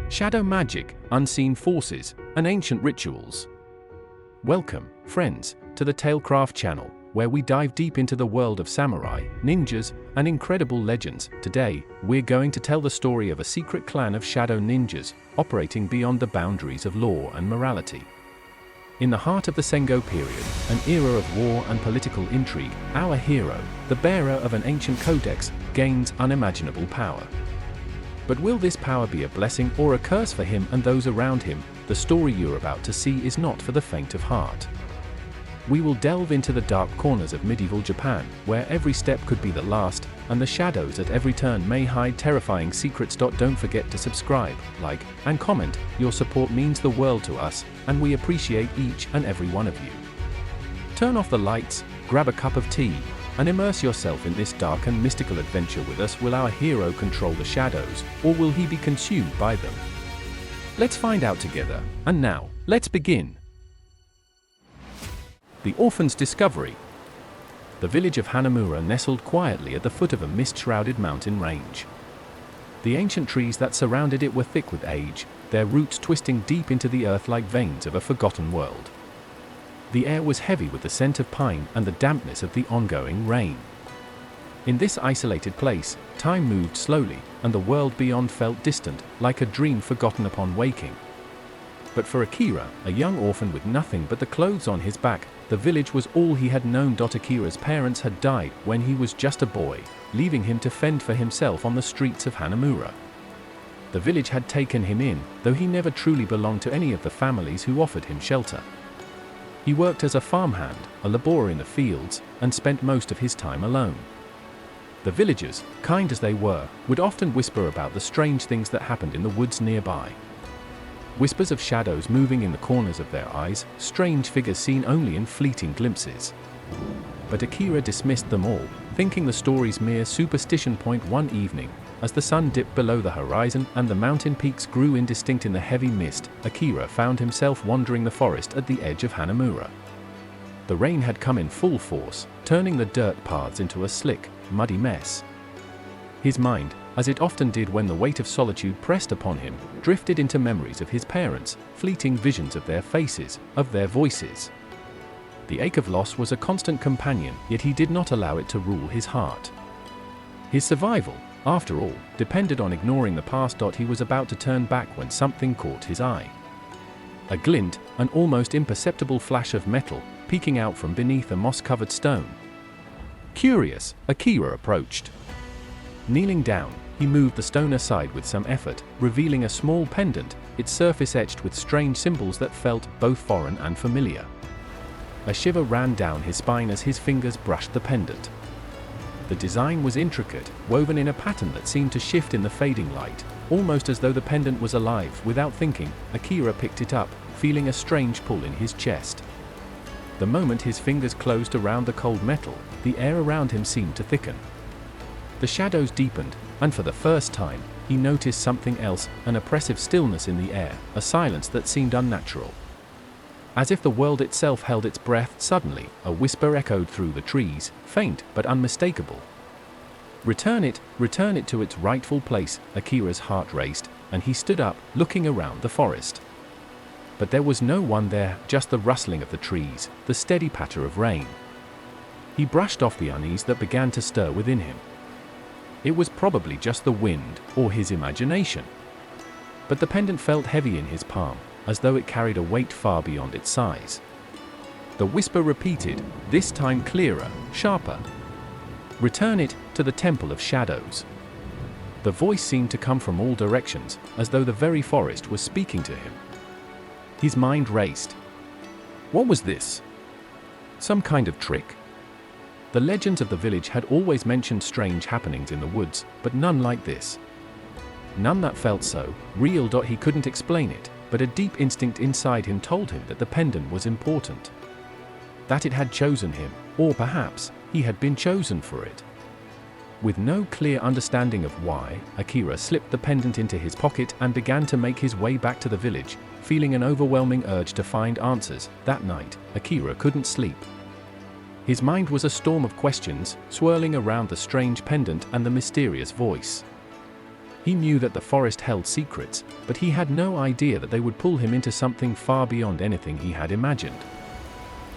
shadow magic, unseen forces, and ancient rituals. Welcome, friends, to the Talecraft channel, where we dive deep into the world of samurai, ninjas, and incredible legends. Today, we're going to tell the story of a secret clan of shadow ninjas, operating beyond the boundaries of law and morality. In the heart of the Sengoku period, an era of war and political intrigue, our hero, the bearer of an ancient codex, gains unimaginable power. But will this power be a blessing or a curse for him and those around him? The story you're about to see is not for the faint of heart. We will delve into the dark corners of medieval Japan, where every step could be the last, and the shadows at every turn may hide terrifying secrets. Don't forget to subscribe, like, and comment. Your support means the world to us, and we appreciate each and every one of you. Turn off the lights, grab a cup of tea, and immerse yourself in this dark and mystical adventure with us. Will our hero control the shadows, or will he be consumed by them? Let's find out together, and now, let's begin. The orphan's discovery. The village of Hanamura nestled quietly at the foot of a mist-shrouded mountain range. The ancient trees that surrounded it were thick with age, their roots twisting deep into the earth like veins of a forgotten world. The air was heavy with the scent of pine and the dampness of the ongoing rain. In this isolated place, time moved slowly, and the world beyond felt distant, like a dream forgotten upon waking. But for Akira, a young orphan with nothing but the clothes on his back, the village was all he had known. Akira's parents had died when he was just a boy, leaving him to fend for himself on the streets of Hanamura. The village had taken him in, though he never truly belonged to any of the families who offered him shelter. He worked as a farmhand, a laborer in the fields, and spent most of his time alone. The villagers, kind as they were, would often whisper about the strange things that happened in the woods nearby. Whispers of shadows moving in the corners of their eyes, strange figures seen only in fleeting glimpses. But Akira dismissed them all, thinking the stories mere superstition. One evening, as the sun dipped below the horizon and the mountain peaks grew indistinct in the heavy mist, Akira found himself wandering the forest at the edge of Hanamura. The rain had come in full force, turning the dirt paths into a slick, muddy mess. His mind, as it often did when the weight of solitude pressed upon him, drifted into memories of his parents, fleeting visions of their faces, of their voices. The ache of loss was a constant companion, yet he did not allow it to rule his heart. His survival, after all, depended on ignoring the past. He was about to turn back when something caught his eye. A glint, an almost imperceptible flash of metal, peeking out from beneath a moss-covered stone. Curious, Akira approached. Kneeling down, he moved the stone aside with some effort, revealing a small pendant, its surface etched with strange symbols that felt both foreign and familiar. A shiver ran down his spine as his fingers brushed the pendant. The design was intricate, woven in a pattern that seemed to shift in the fading light, almost as though the pendant was alive. Without thinking, Akira picked it up, feeling a strange pull in his chest. The moment his fingers closed around the cold metal, the air around him seemed to thicken. The shadows deepened, and for the first time, he noticed something else, an oppressive stillness in the air, a silence that seemed unnatural. As if the world itself held its breath. Suddenly, a whisper echoed through the trees, faint but unmistakable. Return it to its rightful place." Akira's heart raced, and he stood up, looking around the forest. But there was no one there, just the rustling of the trees, the steady patter of rain. He brushed off the unease that began to stir within him. It was probably just the wind, or his imagination. But the pendant felt heavy in his palm, as though it carried a weight far beyond its size. The whisper repeated, this time clearer, sharper. "Return it to the Temple of Shadows." The voice seemed to come from all directions, as though the very forest was speaking to him. His mind raced. What was this? Some kind of trick? The legends of the village had always mentioned strange happenings in the woods, but none like this. None that felt so real. He couldn't explain it, but a deep instinct inside him told him that the pendant was important. That it had chosen him, or perhaps, he had been chosen for it. With no clear understanding of why, Akira slipped the pendant into his pocket and began to make his way back to the village, feeling an overwhelming urge to find answers. That night, Akira couldn't sleep. His mind was a storm of questions, swirling around the strange pendant and the mysterious voice. He knew that the forest held secrets, but he had no idea that they would pull him into something far beyond anything he had imagined.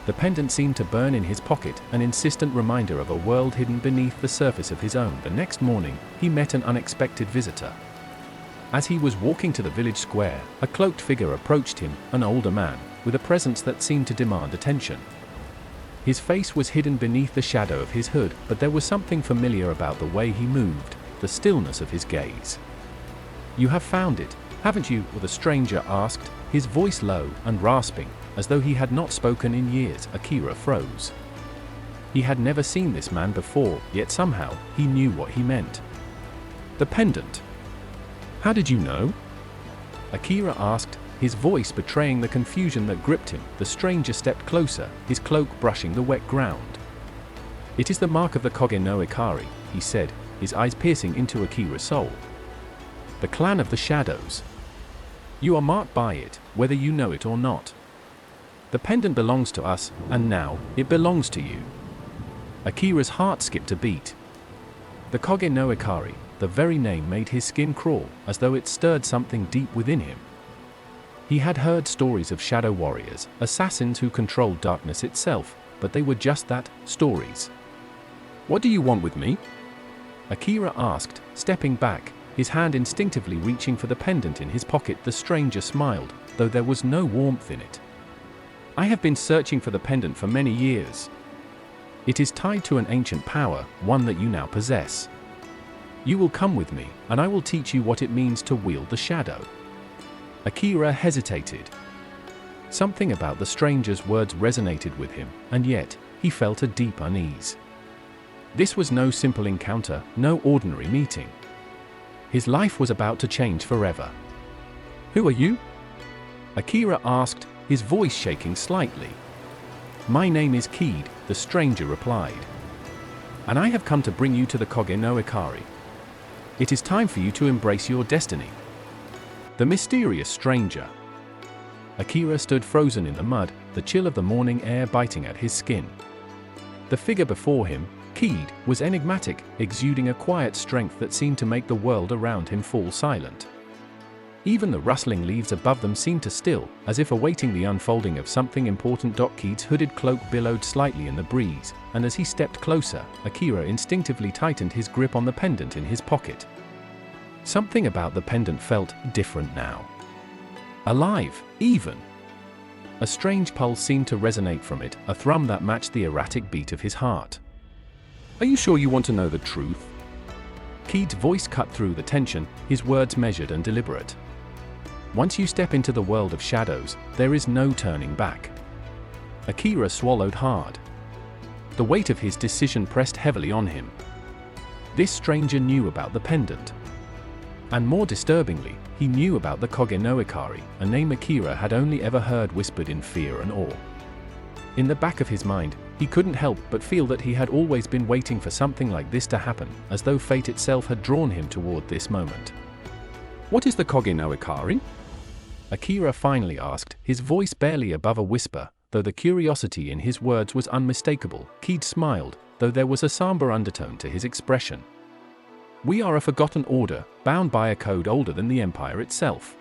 The pendant seemed to burn in his pocket, an insistent reminder of a world hidden beneath the surface of his own. The next morning, he met an unexpected visitor. As he was walking to the village square, a cloaked figure approached him, an older man, with a presence that seemed to demand attention. His face was hidden beneath the shadow of his hood, but there was something familiar about the way he moved, the stillness of his gaze. "You have found it, haven't you?" the stranger asked, his voice low and rasping, as though he had not spoken in years. Akira froze. He had never seen this man before, yet somehow, he knew what he meant. "The pendant. How did you know?" Akira asked, his voice betraying the confusion that gripped him. The stranger stepped closer, his cloak brushing the wet ground. "It is the mark of the Koge no Ikari," he said, his eyes piercing into Akira's soul. "The clan of the shadows. You are marked by it, whether you know it or not. The pendant belongs to us, and now, it belongs to you." Akira's heart skipped a beat. The Koge no Ikari, the very name made his skin crawl, as though it stirred something deep within him. He had heard stories of shadow warriors, assassins who controlled darkness itself, but they were just that, stories. "What do you want with me?" Akira asked, stepping back, his hand instinctively reaching for the pendant in his pocket. The stranger smiled, though there was no warmth in it. "I have been searching for the pendant for many years. It is tied to an ancient power, one that you now possess. You will come with me, and I will teach you what it means to wield the shadow." Akira hesitated. Something about the stranger's words resonated with him, and yet, he felt a deep unease. This was no simple encounter, no ordinary meeting. His life was about to change forever. "Who are you?" Akira asked, his voice shaking slightly. "My name is Keed," the stranger replied. "And I have come to bring you to the Koge no Ikari. It is time for you to embrace your destiny." The mysterious stranger. Akira stood frozen in the mud, the chill of the morning air biting at his skin. The figure before him, Keed, was enigmatic, exuding a quiet strength that seemed to make the world around him fall silent. Even the rustling leaves above them seemed to still, as if awaiting the unfolding of something important. Keed's hooded cloak billowed slightly in the breeze, and as he stepped closer, Akira instinctively tightened his grip on the pendant in his pocket. Something about the pendant felt different now. Alive, even. A strange pulse seemed to resonate from it, a thrum that matched the erratic beat of his heart. "Are you sure you want to know the truth?" Keed's voice cut through the tension, his words measured and deliberate. "Once you step into the world of shadows, there is no turning back." Akira swallowed hard. The weight of his decision pressed heavily on him. This stranger knew about the pendant. And more disturbingly, he knew about the Koge no Ikari, a name Akira had only ever heard whispered in fear and awe. In the back of his mind, he couldn't help but feel that he had always been waiting for something like this to happen, as though fate itself had drawn him toward this moment. "What is the Koge no Ikari?" Akira finally asked, his voice barely above a whisper, though the curiosity in his words was unmistakable. Keed smiled, though there was a somber undertone to his expression. "We are a forgotten order, bound by a code older than the Empire itself.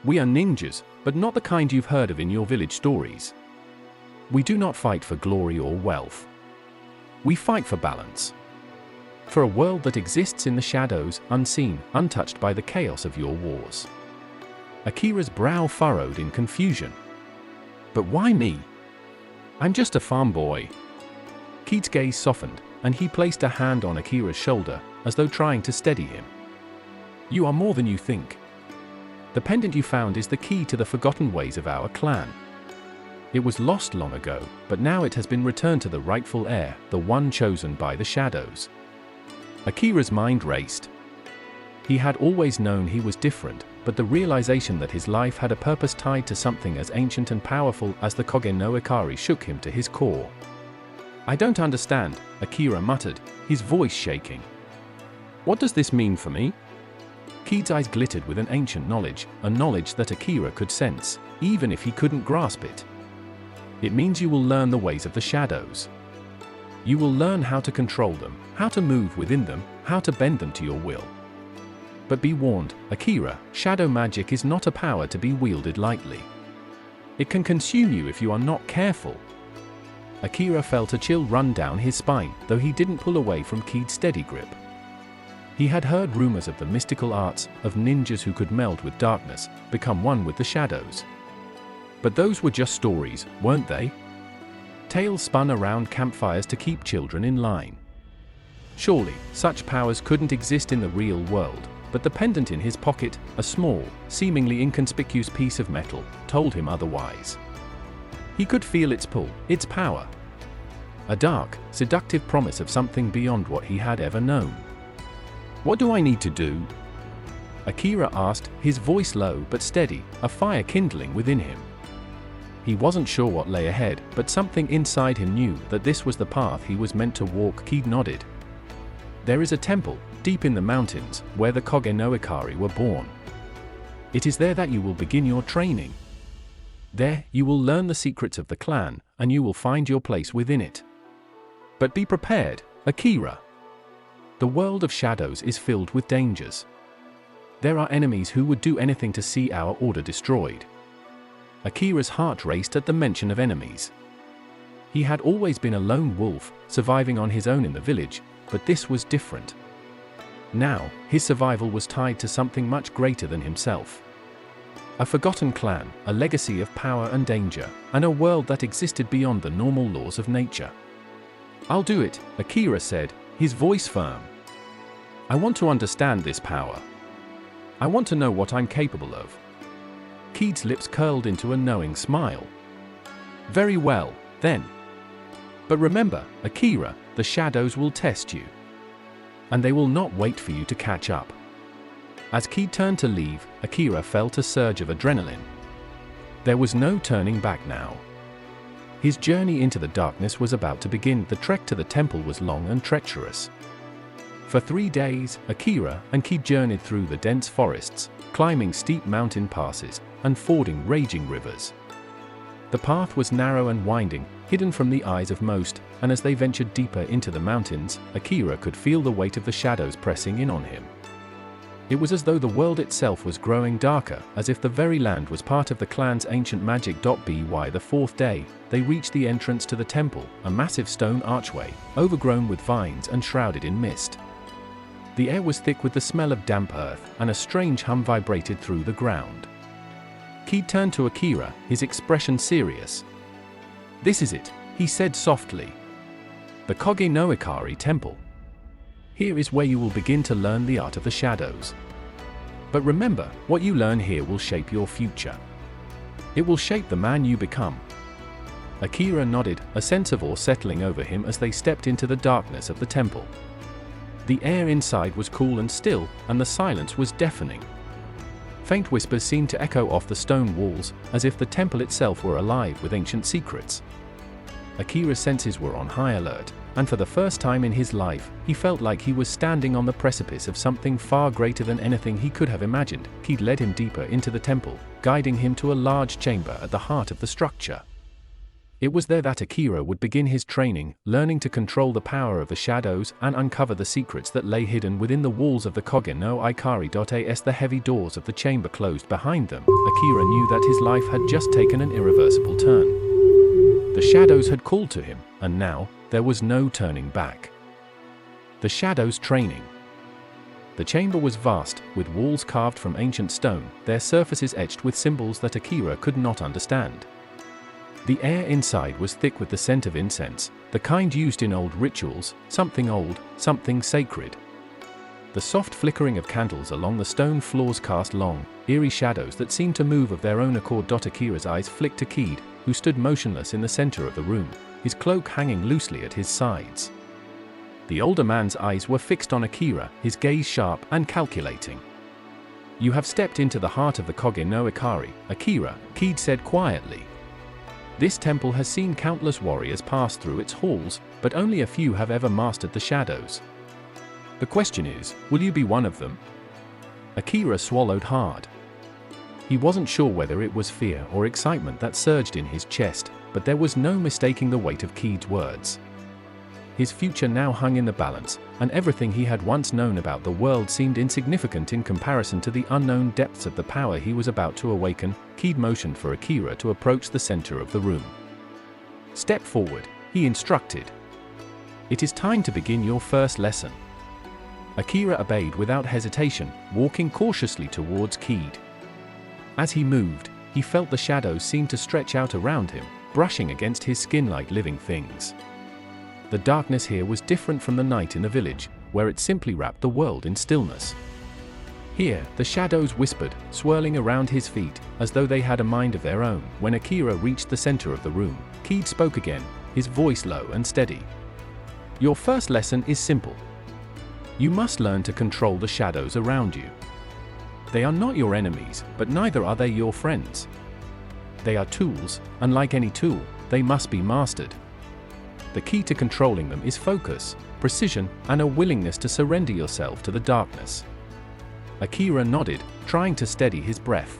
We are ninjas, but not the kind you've heard of in your village stories. We do not fight for glory or wealth. We fight for balance. For a world that exists in the shadows, unseen, untouched by the chaos of your wars." Akira's brow furrowed in confusion. "But why me? I'm just a farm boy." Keed's gaze softened, and he placed a hand on Akira's shoulder, as though trying to steady him. "You are more than you think. The pendant you found is the key to the forgotten ways of our clan. It was lost long ago, but now it has been returned to the rightful heir, the one chosen by the shadows." Akira's mind raced. He had always known he was different, but the realization that his life had a purpose tied to something as ancient and powerful as the Koge no Ikari shook him to his core. "I don't understand," Akira muttered, his voice shaking. "What does this mean for me?" Keed's eyes glittered with an ancient knowledge, a knowledge that Akira could sense, even if he couldn't grasp it. "It means you will learn the ways of the shadows. You will learn how to control them, how to move within them, how to bend them to your will. But be warned, Akira, shadow magic is not a power to be wielded lightly. It can consume you if you are not careful. Akira felt a chill run down his spine, though he didn't pull away from Kiid's steady grip. He had heard rumors of the mystical arts, of ninjas who could meld with darkness, become one with the shadows. But those were just stories, weren't they? Tales spun around campfires to keep children in line. Surely, such powers couldn't exist in the real world, but the pendant in his pocket, a small, seemingly inconspicuous piece of metal, told him otherwise. He could feel its pull, its power. A dark, seductive promise of something beyond what he had ever known. "What do I need to do?" Akira asked, his voice low but steady, a fire kindling within him. He wasn't sure what lay ahead, but something inside him knew that this was the path he was meant to walk. Kiid nodded. "There is a temple, deep in the mountains, where the Kage no Ikari were born. It is there that you will begin your training. There, you will learn the secrets of the clan, and you will find your place within it. But be prepared, Akira. The world of shadows is filled with dangers. There are enemies who would do anything to see our order destroyed." Akira's heart raced at the mention of enemies. He had always been a lone wolf, surviving on his own in the village, but this was different. Now, his survival was tied to something much greater than himself. A forgotten clan, a legacy of power and danger, and a world that existed beyond the normal laws of nature. "I'll do it," Akira said, his voice firm. "I want to understand this power. I want to know what I'm capable of." Kiid's lips curled into a knowing smile. "Very well, then. But remember, Akira, the shadows will test you. And they will not wait for you to catch up." As Kiid turned to leave, Akira felt a surge of adrenaline. There was no turning back now. His journey into the darkness was about to begin. The trek to the temple was long and treacherous. For 3 days, Akira and Kiid journeyed through the dense forests, climbing steep mountain passes, and fording raging rivers. The path was narrow and winding, hidden from the eyes of most, and as they ventured deeper into the mountains, Akira could feel the weight of the shadows pressing in on him. It was as though the world itself was growing darker, as if the very land was part of the clan's ancient magic. By the 4th day, they reached the entrance to the temple, a massive stone archway, overgrown with vines and shrouded in mist. The air was thick with the smell of damp earth, and a strange hum vibrated through the ground. Kiid turned to Akira, his expression serious. "This is it," he said softly. "The Kage no Ikari temple. Here is where you will begin to learn the art of the shadows. But remember, what you learn here will shape your future. It will shape the man you become." Akira nodded, a sense of awe settling over him as they stepped into the darkness of the temple. The air inside was cool and still, and the silence was deafening. Faint whispers seemed to echo off the stone walls, as if the temple itself were alive with ancient secrets. Akira's senses were on high alert, and for the first time in his life, he felt like he was standing on the precipice of something far greater than anything he could have imagined. Kiid led him deeper into the temple, guiding him to a large chamber at the heart of the structure. It was there that Akira would begin his training, learning to control the power of the shadows and uncover the secrets that lay hidden within the walls of the Kage no Ikari. As the heavy doors of the chamber closed behind them, Akira knew that his life had just taken an irreversible turn. The shadows had called to him, and now, there was no turning back. The shadows training. The chamber was vast, with walls carved from ancient stone, their surfaces etched with symbols that Akira could not understand. The air inside was thick with the scent of incense, the kind used in old rituals, something old, something sacred. The soft flickering of candles along the stone floors cast long, eerie shadows that seemed to move of their own accord. Akira's eyes flicked to Kiid, who stood motionless in the center of the room, his cloak hanging loosely at his sides. The older man's eyes were fixed on Akira, his gaze sharp and calculating. "You have stepped into the heart of the Kage no Ikari, Akira," Kiid said quietly. "This temple has seen countless warriors pass through its halls, but only a few have ever mastered the shadows. The question is, will you be one of them?" Akira swallowed hard. He wasn't sure whether it was fear or excitement that surged in his chest, but there was no mistaking the weight of Kiid's words. his future now hung in the balance, and everything he had once known about the world seemed insignificant in comparison to the unknown depths of the power he was about to awaken. Keed motioned for Akira to approach the center of the room. "Step forward," he instructed. "It is time to begin your first lesson." Akira obeyed without hesitation, walking cautiously towards Keed. As he moved, he felt the shadows seem to stretch out around him, brushing against his skin like living things. The darkness here was different from the night in the village, where it simply wrapped the world in stillness. Here, the shadows whispered, swirling around his feet, as though they had a mind of their own. When Akira reached the center of the room, Keed spoke again, his voice low and steady. "Your first lesson is simple. You must learn to control the shadows around you. They are not your enemies, but neither are they your friends. They are tools, and like any tool, they must be mastered. The key to controlling them is focus, precision, and a willingness to surrender yourself to the darkness." Akira nodded, trying to steady his breath.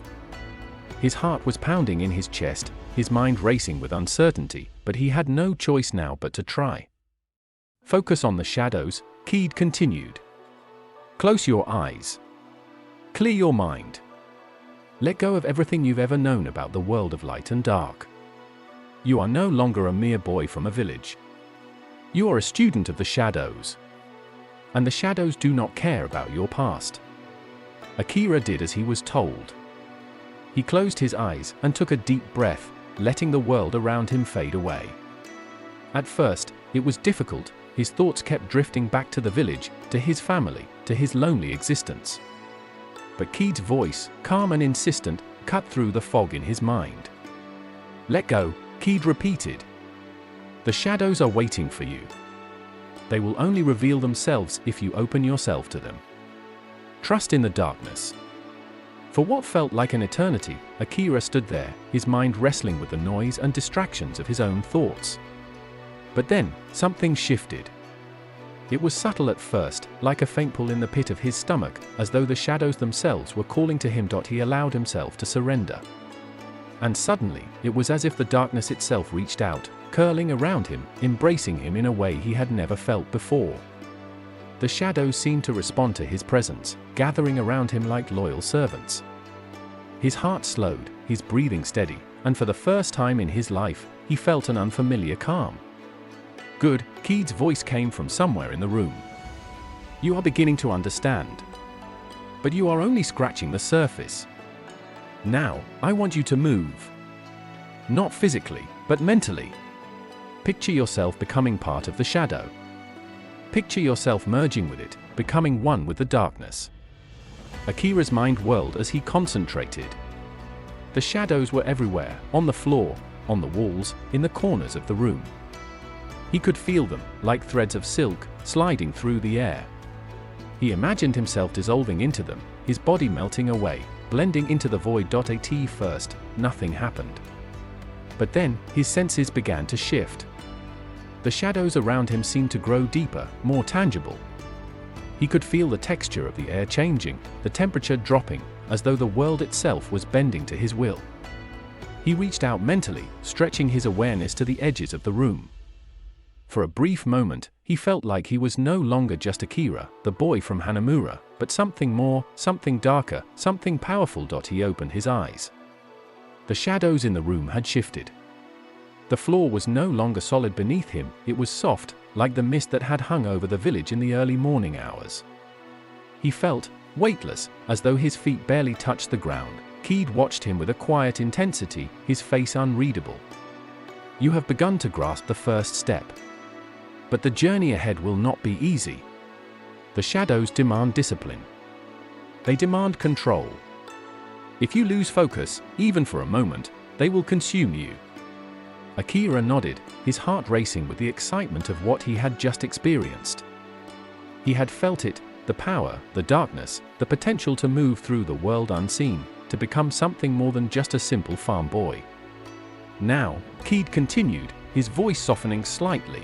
His heart was pounding in his chest, his mind racing with uncertainty, but he had no choice now but to try. "Focus on the shadows," Keed continued. "Close your eyes. Clear your mind. Let go of everything you've ever known about the world of light and dark. You are no longer a mere boy from a village. You are a student of the shadows. And the shadows do not care about your past." Akira did as he was told. He closed his eyes and took a deep breath, letting the world around him fade away. At first, it was difficult. His thoughts kept drifting back to the village, to his family, to his lonely existence. But Keed's voice, calm and insistent, cut through the fog in his mind. "Let go," Keed repeated. "The shadows are waiting for you. They will only reveal themselves if you open yourself to them. Trust in the darkness." For what felt like an eternity, Akira stood there, his mind wrestling with the noise and distractions of his own thoughts. But then, something shifted. It was subtle at first, like a faint pull in the pit of his stomach, as though the shadows themselves were calling to him. He allowed himself to surrender. And suddenly, it was as if the darkness itself reached out, curling around him, embracing him in a way he had never felt before. The shadows seemed to respond to his presence, gathering around him like loyal servants. His heart slowed, his breathing steady, and for the first time in his life, he felt an unfamiliar calm. "Good," Keed's voice came from somewhere in the room. "You are beginning to understand. But you are only scratching the surface. Now, I want you to move. Not physically, but mentally. Picture yourself becoming part of the shadow. Picture yourself merging with it, becoming one with the darkness." Akira's mind whirled as he concentrated. The shadows were everywhere, on the floor, on the walls, in the corners of the room. He could feel them, like threads of silk, sliding through the air. He imagined himself dissolving into them, his body melting away, blending into the void. At first, nothing happened. But then, his senses began to shift. The shadows around him seemed to grow deeper, more tangible. He could feel the texture of the air changing, the temperature dropping, as though the world itself was bending to his will. He reached out mentally, stretching his awareness to the edges of the room. For a brief moment, he felt like he was no longer just Akira, the boy from Hanamura, but something more, something darker, something powerful. He opened his eyes. The shadows in the room had shifted. The floor was no longer solid beneath him, it was soft, like the mist that had hung over the village in the early morning hours. He felt weightless, as though his feet barely touched the ground. Keed watched him with a quiet intensity, his face unreadable. "You have begun to grasp the first step. But the journey ahead will not be easy. The shadows demand discipline. They demand control. If you lose focus, even for a moment, they will consume you." Akira nodded, his heart racing with the excitement of what he had just experienced. He had felt it, the power, the darkness, the potential to move through the world unseen, to become something more than just a simple farm boy. Now, Keed continued, his voice softening slightly.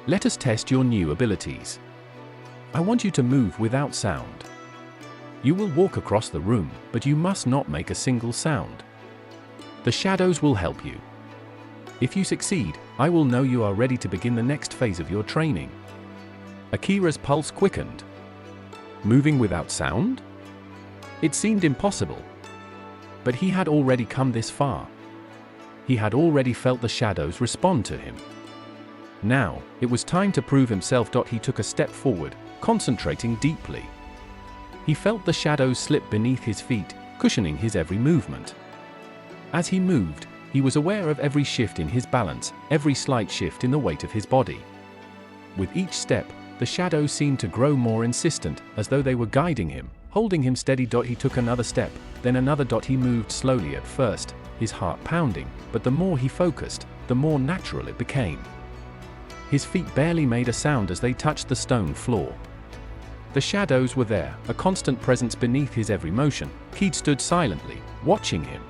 "Let us test your new abilities. I want you to move without sound. You will walk across the room, but you must not make a single sound. The shadows will help you. If you succeed, I will know you are ready to begin the next phase of your training." Akira's pulse quickened. Moving without sound? It seemed impossible. But he had already come this far. He had already felt the shadows respond to him. Now, it was time to prove himself. He took a step forward, concentrating deeply. He felt the shadows slip beneath his feet, cushioning his every movement. As he moved, he was aware of every shift in his balance, every slight shift in the weight of his body. With each step, the shadows seemed to grow more insistent, as though they were guiding him, holding him steady. He took another step, then another. He moved slowly at first, his heart pounding, but the more he focused, the more natural it became. His feet barely made a sound as they touched the stone floor. The shadows were there, a constant presence beneath his every motion. Keed stood silently, watching him.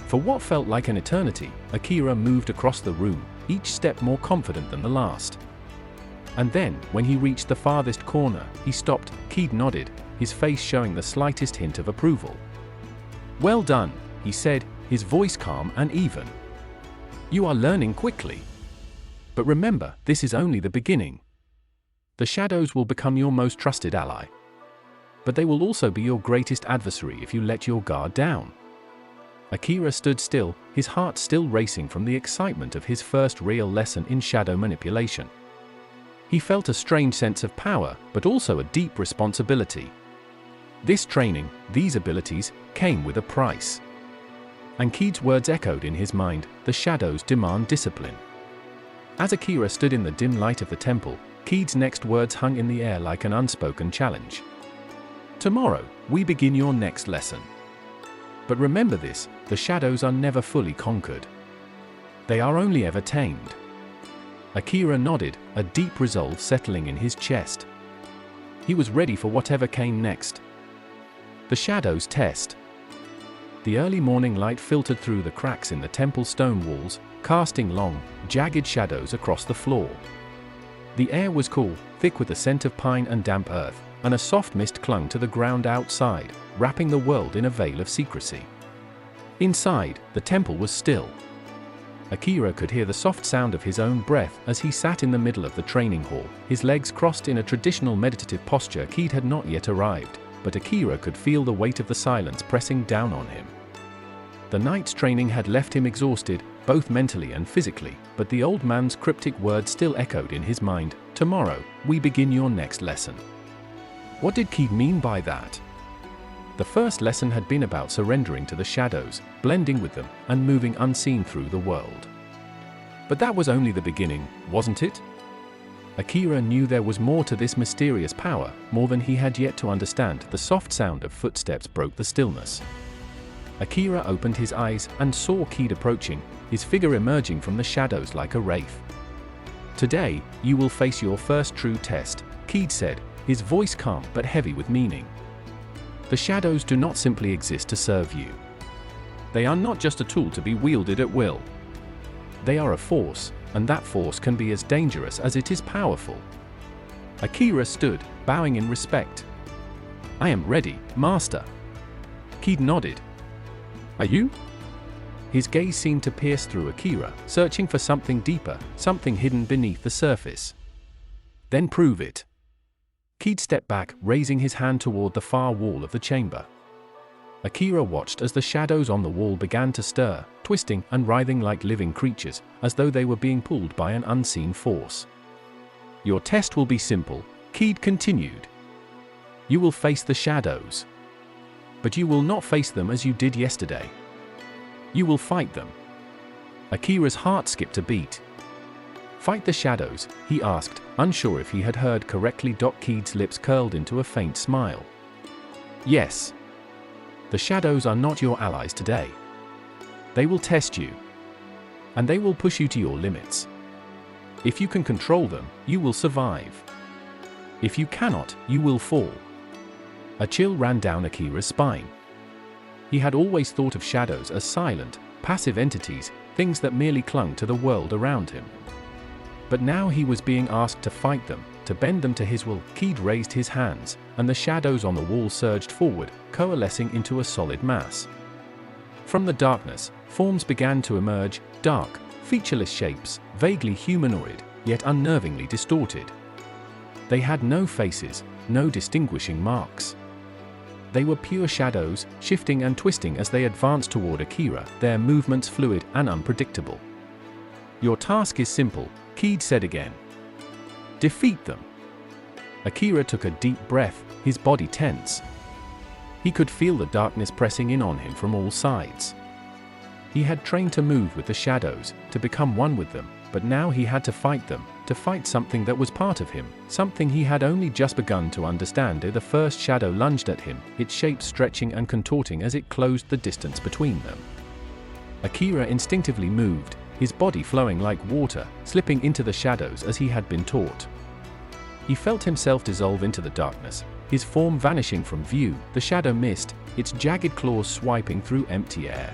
For what felt like an eternity, Akira moved across the room, each step more confident than the last. And then, when he reached the farthest corner, he stopped. Keed nodded, his face showing the slightest hint of approval. "Well done," he said, his voice calm and even. "You are learning quickly. But remember, this is only the beginning. The shadows will become your most trusted ally. But they will also be your greatest adversary if you let your guard down." Akira stood still, his heart still racing from the excitement of his first real lesson in shadow manipulation. He felt a strange sense of power, but also a deep responsibility. This training, these abilities, came with a price. And Keed's words echoed in his mind, "The shadows demand discipline." As Akira stood in the dim light of the temple, Keed's next words hung in the air like an unspoken challenge. "Tomorrow, we begin your next lesson. But remember this, the shadows are never fully conquered. They are only ever tamed." Akira nodded, a deep resolve settling in his chest. He was ready for whatever came next. The shadows test. The early morning light filtered through the cracks in the temple stone walls, casting long, jagged shadows across the floor. The air was cool, thick with the scent of pine and damp earth, and a soft mist clung to the ground outside, wrapping the world in a veil of secrecy. Inside, the temple was still. Akira could hear the soft sound of his own breath as he sat in the middle of the training hall, his legs crossed in a traditional meditative posture. Keed had not yet arrived, but Akira could feel the weight of the silence pressing down on him. The night's training had left him exhausted, both mentally and physically, but the old man's cryptic words still echoed in his mind, "Tomorrow, we begin your next lesson." What did Keed mean by that? The first lesson had been about surrendering to the shadows, blending with them, and moving unseen through the world. But that was only the beginning, wasn't it? Akira knew there was more to this mysterious power, more than he had yet to understand. The soft sound of footsteps broke the stillness. Akira opened his eyes and saw Keed approaching, his figure emerging from the shadows like a wraith. "Today, you will face your first true test," Keed said, his voice calm but heavy with meaning. "The shadows do not simply exist to serve you. They are not just a tool to be wielded at will. They are a force, and that force can be as dangerous as it is powerful." Akira stood, bowing in respect. "I am ready, Master." Keed nodded. "Are you?" His gaze seemed to pierce through Akira, searching for something deeper, something hidden beneath the surface. "Then prove it." Keed stepped back, raising his hand toward the far wall of the chamber. Akira watched as the shadows on the wall began to stir, twisting and writhing like living creatures, as though they were being pulled by an unseen force. "Your test will be simple," Keed continued. "You will face the shadows. But you will not face them as you did yesterday. You will fight them." Akira's heart skipped a beat. "Fight the shadows?" he asked, unsure if he had heard correctly. Keed's lips curled into a faint smile. "Yes. The shadows are not your allies today. They will test you. And they will push you to your limits. If you can control them, you will survive. If you cannot, you will fall." A chill ran down Akira's spine. He had always thought of shadows as silent, passive entities, things that merely clung to the world around him. But now he was being asked to fight them, to bend them to his will. Keed raised his hands, and the shadows on the wall surged forward, coalescing into a solid mass. From the darkness, forms began to emerge, dark, featureless shapes, vaguely humanoid, yet unnervingly distorted. They had no faces, no distinguishing marks. They were pure shadows, shifting and twisting as they advanced toward Akira, their movements fluid and unpredictable. "Your task is simple," Keed said again. "Defeat them." Akira took a deep breath, his body tense. He could feel the darkness pressing in on him from all sides. He had trained to move with the shadows, to become one with them, but now he had to fight them, to fight something that was part of him, something he had only just begun to understand. The first shadow lunged at him, its shape stretching and contorting as it closed the distance between them. Akira instinctively moved, his body flowing like water, slipping into the shadows as he had been taught. He felt himself dissolve into the darkness, his form vanishing from view, the shadow mist, its jagged claws swiping through empty air.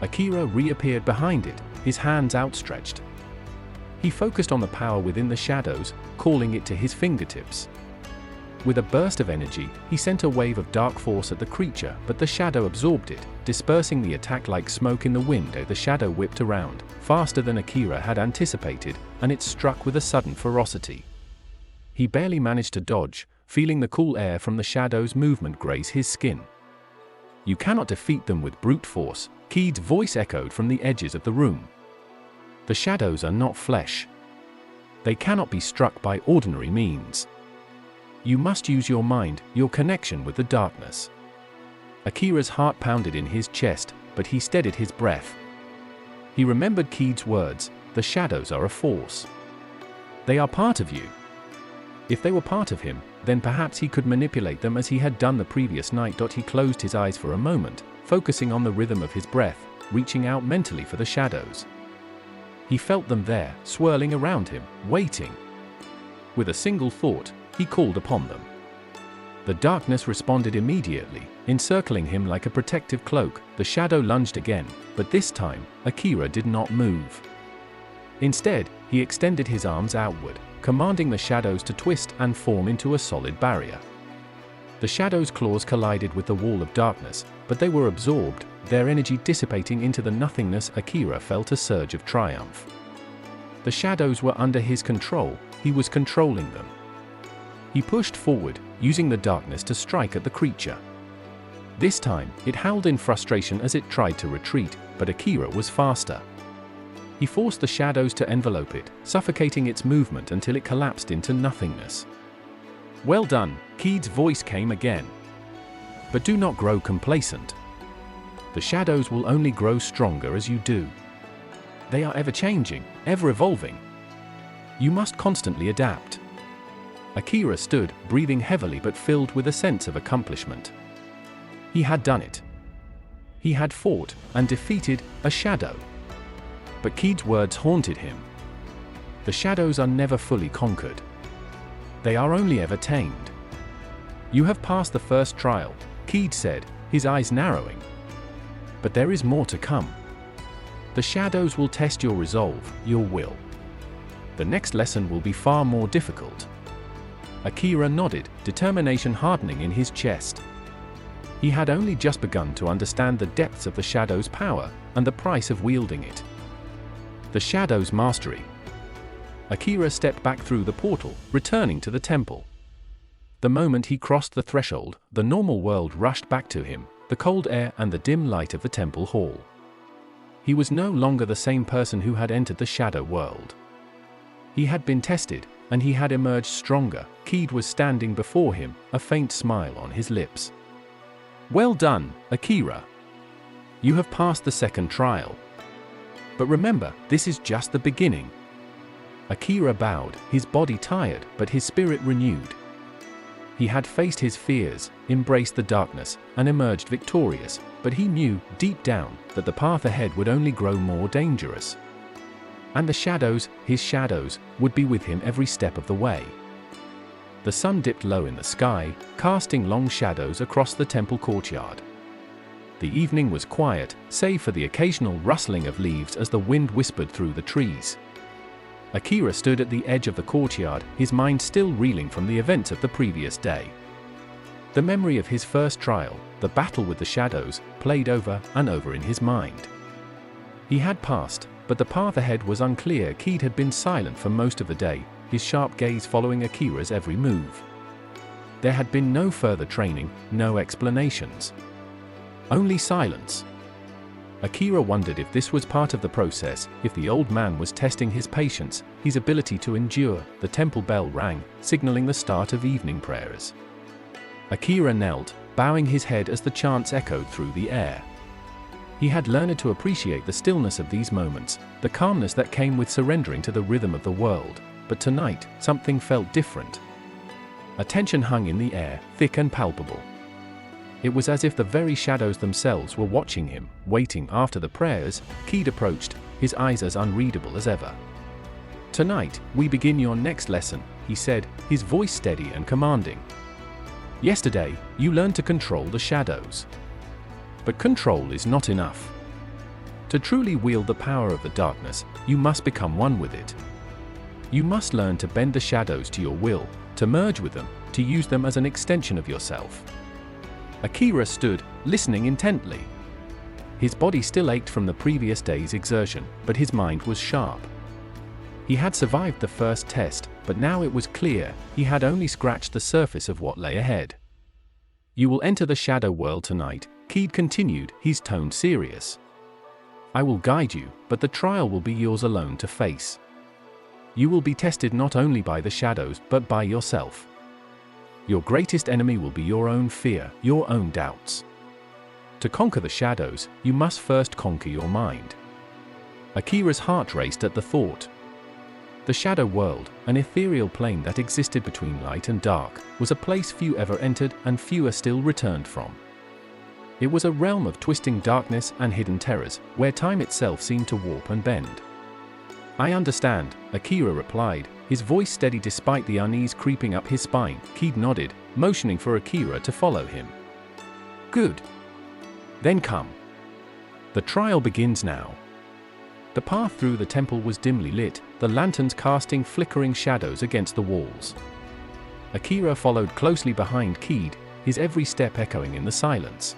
Akira reappeared behind it, his hands outstretched. He focused on the power within the shadows, calling it to his fingertips. With a burst of energy, he sent a wave of dark force at the creature, but the shadow absorbed it, dispersing the attack like smoke in the wind. The shadow whipped around, faster than Akira had anticipated, and it struck with a sudden ferocity. He barely managed to dodge, feeling the cool air from the shadow's movement graze his skin. "You cannot defeat them with brute force," Keed's voice echoed from the edges of the room. "The shadows are not flesh. They cannot be struck by ordinary means. You must use your mind, your connection with the darkness." Akira's heart pounded in his chest, but he steadied his breath. He remembered Keed's words, "The shadows are a force. They are part of you." If they were part of him, then perhaps he could manipulate them as he had done the previous night. He closed his eyes for a moment, focusing on the rhythm of his breath, reaching out mentally for the shadows. He felt them there, swirling around him, waiting. With a single thought, he called upon them. The darkness responded immediately, encircling him like a protective cloak. The shadow lunged again, but this time, Akira did not move. Instead, he extended his arms outward, commanding the shadows to twist and form into a solid barrier. The shadows' claws collided with the wall of darkness, but they were absorbed, their energy dissipating into the nothingness. Akira felt a surge of triumph. The shadows were under his control, he was controlling them. He pushed forward, using the darkness to strike at the creature. This time, it howled in frustration as it tried to retreat, but Akira was faster. He forced the shadows to envelope it, suffocating its movement until it collapsed into nothingness. "Well done," Keed's voice came again. "But do not grow complacent. The shadows will only grow stronger as you do. They are ever-changing, ever-evolving. You must constantly adapt." Akira stood, breathing heavily but filled with a sense of accomplishment. He had done it. He had fought and defeated a shadow. But Keed's words haunted him. The shadows are never fully conquered. They are only ever tamed. "You have passed the first trial," Keed said, his eyes narrowing. "But there is more to come. The shadows will test your resolve, your will. The next lesson will be far more difficult." Akira nodded, determination hardening in his chest. He had only just begun to understand the depths of the shadow's power, and the price of wielding it. The shadow's mastery. Akira stepped back through the portal, returning to the temple. The moment he crossed the threshold, the normal world rushed back to him, the cold air and the dim light of the temple hall. He was no longer the same person who had entered the shadow world. He had been tested, and he had emerged stronger. Keed was standing before him, a faint smile on his lips. "Well done, Akira. You have passed the second trial. But remember, this is just the beginning." Akira bowed, his body tired, but his spirit renewed. He had faced his fears, embraced the darkness, and emerged victorious, but he knew, deep down, that the path ahead would only grow more dangerous. And the shadows, his shadows, would be with him every step of the way. The sun dipped low in the sky, casting long shadows across the temple courtyard. The evening was quiet, save for the occasional rustling of leaves as the wind whispered through the trees. Akira stood at the edge of the courtyard, his mind still reeling from the events of the previous day. The memory of his first trial, the battle with the shadows, played over and over in his mind. He had passed, But the path ahead was unclear. Keed had been silent for most of the day, his sharp gaze following Akira's every move. There had been no further training, no explanations. Only silence. Akira wondered if this was part of the process, if the old man was testing his patience, his ability to endure. The temple bell rang, signaling the start of evening prayers. Akira knelt, bowing his head as the chants echoed through the air. He had learned to appreciate the stillness of these moments, the calmness that came with surrendering to the rhythm of the world, but tonight, something felt different. A tension hung in the air, thick and palpable. It was as if the very shadows themselves were watching him, waiting. After the prayers, Keed approached, his eyes as unreadable as ever. "Tonight, we begin your next lesson," he said, his voice steady and commanding. "Yesterday, you learned to control the shadows. But control is not enough. To truly wield the power of the darkness, you must become one with it. You must learn to bend the shadows to your will, to merge with them, to use them as an extension of yourself." Akira stood, listening intently. His body still ached from the previous day's exertion, but his mind was sharp. He had survived the first test, but now it was clear, he had only scratched the surface of what lay ahead. "You will enter the shadow world tonight," Keed continued, his tone serious. "I will guide you, but the trial will be yours alone to face. You will be tested not only by the shadows, but by yourself. Your greatest enemy will be your own fear, your own doubts. To conquer the shadows, you must first conquer your mind." Akira's heart raced at the thought. The shadow world, an ethereal plane that existed between light and dark, was a place few ever entered and fewer still returned from. It was a realm of twisting darkness and hidden terrors, where time itself seemed to warp and bend. "I understand," Akira replied, his voice steady despite the unease creeping up his spine. Keed nodded, motioning for Akira to follow him. "Good. Then come. The trial begins now." The path through the temple was dimly lit, the lanterns casting flickering shadows against the walls. Akira followed closely behind Keed, his every step echoing in the silence.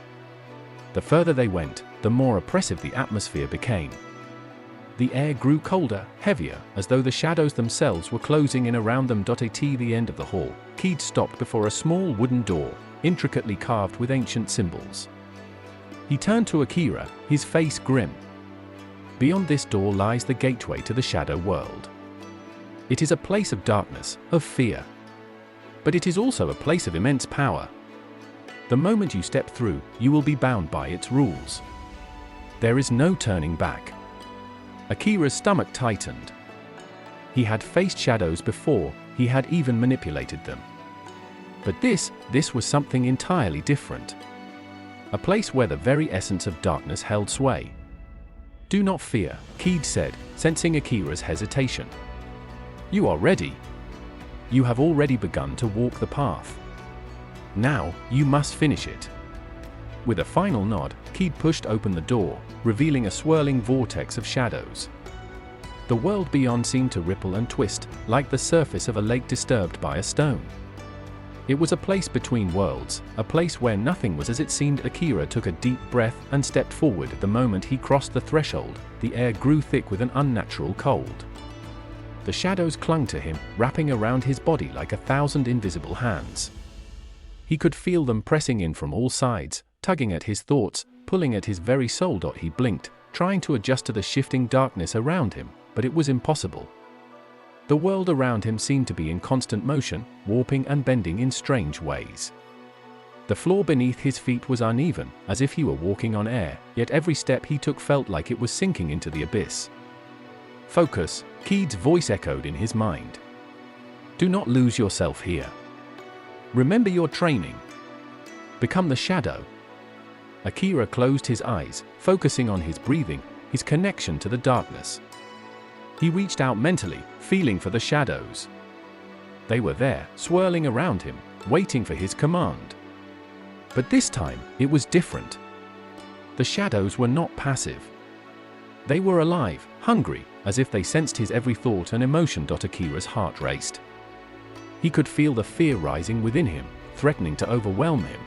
The further they went, the more oppressive the atmosphere became. The air grew colder, heavier, as though the shadows themselves were closing in around them. At the end of the hall, Keed stopped before a small wooden door, intricately carved with ancient symbols. He turned to Akira, his face grim. "Beyond this door lies the gateway to the shadow world. It is a place of darkness, of fear. But it is also a place of immense power. The moment you step through, you will be bound by its rules. There is no turning back." Akira's stomach tightened. He had faced shadows before, he had even manipulated them. But this was something entirely different. A place where the very essence of darkness held sway. "Do not fear," Keed said, sensing Akira's hesitation. "You are ready. You have already begun to walk the path. Now, you must finish it." With a final nod, Keed pushed open the door, revealing a swirling vortex of shadows. The world beyond seemed to ripple and twist, like the surface of a lake disturbed by a stone. It was a place between worlds, a place where nothing was as it seemed. Akira took a deep breath and stepped forward. The moment he crossed the threshold, the air grew thick with an unnatural cold. The shadows clung to him, wrapping around his body like 1,000 invisible hands. He could feel them pressing in from all sides, tugging at his thoughts, pulling at his very soul. He blinked, trying to adjust to the shifting darkness around him, but it was impossible. The world around him seemed to be in constant motion, warping and bending in strange ways. The floor beneath his feet was uneven, as if he were walking on air, yet every step he took felt like it was sinking into the abyss. "Focus," Keed's voice echoed in his mind. "Do not lose yourself here. Remember your training. Become the shadow." Akira closed his eyes, focusing on his breathing, his connection to the darkness. He reached out mentally, feeling for the shadows. They were there, swirling around him, waiting for his command. But this time, it was different. The shadows were not passive. They were alive, hungry, as if they sensed his every thought and emotion. Akira's heart raced. He could feel the fear rising within him, threatening to overwhelm him.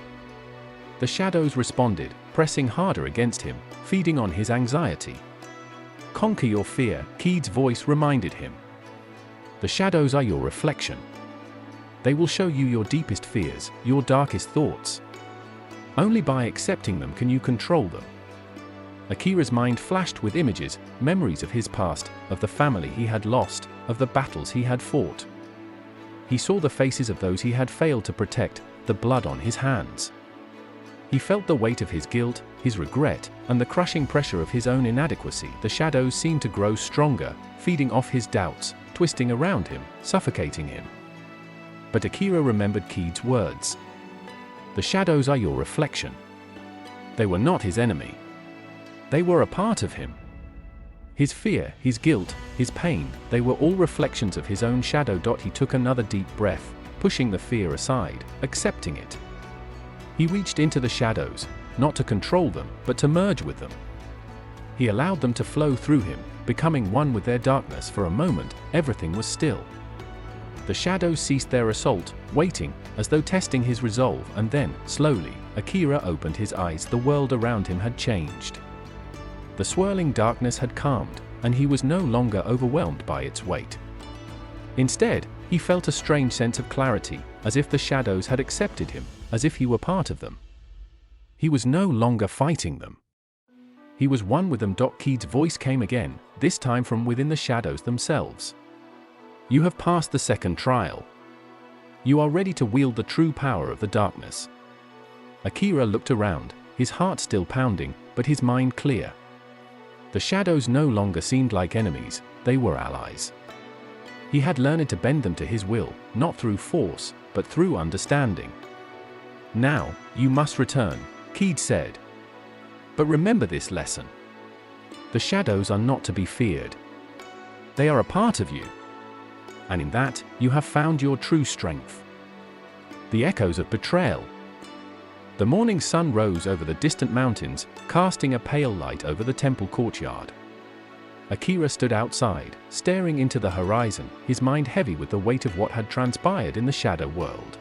The shadows responded, pressing harder against him, feeding on his anxiety. conquer your fear, Keed's voice reminded him. The shadows are your reflection. They will show you your deepest fears, your darkest thoughts. Only by accepting them can you control them. Akira's mind flashed with images, memories of his past, of the family he had lost, of the battles he had fought. He saw the faces of those he had failed to protect, the blood on his hands. He felt the weight of his guilt, his regret, and the crushing pressure of his own inadequacy. The shadows seemed to grow stronger, feeding off his doubts, twisting around him, suffocating him. But Akira remembered Keed's words. The shadows are your reflection. They were not his enemy. They were a part of him. His fear, his guilt, his pain, they were all reflections of his own shadow. He took another deep breath, pushing the fear aside, accepting it. He reached into the shadows, not to control them, but to merge with them. He allowed them to flow through him, becoming one with their darkness. For a moment, everything was still. The shadows ceased their assault, waiting, as though testing his resolve, and then, slowly, Akira opened his eyes. The world around him had changed. The swirling darkness had calmed, and he was no longer overwhelmed by its weight. Instead, he felt a strange sense of clarity, as if the shadows had accepted him, as if he were part of them. He was no longer fighting them. He was one with them. Keed's voice came again, this time from within the shadows themselves. You have passed the second trial. You are ready to wield the true power of the darkness. Akira looked around, his heart still pounding, but his mind clear. The shadows no longer seemed like enemies, they were allies. He had learned to bend them to his will, not through force, but through understanding. Now, you must return, Keed said. But remember this lesson. The shadows are not to be feared. They are a part of you. And in that, you have found your true strength. The echoes of betrayal. The morning sun rose over the distant mountains, casting a pale light over the temple courtyard. Akira stood outside, staring into the horizon, his mind heavy with the weight of what had transpired in the shadow world.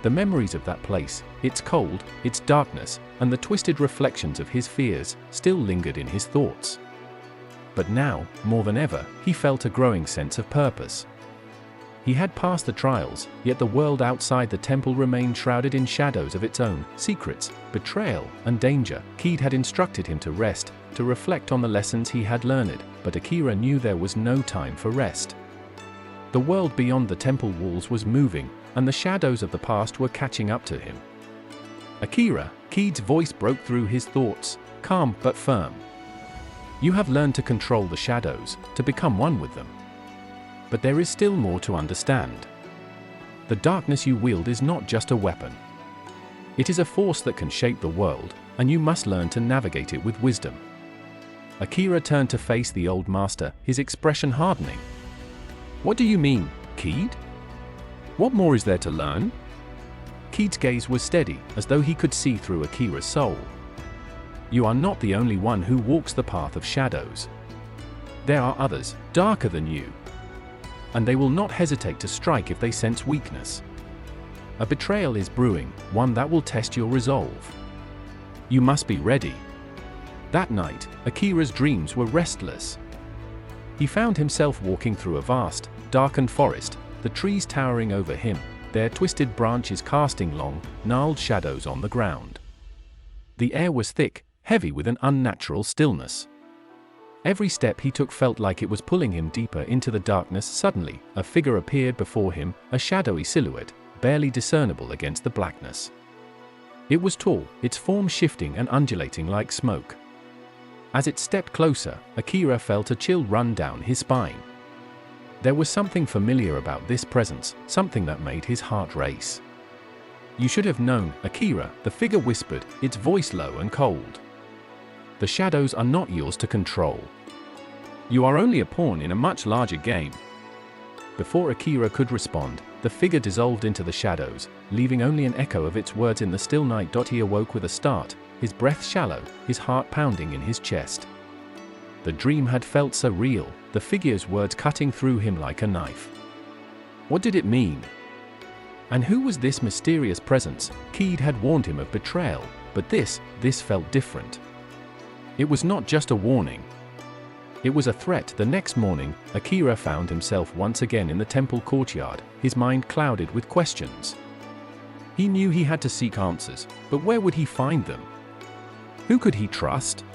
The memories of that place, its cold, its darkness, and the twisted reflections of his fears, still lingered in his thoughts. But now, more than ever, he felt a growing sense of purpose. He had passed the trials, yet the world outside the temple remained shrouded in shadows of its own, secrets, betrayal, and danger. Keed had instructed him to rest, to reflect on the lessons he had learned, but Akira knew there was no time for rest. The world beyond the temple walls was moving, and the shadows of the past were catching up to him. Akira, Keed's voice broke through his thoughts, calm but firm. You have learned to control the shadows, to become one with them. But there is still more to understand. The darkness you wield is not just a weapon. It is a force that can shape the world, and you must learn to navigate it with wisdom. Akira turned to face the old master, his expression hardening. What do you mean, Keed? What more is there to learn? Keed's gaze was steady, as though he could see through Akira's soul. You are not the only one who walks the path of shadows. There are others, darker than you. And they will not hesitate to strike if they sense weakness. A betrayal is brewing, one that will test your resolve. You must be ready. That night, Akira's dreams were restless. He found himself walking through a vast, darkened forest, the trees towering over him, their twisted branches casting long, gnarled shadows on the ground. The air was thick, heavy with an unnatural stillness. Every step he took felt like it was pulling him deeper into the darkness. Suddenly, a figure appeared before him, a shadowy silhouette, barely discernible against the blackness. It was tall, its form shifting and undulating like smoke. As it stepped closer, Akira felt a chill run down his spine. There was something familiar about this presence, something that made his heart race. You should have known, Akira, the figure whispered, its voice low and cold. The shadows are not yours to control. You are only a pawn in a much larger game. Before Akira could respond, the figure dissolved into the shadows, leaving only an echo of its words in the still night. He awoke with a start, his breath shallow, his heart pounding in his chest. The dream had felt so real, the figure's words cutting through him like a knife. What did it mean? And who was this mysterious presence? Keed had warned him of betrayal, but this felt different. It was not just a warning. It was a threat. The next morning, Akira found himself once again in the temple courtyard, his mind clouded with questions. He knew he had to seek answers, but where would he find them? Who could he trust?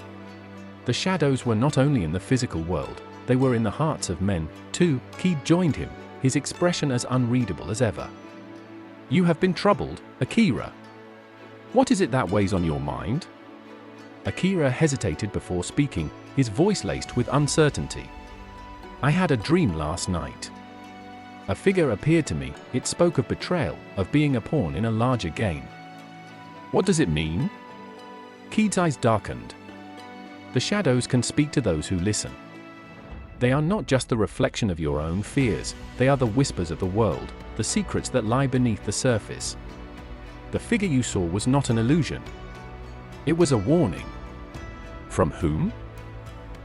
The shadows were not only in the physical world, they were in the hearts of men, too. Keed joined him, his expression as unreadable as ever. "You have been troubled, Akira. What is it that weighs on your mind?" Akira hesitated before speaking, his voice laced with uncertainty. "I had a dream last night. A figure appeared to me. It spoke of betrayal, of being a pawn in a larger game." "What does it mean?" Keed's eyes darkened. The shadows can speak to those who listen. They are not just the reflection of your own fears, they are the whispers of the world, the secrets that lie beneath the surface. The figure you saw was not an illusion. It was a warning. From whom?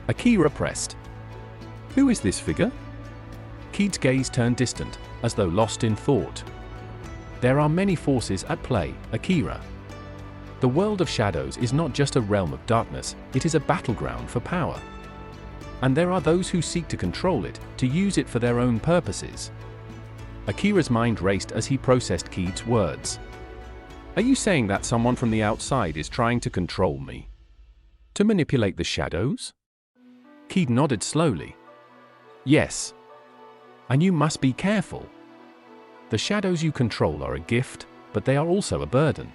Akira pressed. "Who is this figure?" Keed's gaze turned distant, as though lost in thought. "There are many forces at play, Akira. The world of shadows is not just a realm of darkness, it is a battleground for power. And there are those who seek to control it, to use it for their own purposes." Akira's mind raced as he processed Keed's words. "Are you saying that someone from the outside is trying to control me? To manipulate the shadows?" Keed nodded slowly. "Yes. And you must be careful. The shadows you control are a gift, but they are also a burden.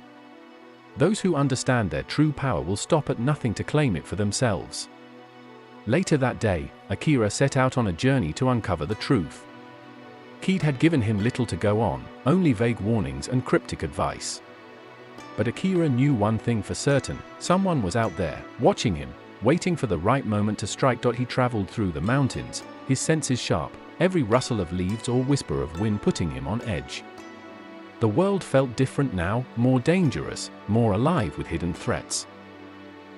Those who understand their true power will stop at nothing to claim it for themselves." Later that day, Akira set out on a journey to uncover the truth. Keed had given him little to go on, only vague warnings and cryptic advice. But Akira knew one thing for certain: someone was out there, watching him, waiting for the right moment to strike. He traveled through the mountains, his senses sharp, every rustle of leaves or whisper of wind putting him on edge. The world felt different now, more dangerous, more alive with hidden threats.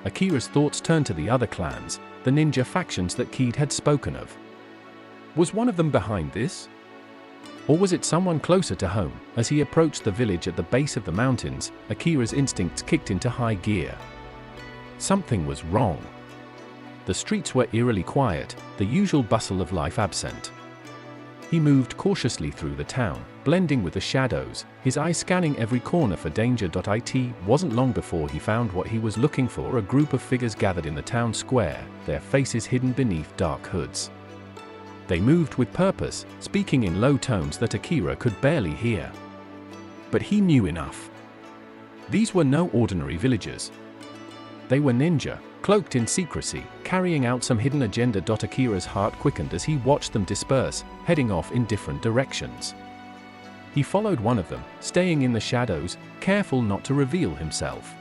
Akira's thoughts turned to the other clans, the ninja factions that Keed had spoken of. Was one of them behind this? Or was it someone closer to home? As he approached the village at the base of the mountains, Akira's instincts kicked into high gear. Something was wrong. The streets were eerily quiet, the usual bustle of life absent. He moved cautiously through the town, blending with the shadows, his eyes scanning every corner for danger. It wasn't long before he found what he was looking for: a group of figures gathered in the town square, their faces hidden beneath dark hoods. They moved with purpose, speaking in low tones that Akira could barely hear. But he knew enough. These were no ordinary villagers. They were ninja, cloaked in secrecy, carrying out some hidden agenda. Akira's heart quickened as he watched them disperse, heading off in different directions. He followed one of them, staying in the shadows, careful not to reveal himself.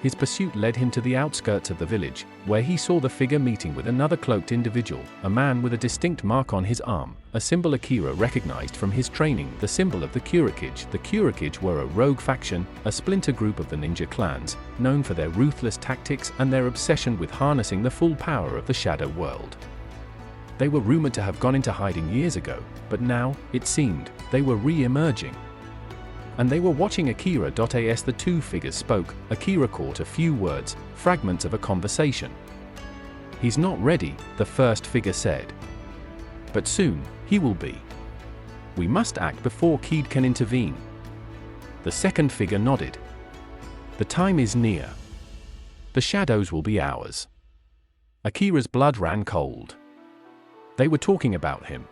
His pursuit led him to the outskirts of the village, where he saw the figure meeting with another cloaked individual, a man with a distinct mark on his arm, a symbol Akira recognized from his training, the symbol of the Kurikage. The Kurikage were a rogue faction, a splinter group of the ninja clans, known for their ruthless tactics and their obsession with harnessing the full power of the shadow world. They were rumored to have gone into hiding years ago, but now, it seemed, they were re-emerging. And they were watching Akira. As the two figures spoke, Akira caught a few words, fragments of a conversation. "He's not ready," the first figure said. "But soon, he will be. We must act before Keed can intervene." The second figure nodded. "The time is near. The shadows will be ours." Akira's blood ran cold. They were talking about him.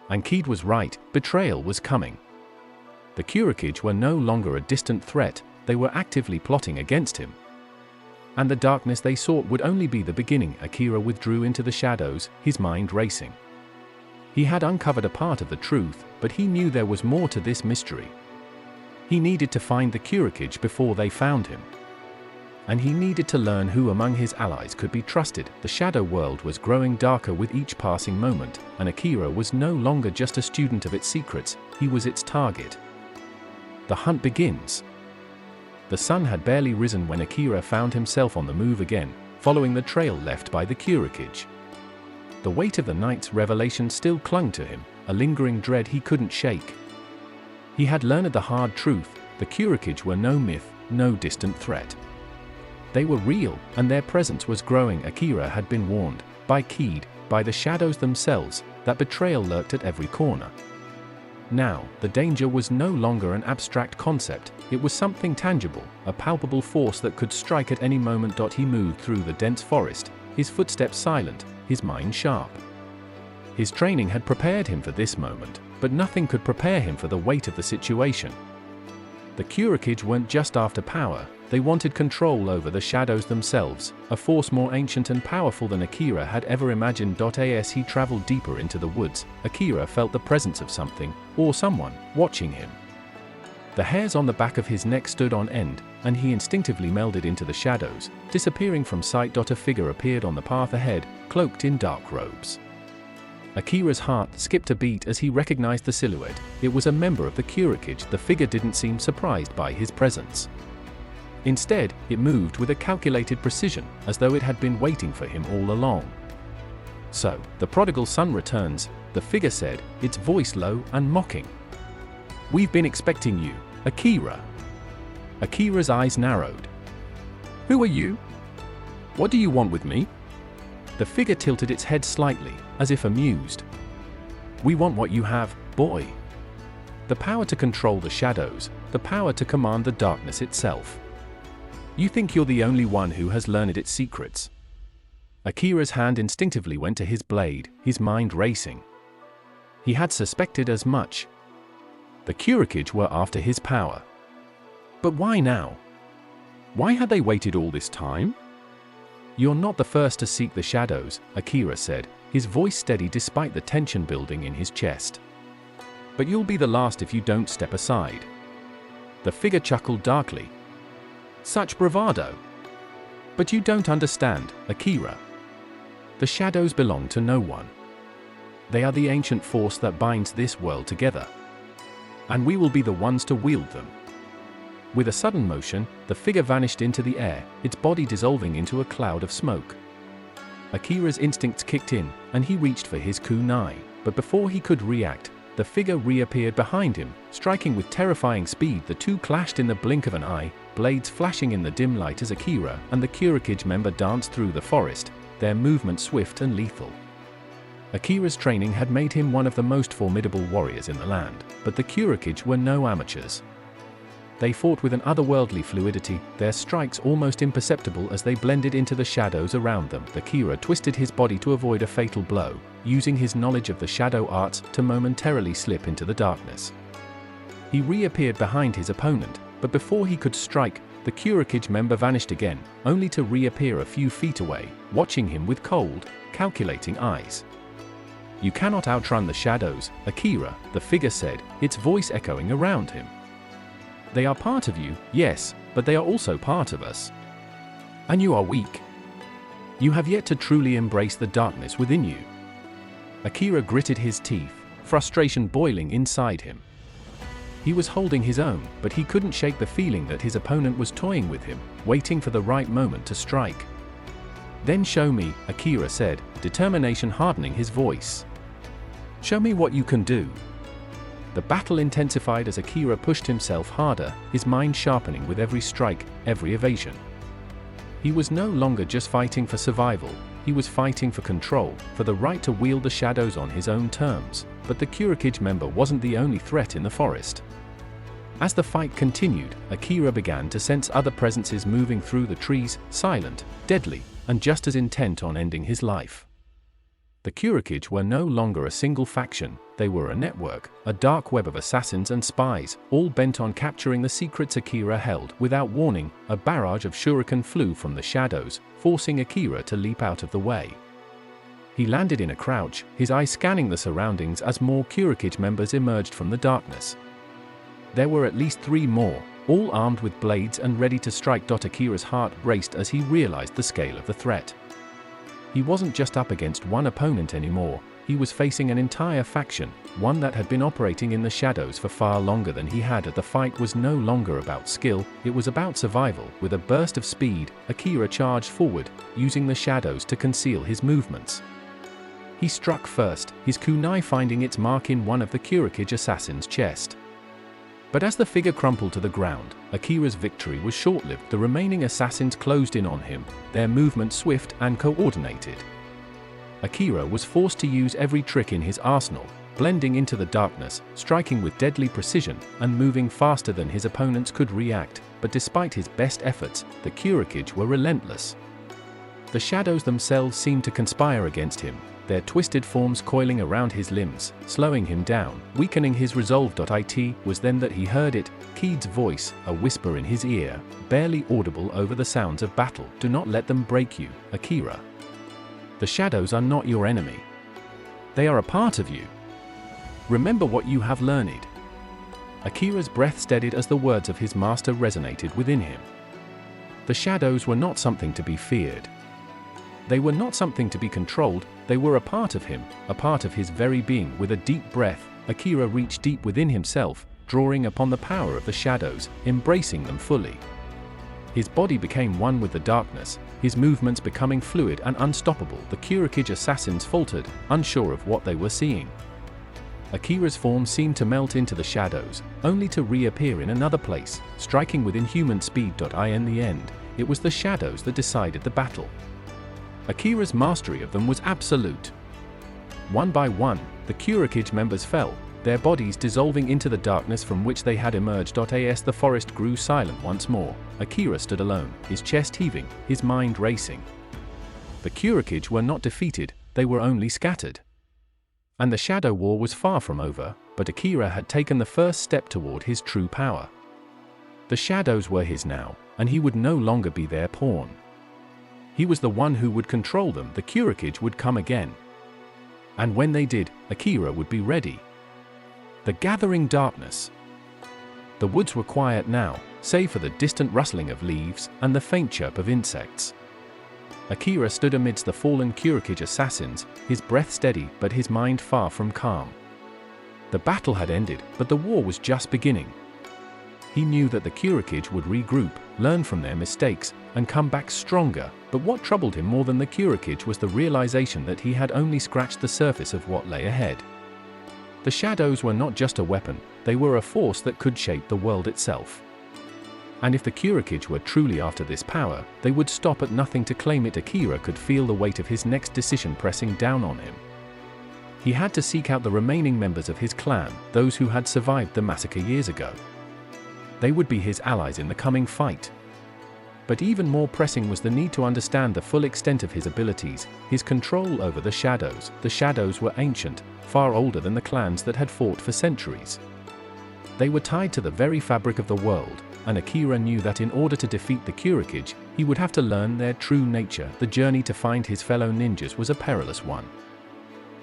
And Keed was right, betrayal was coming. The Kurikage were no longer a distant threat, they were actively plotting against him. And the darkness they sought would only be the beginning. Akira withdrew into the shadows, his mind racing. He had uncovered a part of the truth, but he knew there was more to this mystery. He needed to find the Kurikage before they found him. And he needed to learn who among his allies could be trusted. The shadow world was growing darker with each passing moment, and Akira was no longer just a student of its secrets, he was its target. The hunt begins. The sun had barely risen when Akira found himself on the move again, following the trail left by the Kurikage. The weight of the night's revelation still clung to him, a lingering dread he couldn't shake. He had learned the hard truth: the Kurikage were no myth, no distant threat. They were real, and their presence was growing. Akira had been warned, by the shadows themselves, that betrayal lurked at every corner. Now, the danger was no longer an abstract concept, it was something tangible, a palpable force that could strike at any moment. He moved through the dense forest, his footsteps silent, his mind sharp. His training had prepared him for this moment, but nothing could prepare him for the weight of the situation. The Kurokids weren't just after power, they wanted control over the shadows themselves, a force more ancient and powerful than Akira had ever imagined. As he traveled deeper into the woods, Akira felt the presence of something, or someone, watching him. The hairs on the back of his neck stood on end, and he instinctively melded into the shadows, disappearing from sight. A figure appeared on the path ahead, cloaked in dark robes. Akira's heart skipped a beat as he recognized the silhouette. It was a member of the Kurokids. The figure didn't seem surprised by his presence. Instead, it moved with a calculated precision, as though it had been waiting for him all along. "So, the prodigal son returns," the figure said, its voice low and mocking. "We've been expecting you, Akira." Akira's eyes narrowed. "Who are you? What do you want with me?" The figure tilted its head slightly, as if amused. "We want what you have, boy. The power to control the shadows, the power to command the darkness itself. You think you're the only one who has learned its secrets." Akira's hand instinctively went to his blade, his mind racing. He had suspected as much. The Kurokids were after his power. But why now? Why had they waited all this time? "You're not the first to seek the shadows," Akira said, his voice steady despite the tension building in his chest. "But you'll be the last if you don't step aside." The figure chuckled darkly. "Such bravado. But you don't understand, Akira. The shadows belong to no one. They are the ancient force that binds this world together. And we will be the ones to wield them." With a sudden motion, the figure vanished into the air, its body dissolving into a cloud of smoke. Akira's instincts kicked in, and he reached for his kunai, but before he could react, the figure reappeared behind him, striking with terrifying speed. The two clashed in the blink of an eye, blades flashing in the dim light as Akira and the Kurokids member danced through the forest, their movement swift and lethal. Akira's training had made him one of the most formidable warriors in the land, but the Kurokids were no amateurs. They fought with an otherworldly fluidity, their strikes almost imperceptible as they blended into the shadows around them. Akira twisted his body to avoid a fatal blow, using his knowledge of the shadow arts to momentarily slip into the darkness. He reappeared behind his opponent, but before he could strike, the Kurokids member vanished again, only to reappear a few feet away, watching him with cold, calculating eyes. "You cannot outrun the shadows, Akira," the figure said, its voice echoing around him. "They are part of you, yes, but they are also part of us. And you are weak. You have yet to truly embrace the darkness within you." Akira gritted his teeth, frustration boiling inside him. He was holding his own, but he couldn't shake the feeling that his opponent was toying with him, waiting for the right moment to strike. "Then show me," Akira said, determination hardening his voice. "Show me what you can do." The battle intensified as Akira pushed himself harder, his mind sharpening with every strike, every evasion. He was no longer just fighting for survival, he was fighting for control, for the right to wield the shadows on his own terms. But the Kurokids member wasn't the only threat in the forest. As the fight continued, Akira began to sense other presences moving through the trees, silent, deadly, and just as intent on ending his life. The Kurokids were no longer a single faction, they were a network, a dark web of assassins and spies, all bent on capturing the secrets Akira held. Without warning, a barrage of shuriken flew from the shadows, forcing Akira to leap out of the way. He landed in a crouch, his eyes scanning the surroundings as more Kurokid members emerged from the darkness. There were at least 3 more, all armed with blades and ready to strike. Akira's heart raced as he realized the scale of the threat. He wasn't just up against one opponent anymore, he was facing an entire faction, one that had been operating in the shadows for far longer than he had. The fight was no longer about skill, it was about survival. With a burst of speed, Akira charged forward, using the shadows to conceal his movements. He struck first, his kunai finding its mark in one of the Kurokid assassin's chest. But as the figure crumpled to the ground, Akira's victory was short-lived. The remaining assassins closed in on him, their movement swift and coordinated. Akira was forced to use every trick in his arsenal, blending into the darkness, striking with deadly precision, and moving faster than his opponents could react. But despite his best efforts, the Kurokids were relentless. The shadows themselves seemed to conspire against him, their twisted forms coiling around his limbs, slowing him down, weakening his resolve. It was then that he heard it, Keed's voice, a whisper in his ear, barely audible over the sounds of battle. Do not let them break you, Akira. The shadows are not your enemy. They are a part of you. Remember what you have learned. Akira's breath steadied as the words of his master resonated within him. The shadows were not something to be feared. They were not something to be controlled, they were a part of him, a part of his very being. With a deep breath, Akira reached deep within himself, drawing upon the power of the shadows, embracing them fully. His body became one with the darkness, his movements becoming fluid and unstoppable. The Kurokid assassins faltered, unsure of what they were seeing. Akira's form seemed to melt into the shadows, only to reappear in another place, striking with inhuman speed. In the end, it was the shadows that decided the battle. Akira's mastery of them was absolute. One by one, the Kurokid members fell, their bodies dissolving into the darkness from which they had emerged. As the forest grew silent once more, Akira stood alone, his chest heaving, his mind racing. The Kurokid were not defeated, they were only scattered. And the Shadow War was far from over, but Akira had taken the first step toward his true power. The shadows were his now, and he would no longer be their pawn. He was the one who would control them. The Kurokid would come again. And when they did, Akira would be ready. The gathering darkness. The woods were quiet now, save for the distant rustling of leaves and the faint chirp of insects. Akira stood amidst the fallen Kurokid assassins, his breath steady but his mind far from calm. The battle had ended, but the war was just beginning. He knew that the Kurokid would regroup, learn from their mistakes, and come back stronger, but what troubled him more than the Kurokid was the realization that he had only scratched the surface of what lay ahead. The shadows were not just a weapon, they were a force that could shape the world itself. And if the Kurokid were truly after this power, they would stop at nothing to claim it. Akira could feel the weight of his next decision pressing down on him. He had to seek out the remaining members of his clan, those who had survived the massacre years ago. They would be his allies in the coming fight. But even more pressing was the need to understand the full extent of his abilities, his control over the shadows. The shadows were ancient, far older than the clans that had fought for centuries. They were tied to the very fabric of the world, and Akira knew that in order to defeat the Kurokid, he would have to learn their true nature. The journey to find his fellow ninjas was a perilous one.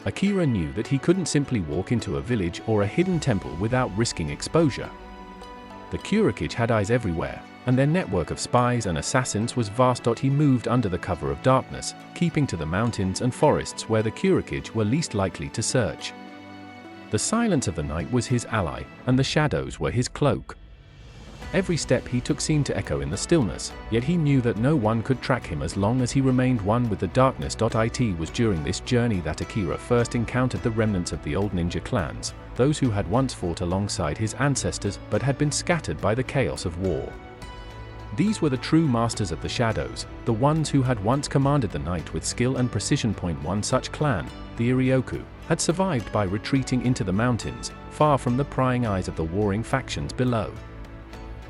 Akira knew that he couldn't simply walk into a village or a hidden temple without risking exposure. The Kurokid had eyes everywhere, and their network of spies and assassins was vast. He moved under the cover of darkness, keeping to the mountains and forests where the Kurokid were least likely to search. The silence of the night was his ally, and the shadows were his cloak. Every step he took seemed to echo in the stillness, yet he knew that no one could track him as long as he remained one with the darkness. It was during this journey that Akira first encountered the remnants of the old ninja clans, those who had once fought alongside his ancestors but had been scattered by the chaos of war. These were the true masters of the shadows, the ones who had once commanded the night with skill and precision. One such clan, the Iryoku, had survived by retreating into the mountains, far from the prying eyes of the warring factions below.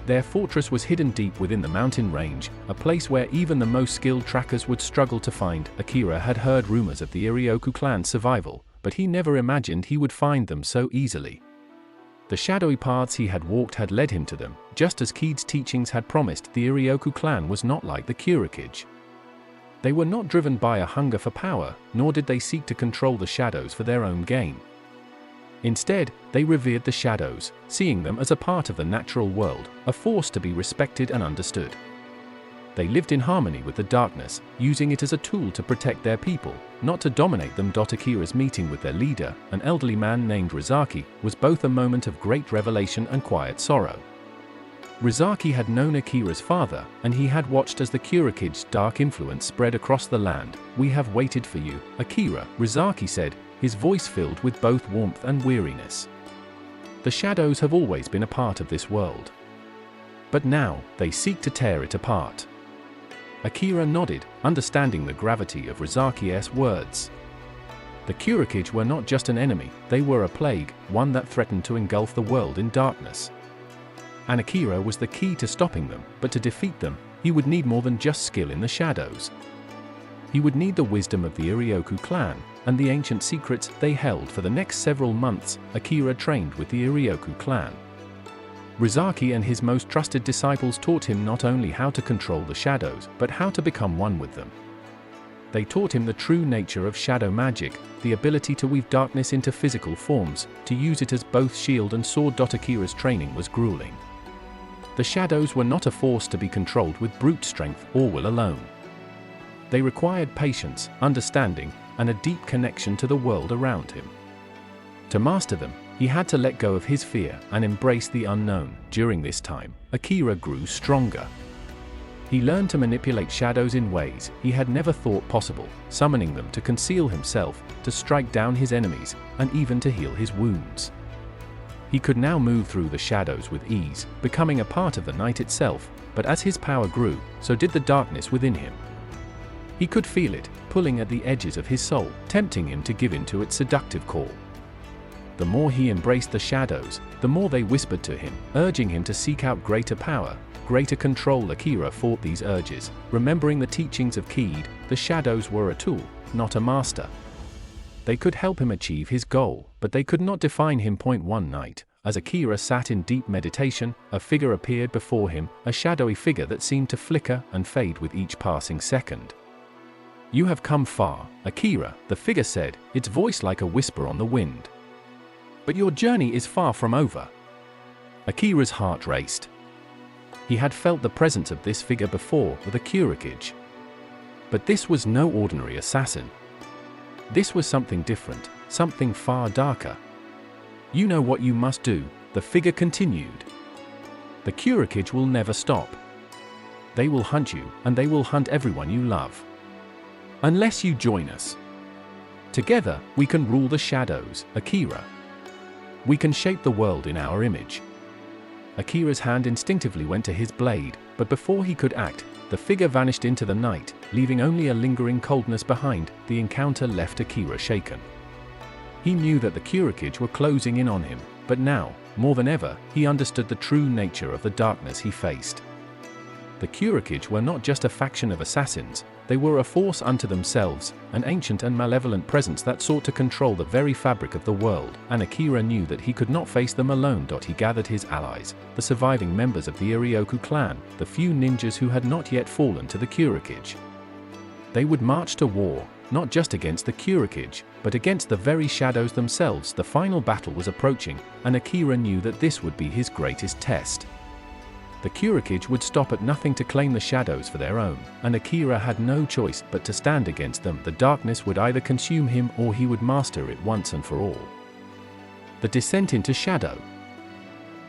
Their fortress was hidden deep within the mountain range, a place where even the most skilled trackers would struggle to find. Akira had heard rumors of the Iryoku clan's survival, but he never imagined he would find them so easily. The shadowy paths he had walked had led him to them, just as Keed's teachings had promised. The Iryoku clan was not like the Kurokid. They were not driven by a hunger for power, nor did they seek to control the shadows for their own gain. Instead, they revered the shadows, seeing them as a part of the natural world, a force to be respected and understood. They lived in harmony with the darkness, using it as a tool to protect their people, not to dominate them. Akira's meeting with their leader, an elderly man named Rizaki, was both a moment of great revelation and quiet sorrow. Rizaki had known Akira's father, and he had watched as the Kurokid's dark influence spread across the land. "We have waited for you, Akira," Rizaki said, his voice filled with both warmth and weariness. The shadows have always been a part of this world. But now, they seek to tear it apart. Akira nodded, understanding the gravity of Rizaki's words. The Kurikage were not just an enemy, they were a plague, one that threatened to engulf the world in darkness. And Akira was the key to stopping them, but to defeat them, he would need more than just skill in the shadows. He would need the wisdom of the Iryoku clan, and the ancient secrets they held. For the next several months, Akira trained with the Iryoku clan. Rizaki and his most trusted disciples taught him not only how to control the shadows, but how to become one with them. They taught him the true nature of shadow magic, the ability to weave darkness into physical forms, to use it as both shield and sword. Akira's training was grueling. The shadows were not a force to be controlled with brute strength or will alone. They required patience, understanding, and a deep connection to the world around him. To master them, he had to let go of his fear and embrace the unknown. During this time, Akira grew stronger. He learned to manipulate shadows in ways he had never thought possible, summoning them to conceal himself, to strike down his enemies, and even to heal his wounds. He could now move through the shadows with ease, becoming a part of the night itself, but as his power grew, so did the darkness within him. He could feel it, pulling at the edges of his soul, tempting him to give in to its seductive call. The more he embraced the shadows, the more they whispered to him, urging him to seek out greater power, greater control. Akira fought these urges, remembering the teachings of Keed. The shadows were a tool, not a master. They could help him achieve his goal, but they could not define him. One night, as Akira sat in deep meditation, a figure appeared before him, a shadowy figure that seemed to flicker and fade with each passing second. "You have come far, Akira," the figure said, its voice like a whisper on the wind. "But your journey is far from over." Akira's heart raced. He had felt the presence of this figure before with a Kurikage. But this was no ordinary assassin. This was something different, something far darker. "You know what you must do," the figure continued. "The Kurikage will never stop. They will hunt you, and they will hunt everyone you love. Unless you join us. Together, we can rule the shadows, Akira. We can shape the world in our image." Akira's hand instinctively went to his blade, but before he could act, the figure vanished into the night, leaving only a lingering coldness behind. The encounter left Akira shaken. He knew that the Kurikage were closing in on him, but now, more than ever, he understood the true nature of the darkness he faced. The Kurikage were not just a faction of assassins, they were a force unto themselves, an ancient and malevolent presence that sought to control the very fabric of the world, and Akira knew that he could not face them alone. He gathered his allies, the surviving members of the Iryoku clan, the few ninjas who had not yet fallen to the Kurikage. They would march to war, not just against the Kurikage, but against the very shadows themselves. The final battle was approaching, and Akira knew that this would be his greatest test. The Kurikage would stop at nothing to claim the shadows for their own, and Akira had no choice but to stand against them. The darkness would either consume him or he would master it once and for all. The descent into shadow.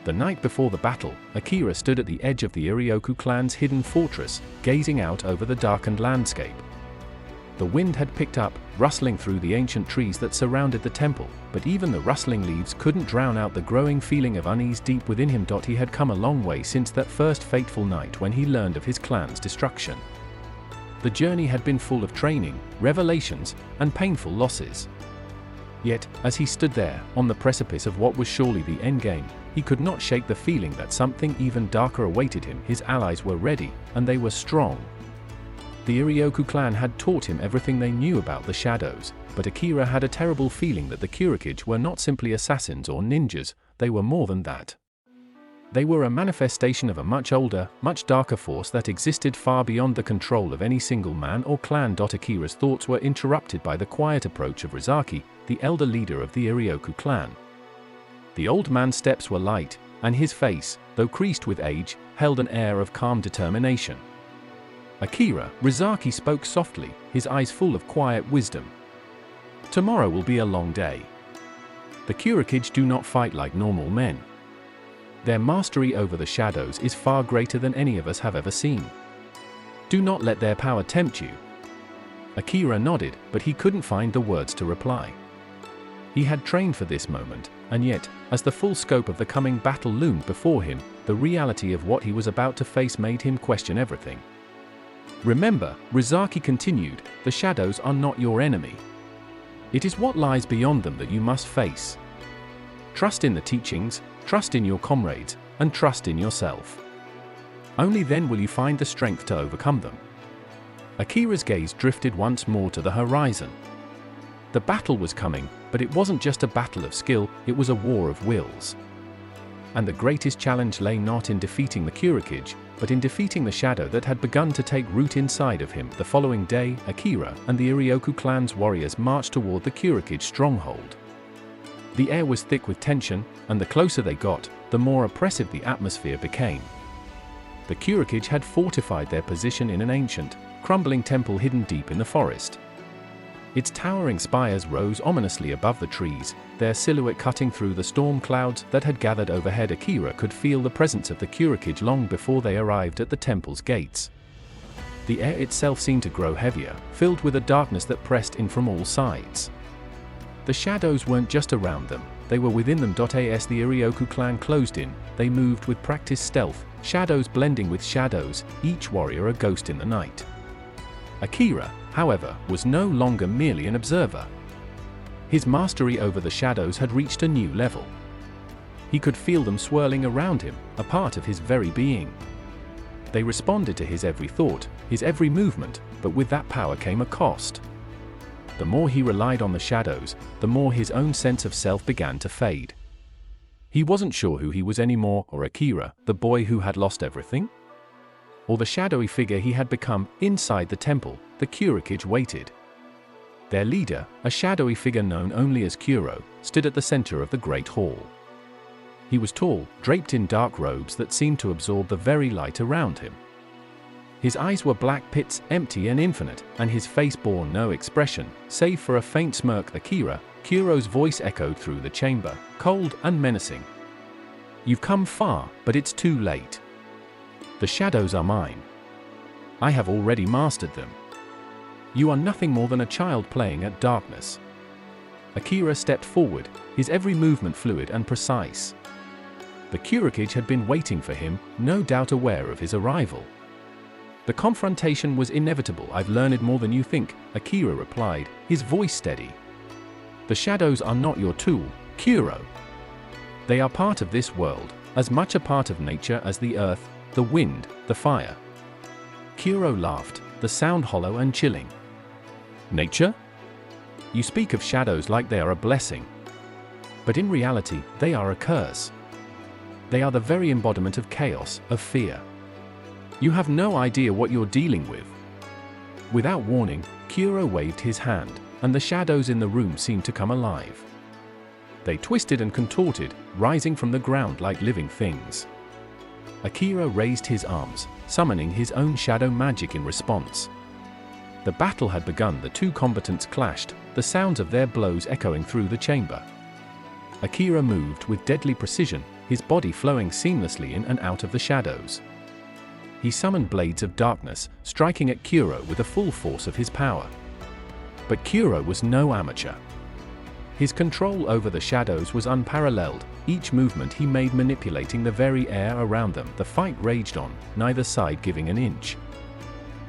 The night before the battle, Akira stood at the edge of the Iryoku clan's hidden fortress, gazing out over the darkened landscape. The wind had picked up, rustling through the ancient trees that surrounded the temple, but even the rustling leaves couldn't drown out the growing feeling of unease deep within him. He had come a long way since that first fateful night when he learned of his clan's destruction. The journey had been full of training, revelations, and painful losses. Yet, as he stood there, on the precipice of what was surely the endgame, he could not shake the feeling that something even darker awaited him. His allies were ready, and they were strong. The Iryoku clan had taught him everything they knew about the shadows, but Akira had a terrible feeling that the Kurikage were not simply assassins or ninjas, they were more than that. They were a manifestation of a much older, much darker force that existed far beyond the control of any single man or clan. Akira's thoughts were interrupted by the quiet approach of Rizaki, the elder leader of the Iryoku clan. The old man's steps were light, and his face, though creased with age, held an air of calm determination. "Akira," Rizaki spoke softly, his eyes full of quiet wisdom. "Tomorrow will be a long day. The Kurikage do not fight like normal men. Their mastery over the shadows is far greater than any of us have ever seen. Do not let their power tempt you." Akira nodded, but he couldn't find the words to reply. He had trained for this moment, and yet, as the full scope of the coming battle loomed before him, the reality of what he was about to face made him question everything. Remember, Rizaki continued, the shadows are not your enemy. It is what lies beyond them that you must face. Trust in the teachings, trust in your comrades, and trust in yourself. Only then will you find the strength to overcome them. Akira's gaze drifted once more to the horizon. The battle was coming, but it wasn't just a battle of skill, it was a war of wills. And the greatest challenge lay not in defeating the Kurikage, but in defeating the shadow that had begun to take root inside of him. The following day, Akira and the Iryoku clan's warriors marched toward the Kurikage stronghold. The air was thick with tension, and the closer they got, the more oppressive the atmosphere became. The Kurikage had fortified their position in an ancient, crumbling temple hidden deep in the forest. Its towering spires rose ominously above the trees, their silhouette cutting through the storm clouds that had gathered overhead. Akira could feel the presence of the Kurikage long before they arrived at the temple's gates. The air itself seemed to grow heavier, filled with a darkness that pressed in from all sides. The shadows weren't just around them, they were within them. As the Iryoku clan closed in, they moved with practiced stealth, shadows blending with shadows, each warrior a ghost in the night. Akira, however, was no longer merely an observer. His mastery over the shadows had reached a new level. He could feel them swirling around him, a part of his very being. They responded to his every thought, his every movement, but with that power came a cost. The more he relied on the shadows, the more his own sense of self began to fade. He wasn't sure who he was anymore, or Akira, the boy who had lost everything? Or the shadowy figure he had become. Inside the temple, the Kurikage waited. Their leader, a shadowy figure known only as Kuro, stood at the center of the great hall. He was tall, draped in dark robes that seemed to absorb the very light around him. His eyes were black pits, empty and infinite, and his face bore no expression, save for a faint smirk. Akira, Kuro's voice echoed through the chamber, cold and menacing. You've come far, but it's too late. The shadows are mine. I have already mastered them. You are nothing more than a child playing at darkness. Akira stepped forward, his every movement fluid and precise. The Kurikage had been waiting for him, no doubt aware of his arrival. The confrontation was inevitable. I've learned more than you think, Akira replied, his voice steady. The shadows are not your tool, Kuro. They are part of this world, as much a part of nature as the earth, the wind, the fire. Kuro laughed, the sound hollow and chilling. Nature? You speak of shadows like they are a blessing. But in reality, they are a curse. They are the very embodiment of chaos, of fear. You have no idea what you're dealing with. Without warning, Kuro waved his hand, and the shadows in the room seemed to come alive. They twisted and contorted, rising from the ground like living things. Akira raised his arms, summoning his own shadow magic in response. The battle had begun. The two combatants clashed, the sounds of their blows echoing through the chamber. Akira moved with deadly precision, his body flowing seamlessly in and out of the shadows. He summoned blades of darkness, striking at Kuro with the full force of his power. But Kuro was no amateur. His control over the shadows was unparalleled, each movement he made manipulating the very air around them. The fight raged on, neither side giving an inch.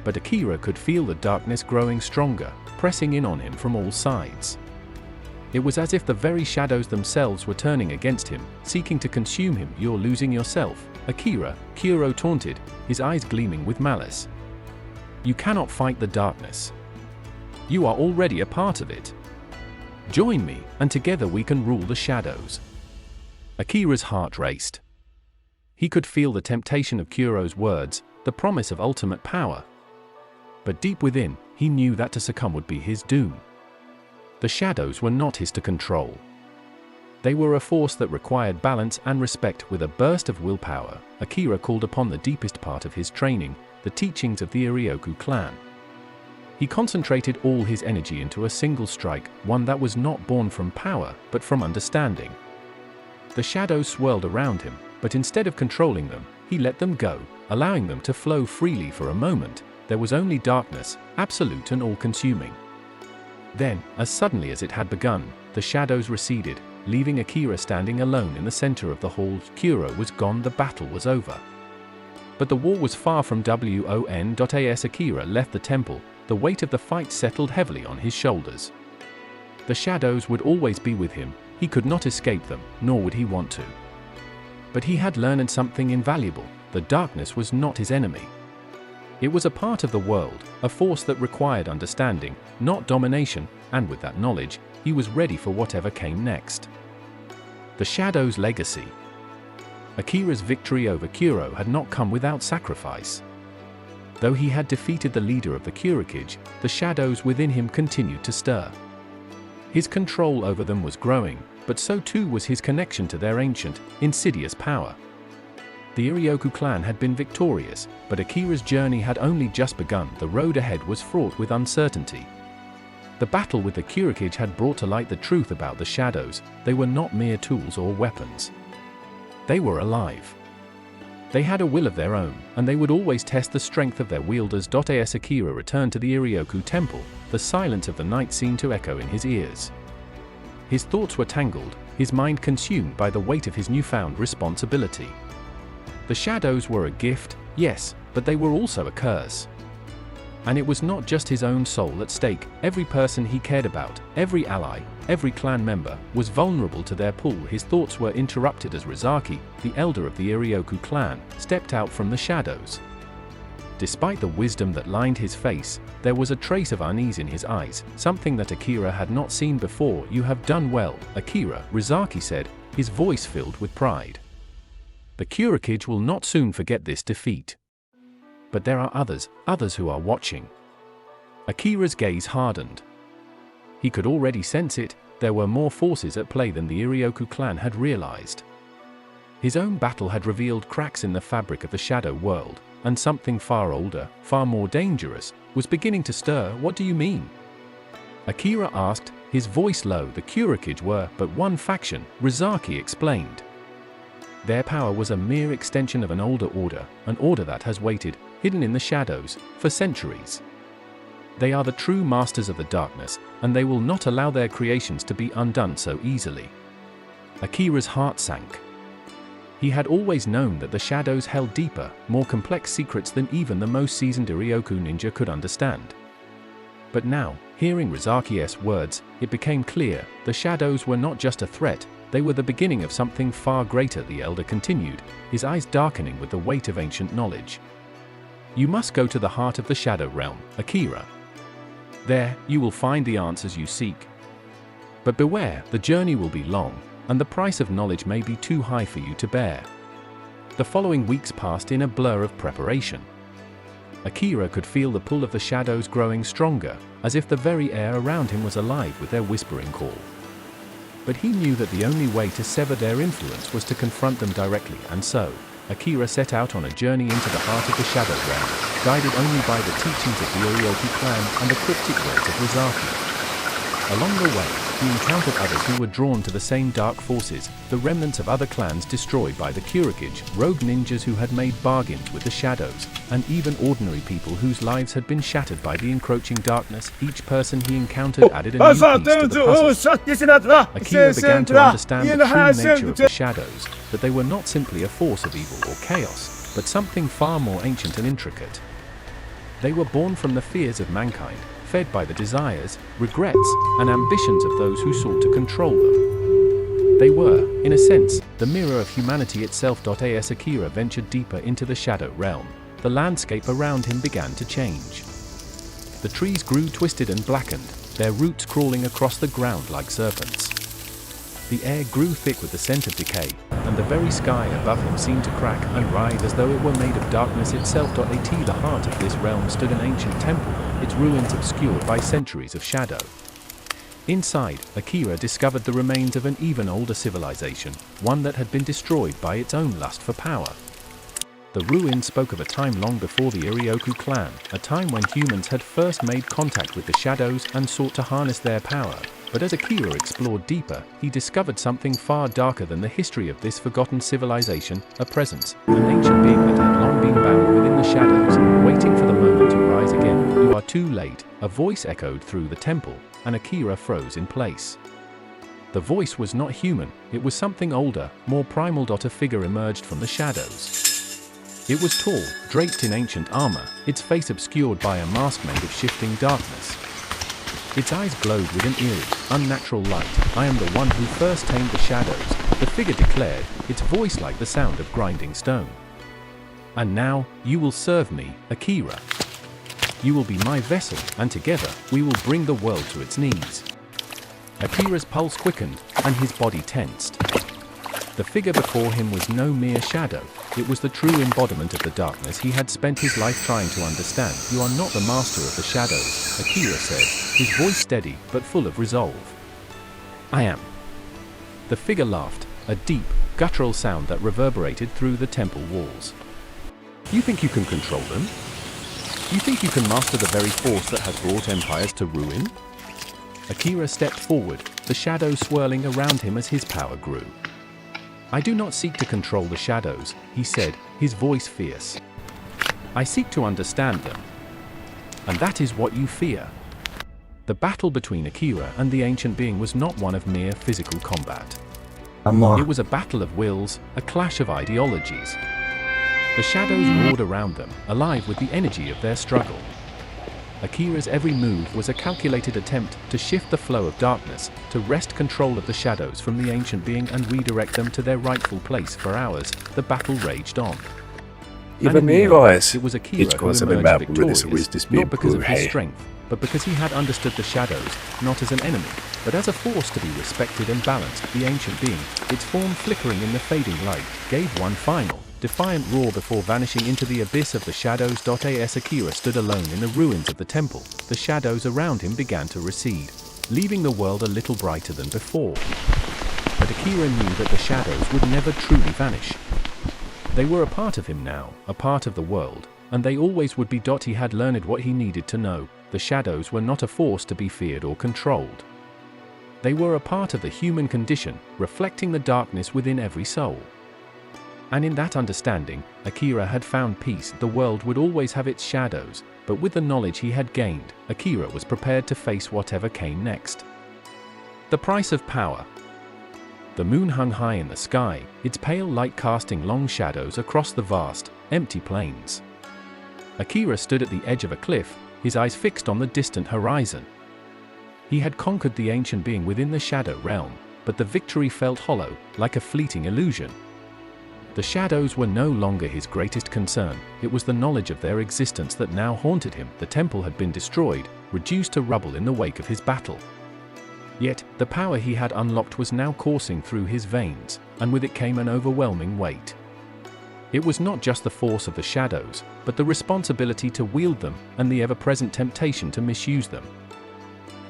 But Akira could feel the darkness growing stronger, pressing in on him from all sides. It was as if the very shadows themselves were turning against him, seeking to consume him. You're losing yourself, Akira, Kuro taunted, his eyes gleaming with malice. You cannot fight the darkness. You are already a part of it. Join me, and together we can rule the shadows. Akira's heart raced. He could feel the temptation of Kuro's words, the promise of ultimate power. But deep within, he knew that to succumb would be his doom. The shadows were not his to control. They were a force that required balance and respect. With a burst of willpower, Akira called upon the deepest part of his training, the teachings of the Iryoku clan. He concentrated all his energy into a single strike, one that was not born from power, but from understanding. The shadows swirled around him, but instead of controlling them, he let them go, allowing them to flow freely. For a moment, there was only darkness, absolute and all-consuming. Then, as suddenly as it had begun, the shadows receded, leaving Akira standing alone in the center of the hall. Kira was gone, the battle was over. But the war was far from won. As Akira left the temple, the weight of the fight settled heavily on his shoulders. The shadows would always be with him, he could not escape them, nor would he want to. But he had learned something invaluable: the darkness was not his enemy. It was a part of the world, a force that required understanding, not domination, and with that knowledge, he was ready for whatever came next. The Shadow's legacy. Akira's victory over Kuro had not come without sacrifice. Though he had defeated the leader of the Kurikage, the shadows within him continued to stir. His control over them was growing, but so too was his connection to their ancient, insidious power. The Iryoku clan had been victorious, but Akira's journey had only just begun. The road ahead was fraught with uncertainty. The battle with the Kurikage had brought to light the truth about the shadows. They were not mere tools or weapons. They were alive. They had a will of their own, and they would always test the strength of their wielders. As Akira returned to the Iryoku temple, the silence of the night seemed to echo in his ears. His thoughts were tangled, his mind consumed by the weight of his newfound responsibility. The shadows were a gift, yes, but they were also a curse. And it was not just his own soul at stake. Every person he cared about, every ally, every clan member, was vulnerable to their pull. His thoughts were interrupted as Rizaki, the elder of the Iryoku clan, stepped out from the shadows. Despite the wisdom that lined his face, there was a trace of unease in his eyes, something that Akira had not seen before. "You have done well, Akira," Rizaki said, his voice filled with pride. "The Kurikage will not soon forget this defeat. But there are others who are watching." Akira's gaze hardened. He could already sense it. There were more forces at play than the Iryoku clan had realized. His own battle had revealed cracks in the fabric of the shadow world, and something far older, far more dangerous, was beginning to stir. "What do you mean?" Akira asked, his voice low. "The Kurikage were but one faction," Rizaki explained. "Their power was a mere extension of an order that has waited, hidden in the shadows, for centuries. They are the true masters of the darkness, and they will not allow their creations to be undone so easily." Akira's heart sank. He had always known that the shadows held deeper, more complex secrets than even the most seasoned Iryoku ninja could understand. But now, hearing Rizaki's words, it became clear: the shadows were not just a threat, they were the beginning of something far greater. The elder continued, his eyes darkening with the weight of ancient knowledge. "You must go to the heart of the shadow realm, Akira. There, you will find the answers you seek. But beware, the journey will be long, and the price of knowledge may be too high for you to bear." The following weeks passed in a blur of preparation. Akira could feel the pull of the shadows growing stronger, as if the very air around him was alive with their whispering call. But he knew that the only way to sever their influence was to confront them directly, and so, Akira set out on a journey into the heart of the shadow realm, guided only by the teachings of the Iryoku clan and the cryptic words of Rizaki. Along the way, he encountered others who were drawn to the same dark forces, the remnants of other clans destroyed by the Kurikage, rogue ninjas who had made bargains with the shadows, and even ordinary people whose lives had been shattered by the encroaching darkness. Each person he encountered added a new piece to the puzzle. Akira began to understand the true nature of the shadows, that they were not simply a force of evil or chaos, but something far more ancient and intricate. They were born from the fears of mankind, fed by the desires, regrets, and ambitions of those who sought to control them. They were, in a sense, the mirror of humanity itself. As Akira ventured deeper into the shadow realm, the landscape around him began to change. The trees grew twisted and blackened, their roots crawling across the ground like serpents. The air grew thick with the scent of decay, and the very sky above him seemed to crack and writhe as though it were made of darkness itself. At the heart of this realm stood an ancient temple, its ruins obscured by centuries of shadow. Inside, Akira discovered the remains of an even older civilization, one that had been destroyed by its own lust for power. The ruins spoke of a time long before the Iryoku clan, a time when humans had first made contact with the shadows and sought to harness their power. But as Akira explored deeper, he discovered something far darker than the history of this forgotten civilization, a presence, an ancient being that had long been bound within the shadows, waiting for the moment to rise again. You are too late, a voice echoed through the temple, and Akira froze in place. The voice was not human, it was something older, more primal. A figure emerged from the shadows. It was tall, draped in ancient armor, its face obscured by a mask made of shifting darkness. Its eyes glowed with an eerie, unnatural light. "I am the one who first tamed the shadows," the figure declared, its voice like the sound of grinding stone. "And now, you will serve me, Akira. You will be my vessel, and together, we will bring the world to its knees." Akira's pulse quickened, and his body tensed. The figure before him was no mere shadow, it was the true embodiment of the darkness he had spent his life trying to understand. "You are not the master of the shadows," Akira said, his voice steady but full of resolve. "I am." The figure laughed, a deep, guttural sound that reverberated through the temple walls. "You think you can control them? You think you can master the very force that has brought empires to ruin?" Akira stepped forward, the shadows swirling around him as his power grew. "I do not seek to control the shadows," he said, his voice fierce. "I seek to understand them. And that is what you fear." The battle between Akira and the ancient being was not one of mere physical combat. It was a battle of wills, a clash of ideologies. The shadows roared around them, alive with the energy of their struggle. Akira's every move was a calculated attempt to shift the flow of darkness, to wrest control of the shadows from the ancient being and redirect them to their rightful place. For hours, the battle raged on. Even me, guys, it was Akira who emerged victorious, not because of his strength, but because he had understood the shadows, not as an enemy, but as a force to be respected and balanced. The ancient being, its form flickering in the fading light, gave one final, defiant roar before vanishing into the abyss of the shadows. As Akira stood alone in the ruins of the temple, the shadows around him began to recede, leaving the world a little brighter than before. But Akira knew that the shadows would never truly vanish. They were a part of him now, a part of the world, and they always would be. He had learned what he needed to know. The shadows were not a force to be feared or controlled. They were a part of the human condition, reflecting the darkness within every soul. And in that understanding, Akira had found peace. The world would always have its shadows, but with the knowledge he had gained, Akira was prepared to face whatever came next. The price of power. The moon hung high in the sky, its pale light casting long shadows across the vast, empty plains. Akira stood at the edge of a cliff, his eyes fixed on the distant horizon. He had conquered the ancient being within the shadow realm, but the victory felt hollow, like a fleeting illusion. The shadows were no longer his greatest concern, it was the knowledge of their existence that now haunted him. The temple had been destroyed, reduced to rubble in the wake of his battle. Yet, the power he had unlocked was now coursing through his veins, and with it came an overwhelming weight. It was not just the force of the shadows, but the responsibility to wield them, and the ever-present temptation to misuse them.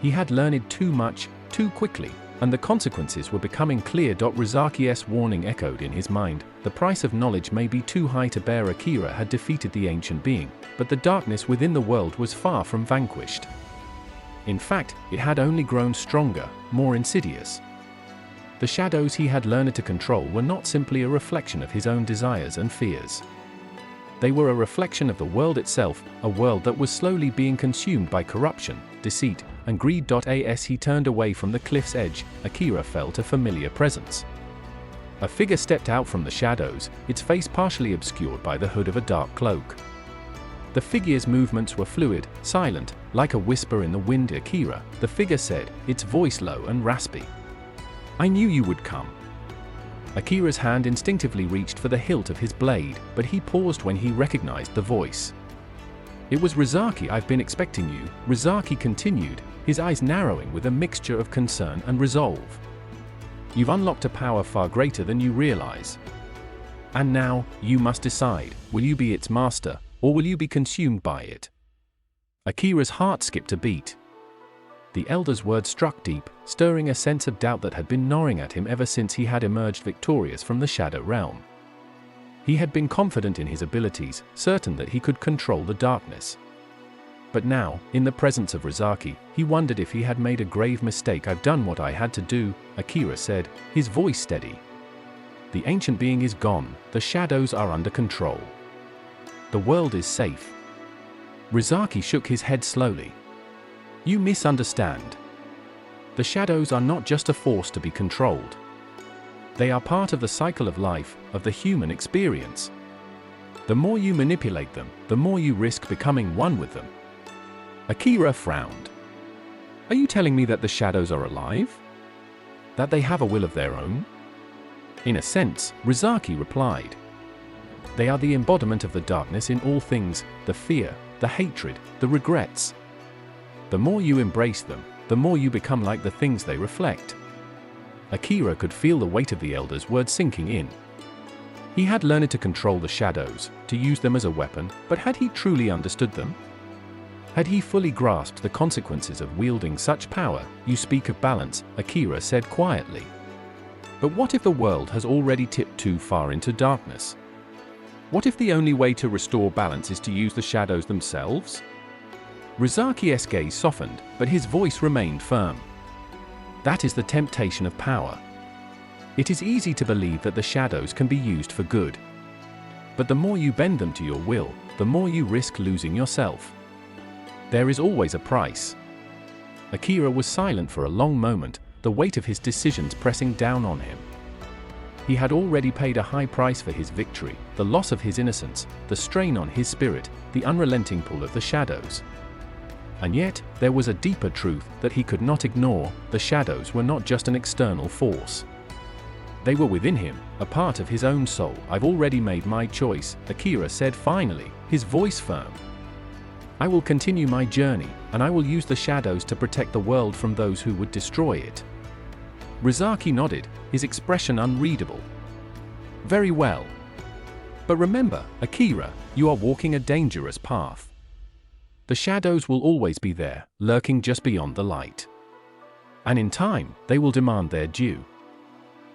He had learned too much, too quickly, and the consequences were becoming clear. Rizaki's warning echoed in his mind, the price of knowledge may be too high to bear. Akira had defeated the ancient being, but the darkness within the world was far from vanquished. In fact, it had only grown stronger, more insidious. The shadows he had learned to control were not simply a reflection of his own desires and fears. They were a reflection of the world itself, a world that was slowly being consumed by corruption, deceit, and greed. As he turned away from the cliff's edge, Akira felt a familiar presence. A figure stepped out from the shadows, its face partially obscured by the hood of a dark cloak. The figure's movements were fluid, silent, like a whisper in the wind. "Akira," the figure said, its voice low and raspy. "I knew you would come." Akira's hand instinctively reached for the hilt of his blade, but he paused when he recognized the voice. "It was Rizaki. I've been expecting you," Rizaki continued, his eyes narrowing with a mixture of concern and resolve. "You've unlocked a power far greater than you realize. And now, you must decide, will you be its master, or will you be consumed by it?" Akira's heart skipped a beat. The elder's words struck deep, stirring a sense of doubt that had been gnawing at him ever since he had emerged victorious from the Shadow Realm. He had been confident in his abilities, certain that he could control the darkness. But now, in the presence of Rizaki, he wondered if he had made a grave mistake. "I've done what I had to do," Akira said, his voice steady. "The ancient being is gone, the shadows are under control. The world is safe. Rizaki shook his head slowly. You misunderstand. The shadows are not just a force to be controlled. They are part of the cycle of life, of the human experience. The more you manipulate them, the more you risk becoming one with them. Akira frowned. Are you telling me that the shadows are alive? That they have a will of their own? In a sense, Rizaki replied. They are the embodiment of the darkness in all things, the fear, the hatred, the regrets. The more you embrace them, the more you become like the things they reflect. Akira could feel the weight of the elder's words sinking in. He had learned to control the shadows, to use them as a weapon, but had he truly understood them? Had he fully grasped the consequences of wielding such power? You speak of balance, Akira said quietly. But what if the world has already tipped too far into darkness? What if the only way to restore balance is to use the shadows themselves? Rizaki's gaze softened, but his voice remained firm. That is the temptation of power. It is easy to believe that the shadows can be used for good. But the more you bend them to your will, the more you risk losing yourself. There is always a price. Akira was silent for a long moment, the weight of his decisions pressing down on him. He had already paid a high price for his victory, the loss of his innocence, the strain on his spirit, the unrelenting pull of the shadows. And yet, there was a deeper truth that he could not ignore. The shadows were not just an external force. They were within him, a part of his own soul. I've already made my choice, Akira said finally, his voice firm. I will continue my journey, and I will use the shadows to protect the world from those who would destroy it. Rizaki nodded, his expression unreadable. Very well. But remember, Akira, you are walking a dangerous path. The shadows will always be there, lurking just beyond the light. And in time, they will demand their due.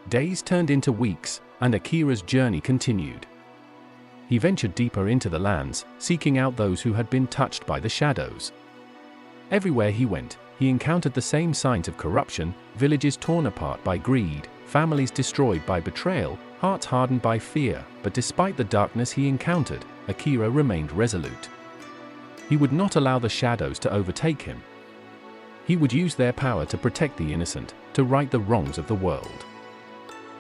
Days turned into weeks, and Akira's journey continued. He ventured deeper into the lands, seeking out those who had been touched by the shadows. Everywhere he went, he encountered the same signs of corruption, villages torn apart by greed, families destroyed by betrayal, hearts hardened by fear. But despite the darkness he encountered, Akira remained resolute. He would not allow the shadows to overtake him. He would use their power to protect the innocent, to right the wrongs of the world.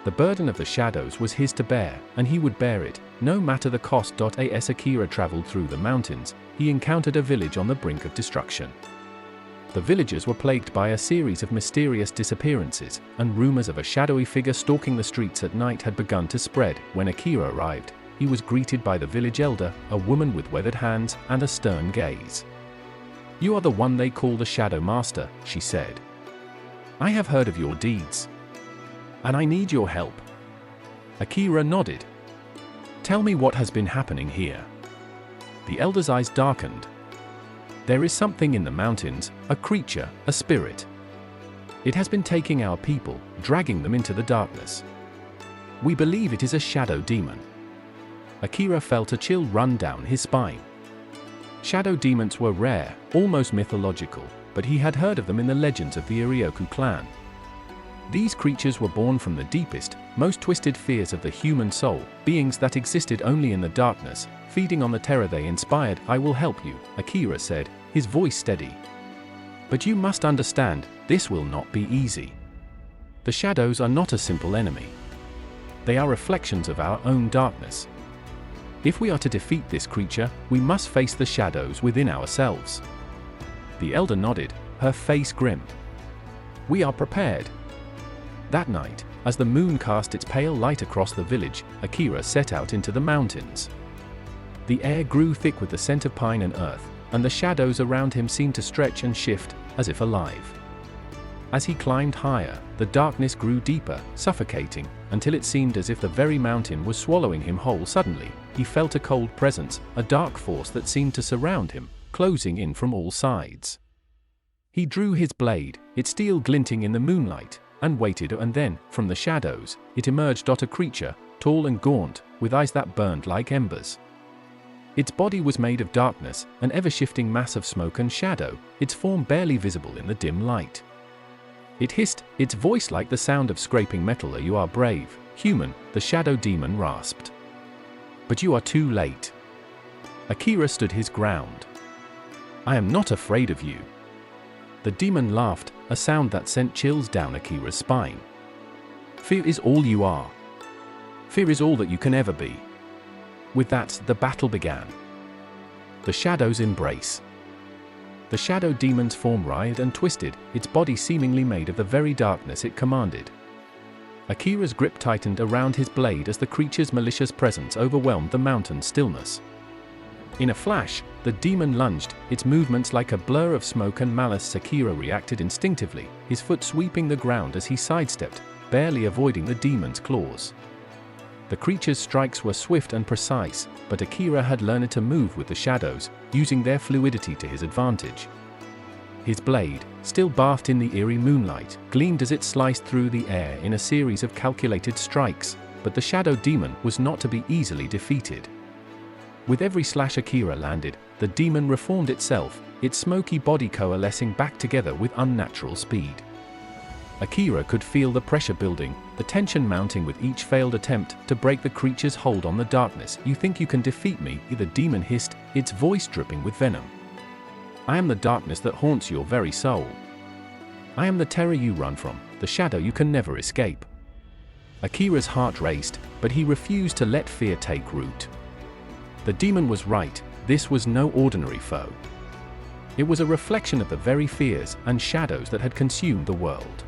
The burden of the shadows was his to bear, and he would bear it, no matter the cost. As Akira traveled through the mountains, he encountered a village on the brink of destruction. The villagers were plagued by a series of mysterious disappearances, and rumors of a shadowy figure stalking the streets at night had begun to spread. When Akira arrived, he was greeted by the village elder, a woman with weathered hands and a stern gaze. You are the one they call the Shadow Master, she said. I have heard of your deeds. And I need your help. Akira nodded. Tell me what has been happening here. The elder's eyes darkened. There is something in the mountains, a creature, a spirit. It has been taking our people, dragging them into the darkness. We believe it is a shadow demon. Akira felt a chill run down his spine. Shadow demons were rare, almost mythological, but he had heard of them in the legends of the Iryoku clan. These creatures were born from the deepest, most twisted fears of the human soul, beings that existed only in the darkness, feeding on the terror they inspired. I will help you, Akira said, his voice steady. But you must understand, this will not be easy. The shadows are not a simple enemy. They are reflections of our own darkness. If we are to defeat this creature, we must face the shadows within ourselves. The elder nodded, her face grim. We are prepared. That night, as the moon cast its pale light across the village, Akira set out into the mountains. The air grew thick with the scent of pine and earth, and the shadows around him seemed to stretch and shift, as if alive. As he climbed higher, the darkness grew deeper, suffocating, until it seemed as if the very mountain was swallowing him whole. Suddenly, he felt a cold presence, a dark force that seemed to surround him, closing in from all sides. He drew his blade, its steel glinting in the moonlight, and waited, and then, from the shadows, it emerged a creature, tall and gaunt, with eyes that burned like embers. Its body was made of darkness, an ever-shifting mass of smoke and shadow, its form barely visible in the dim light. It hissed, its voice like the sound of scraping metal. You are brave, human, the shadow demon rasped. But you are too late. Akira stood his ground. I am not afraid of you." The demon laughed, a sound that sent chills down Akira's spine. "Fear is all you are. Fear is all that you can ever be." With that, the battle began. The shadows embrace. The shadow demon's form writhed and twisted, its body seemingly made of the very darkness it commanded. Akira's grip tightened around his blade as the creature's malicious presence overwhelmed the mountain's stillness. In a flash, the demon lunged, its movements like a blur of smoke and malice. Akira reacted instinctively, his foot sweeping the ground as he sidestepped, barely avoiding the demon's claws. The creature's strikes were swift and precise, but Akira had learned to move with the shadows, using their fluidity to his advantage. His blade, still bathed in the eerie moonlight, gleamed as it sliced through the air in a series of calculated strikes, but the shadow demon was not to be easily defeated. With every slash Akira landed, the demon reformed itself, its smoky body coalescing back together with unnatural speed. Akira could feel the pressure building, the tension mounting with each failed attempt to break the creature's hold on the darkness. "You think you can defeat me?" the demon hissed, its voice dripping with venom. "I am the darkness that haunts your very soul. I am the terror you run from, the shadow you can never escape." Akira's heart raced, but he refused to let fear take root. The demon was right, this was no ordinary foe. It was a reflection of the very fears and shadows that had consumed the world.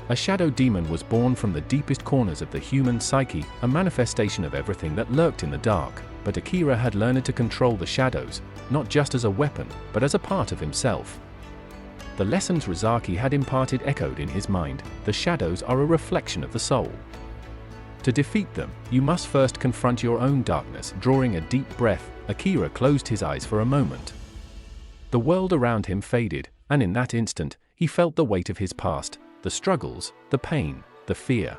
A shadow demon was born from the deepest corners of the human psyche, a manifestation of everything that lurked in the dark, but Akira had learned to control the shadows, not just as a weapon, but as a part of himself. The lessons Rizaki had imparted echoed in his mind. The shadows are a reflection of the soul. To defeat them, you must first confront your own darkness. Drawing a deep breath, Akira closed his eyes for a moment. The world around him faded, and in that instant, he felt the weight of his past, the struggles, the pain, the fear.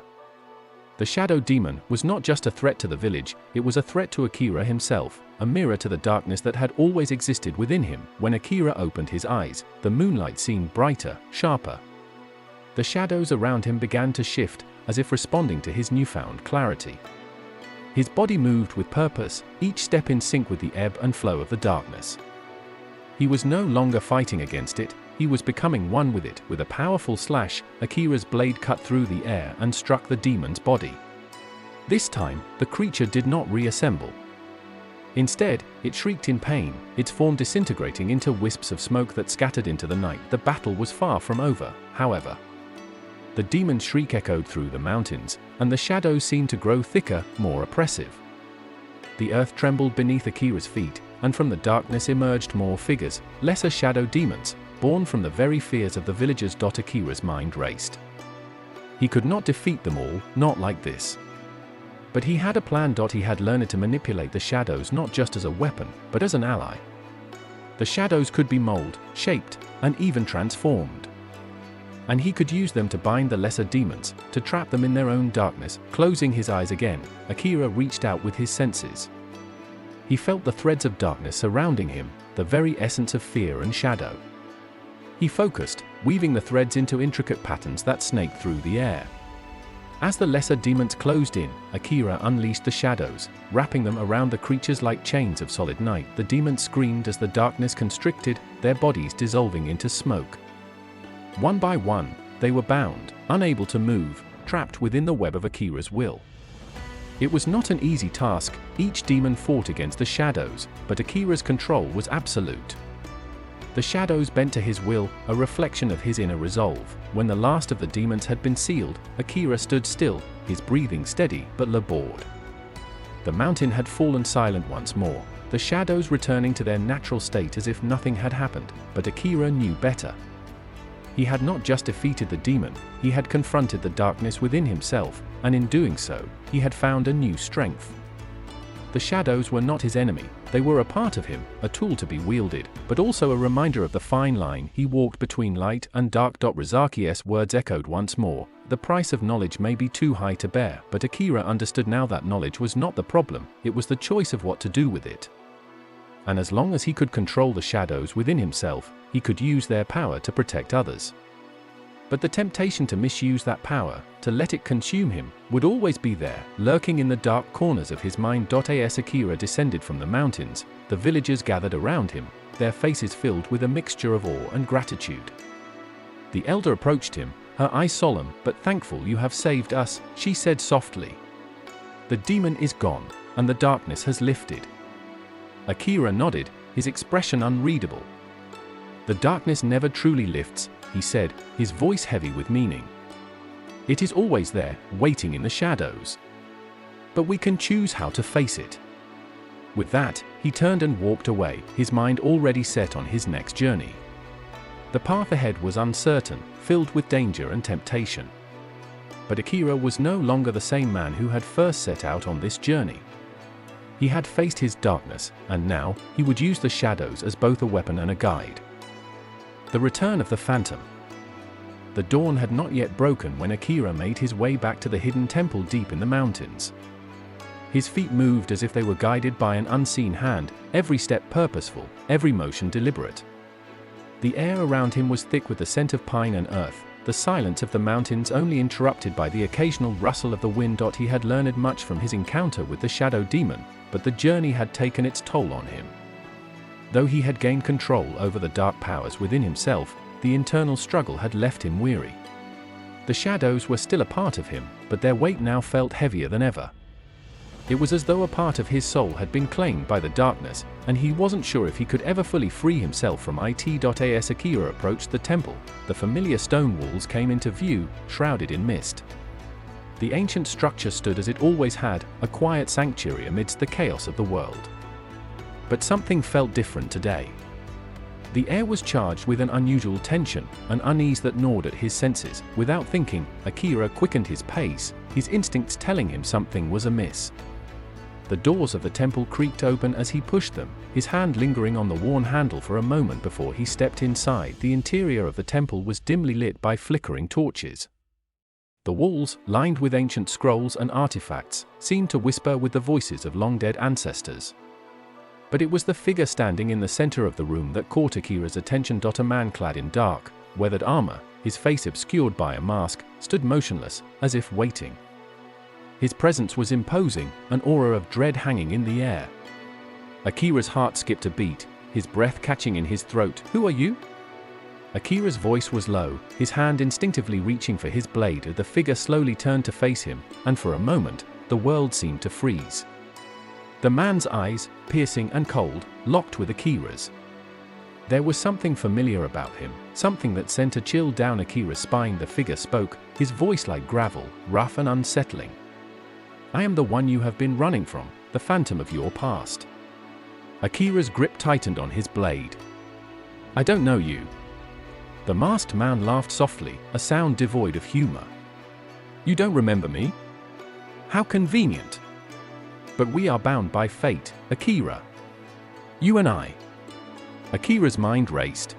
The shadow demon was not just a threat to the village, it was a threat to Akira himself, a mirror to the darkness that had always existed within him. When Akira opened his eyes, the moonlight seemed brighter, sharper. The shadows around him began to shift, as if responding to his newfound clarity. His body moved with purpose, each step in sync with the ebb and flow of the darkness. He was no longer fighting against it, he was becoming one with it. With a powerful slash, Akira's blade cut through the air and struck the demon's body. This time, the creature did not reassemble. Instead, it shrieked in pain, its form disintegrating into wisps of smoke that scattered into the night. The battle was far from over, however. The demon's shriek echoed through the mountains, and the shadows seemed to grow thicker, more oppressive. The earth trembled beneath Akira's feet, and from the darkness emerged more figures, lesser shadow demons, born from the very fears of the villagers. Akira's mind raced. He could not defeat them all, not like this. But he had a plan. He had learned to manipulate the shadows not just as a weapon, but as an ally. The shadows could be molded, shaped, and even transformed. And he could use them to bind the lesser demons, to trap them in their own darkness. Closing his eyes again, Akira reached out with his senses. He felt the threads of darkness surrounding him, the very essence of fear and shadow. He focused, weaving the threads into intricate patterns that snaked through the air. As the lesser demons closed in, Akira unleashed the shadows, wrapping them around the creatures like chains of solid night. The demons screamed as the darkness constricted, their bodies dissolving into smoke. One by one, they were bound, unable to move, trapped within the web of Akira's will. It was not an easy task. Each demon fought against the shadows, but Akira's control was absolute. The shadows bent to his will, a reflection of his inner resolve. When the last of the demons had been sealed, Akira stood still, his breathing steady but labored. The mountain had fallen silent once more, the shadows returning to their natural state as if nothing had happened, but Akira knew better. He had not just defeated the demon, he had confronted the darkness within himself, and in doing so, he had found a new strength. The shadows were not his enemy, they were a part of him, a tool to be wielded, but also a reminder of the fine line he walked between light and dark. Rizaki's words echoed once more. The price of knowledge may be too high to bear, but Akira understood now that knowledge was not the problem, it was the choice of what to do with it. And as long as he could control the shadows within himself, he could use their power to protect others. But the temptation to misuse that power, to let it consume him, would always be there, lurking in the dark corners of his mind. As Akira descended from the mountains, the villagers gathered around him, their faces filled with a mixture of awe and gratitude. The elder approached him, her eyes solemn. "But thankful you have saved us," she said softly. "The demon is gone, and the darkness has lifted." Akira nodded, his expression unreadable. "The darkness never truly lifts," he said, his voice heavy with meaning. "It is always there, waiting in the shadows. But we can choose how to face it." With that, he turned and walked away, his mind already set on his next journey. The path ahead was uncertain, filled with danger and temptation. But Akira was no longer the same man who had first set out on this journey. He had faced his darkness, and now, he would use the shadows as both a weapon and a guide. The return of the phantom. The dawn had not yet broken when Akira made his way back to the hidden temple deep in the mountains. His feet moved as if they were guided by an unseen hand, every step purposeful, every motion deliberate. The air around him was thick with the scent of pine and earth, the silence of the mountains only interrupted by the occasional rustle of the wind. He had learned much from his encounter with the shadow demon, but the journey had taken its toll on him. Though he had gained control over the dark powers within himself, the internal struggle had left him weary. The shadows were still a part of him, but their weight now felt heavier than ever. It was as though a part of his soul had been claimed by the darkness, and he wasn't sure if he could ever fully free himself from it. As Akira approached the temple, the familiar stone walls came into view, shrouded in mist. The ancient structure stood as it always had, a quiet sanctuary amidst the chaos of the world. But something felt different today. The air was charged with an unusual tension, an unease that gnawed at his senses. Without thinking, Akira quickened his pace, his instincts telling him something was amiss. The doors of the temple creaked open as he pushed them, his hand lingering on the worn handle for a moment before he stepped inside. The interior of the temple was dimly lit by flickering torches. The walls, lined with ancient scrolls and artifacts, seemed to whisper with the voices of long-dead ancestors. But it was the figure standing in the center of the room that caught Akira's attention. A man clad in dark, weathered armor, his face obscured by a mask, stood motionless, as if waiting. His presence was imposing, an aura of dread hanging in the air. Akira's heart skipped a beat, his breath catching in his throat. "Who are you?" Akira's voice was low, his hand instinctively reaching for his blade as the figure slowly turned to face him, and for a moment, the world seemed to freeze. The man's eyes, piercing and cold, locked with Akira's. There was something familiar about him, something that sent a chill down Akira's spine. The figure spoke, his voice like gravel, rough and unsettling. "I am the one you have been running from, the phantom of your past." Akira's grip tightened on his blade. "I don't know you." The masked man laughed softly, a sound devoid of humor. "You don't remember me? How convenient. But we are bound by fate, Akira. You and I." Akira's mind raced.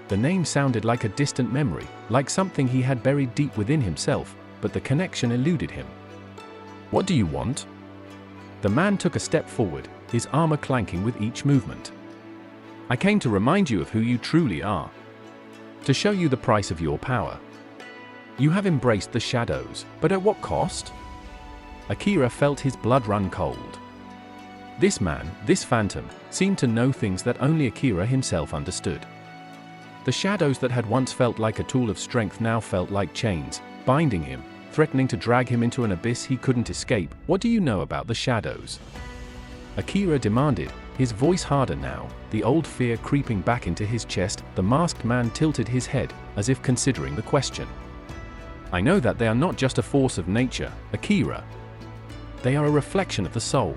The name sounded like a distant memory, like something he had buried deep within himself, but the connection eluded him. "What do you want?" The man took a step forward, his armor clanking with each movement. "I came to remind you of who you truly are. To show you the price of your power. You have embraced the shadows, but at what cost?" Akira felt his blood run cold. This man, this phantom, seemed to know things that only Akira himself understood. The shadows that had once felt like a tool of strength now felt like chains, binding him, threatening to drag him into an abyss he couldn't escape. "What do you know about the shadows?" Akira demanded, his voice harder now, the old fear creeping back into his chest. The masked man tilted his head, as if considering the question. "I know that they are not just a force of nature, Akira. They are a reflection of the soul.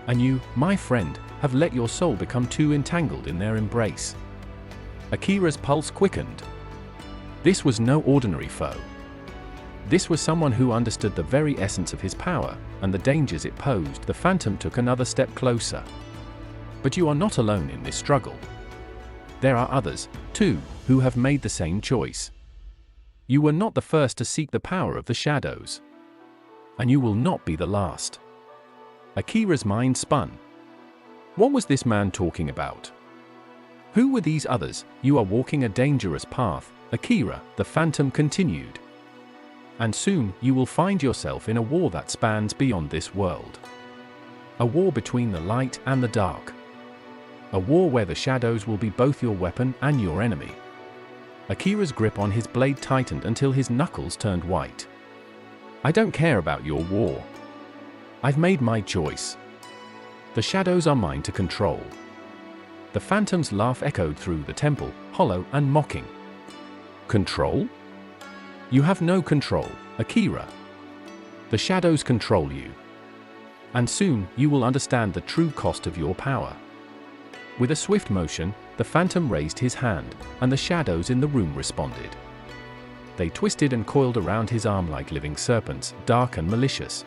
And you, my friend, have let your soul become too entangled in their embrace." Akira's pulse quickened. This was no ordinary foe. This was someone who understood the very essence of his power, and the dangers it posed. The phantom took another step closer. "But you are not alone in this struggle. There are others, too, who have made the same choice. You were not the first to seek the power of the shadows. And you will not be the last." Akira's mind spun. What was this man talking about? Who were these others? "You are walking a dangerous path, Akira," the phantom continued. "And soon, you will find yourself in a war that spans beyond this world. A war between the light and the dark. A war where the shadows will be both your weapon and your enemy. Akira's grip on his blade tightened until his knuckles turned white. I don't care about your war. I've made my choice. The shadows are mine to control. The phantom's laugh echoed through the temple, hollow and mocking. Control? You have no control, Akira. The shadows control you. And soon, you will understand the true cost of your power. With a swift motion, the phantom raised his hand, and the shadows in the room responded. They twisted and coiled around his arm like living serpents, dark and malicious.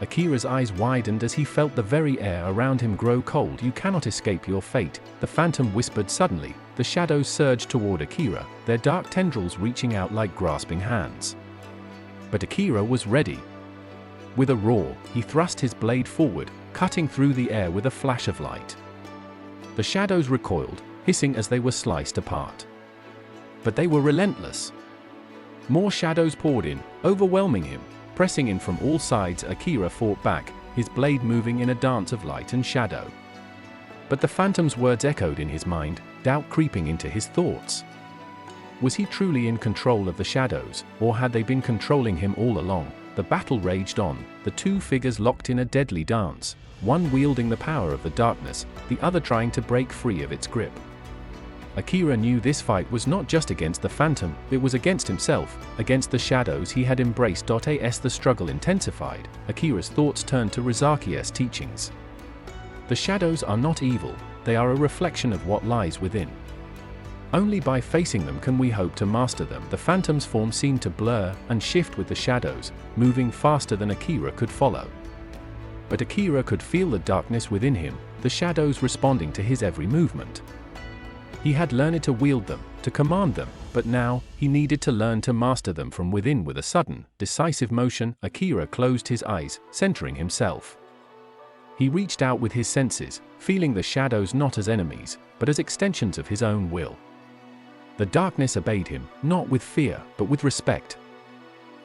Akira's eyes widened as he felt the very air around him grow cold. You cannot escape your fate, the phantom whispered suddenly. The shadows surged toward Akira, their dark tendrils reaching out like grasping hands. But Akira was ready. With a roar, he thrust his blade forward, cutting through the air with a flash of light. The shadows recoiled, hissing as they were sliced apart. But they were relentless. More shadows poured in, overwhelming him. Pressing in from all sides, Akira fought back, his blade moving in a dance of light and shadow. But the phantom's words echoed in his mind, doubt creeping into his thoughts. Was he truly in control of the shadows, or had they been controlling him all along? The battle raged on, the two figures locked in a deadly dance, one wielding the power of the darkness, the other trying to break free of its grip. Akira knew this fight was not just against the phantom, it was against himself, against the shadows he had embraced. As the struggle intensified, Akira's thoughts turned to Rizaki's teachings. The shadows are not evil, they are a reflection of what lies within. Only by facing them can we hope to master them. The phantom's form seemed to blur and shift with the shadows, moving faster than Akira could follow. But Akira could feel the darkness within him, the shadows responding to his every movement. He had learned to wield them, to command them, but now, he needed to learn to master them from within. With a sudden, decisive motion, Akira closed his eyes, centering himself. He reached out with his senses, feeling the shadows not as enemies, but as extensions of his own will. The darkness obeyed him, not with fear, but with respect.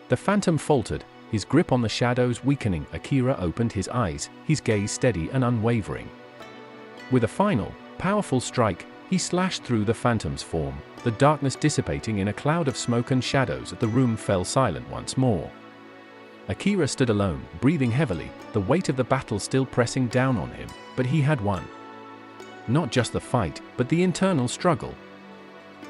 The phantom faltered, his grip on the shadows weakening. Akira opened his eyes, his gaze steady and unwavering. With a final, powerful strike, he slashed through the phantom's form, the darkness dissipating in a cloud of smoke and shadows. The room fell silent once more. Akira stood alone, breathing heavily, the weight of the battle still pressing down on him, but he had won. Not just the fight, but the internal struggle.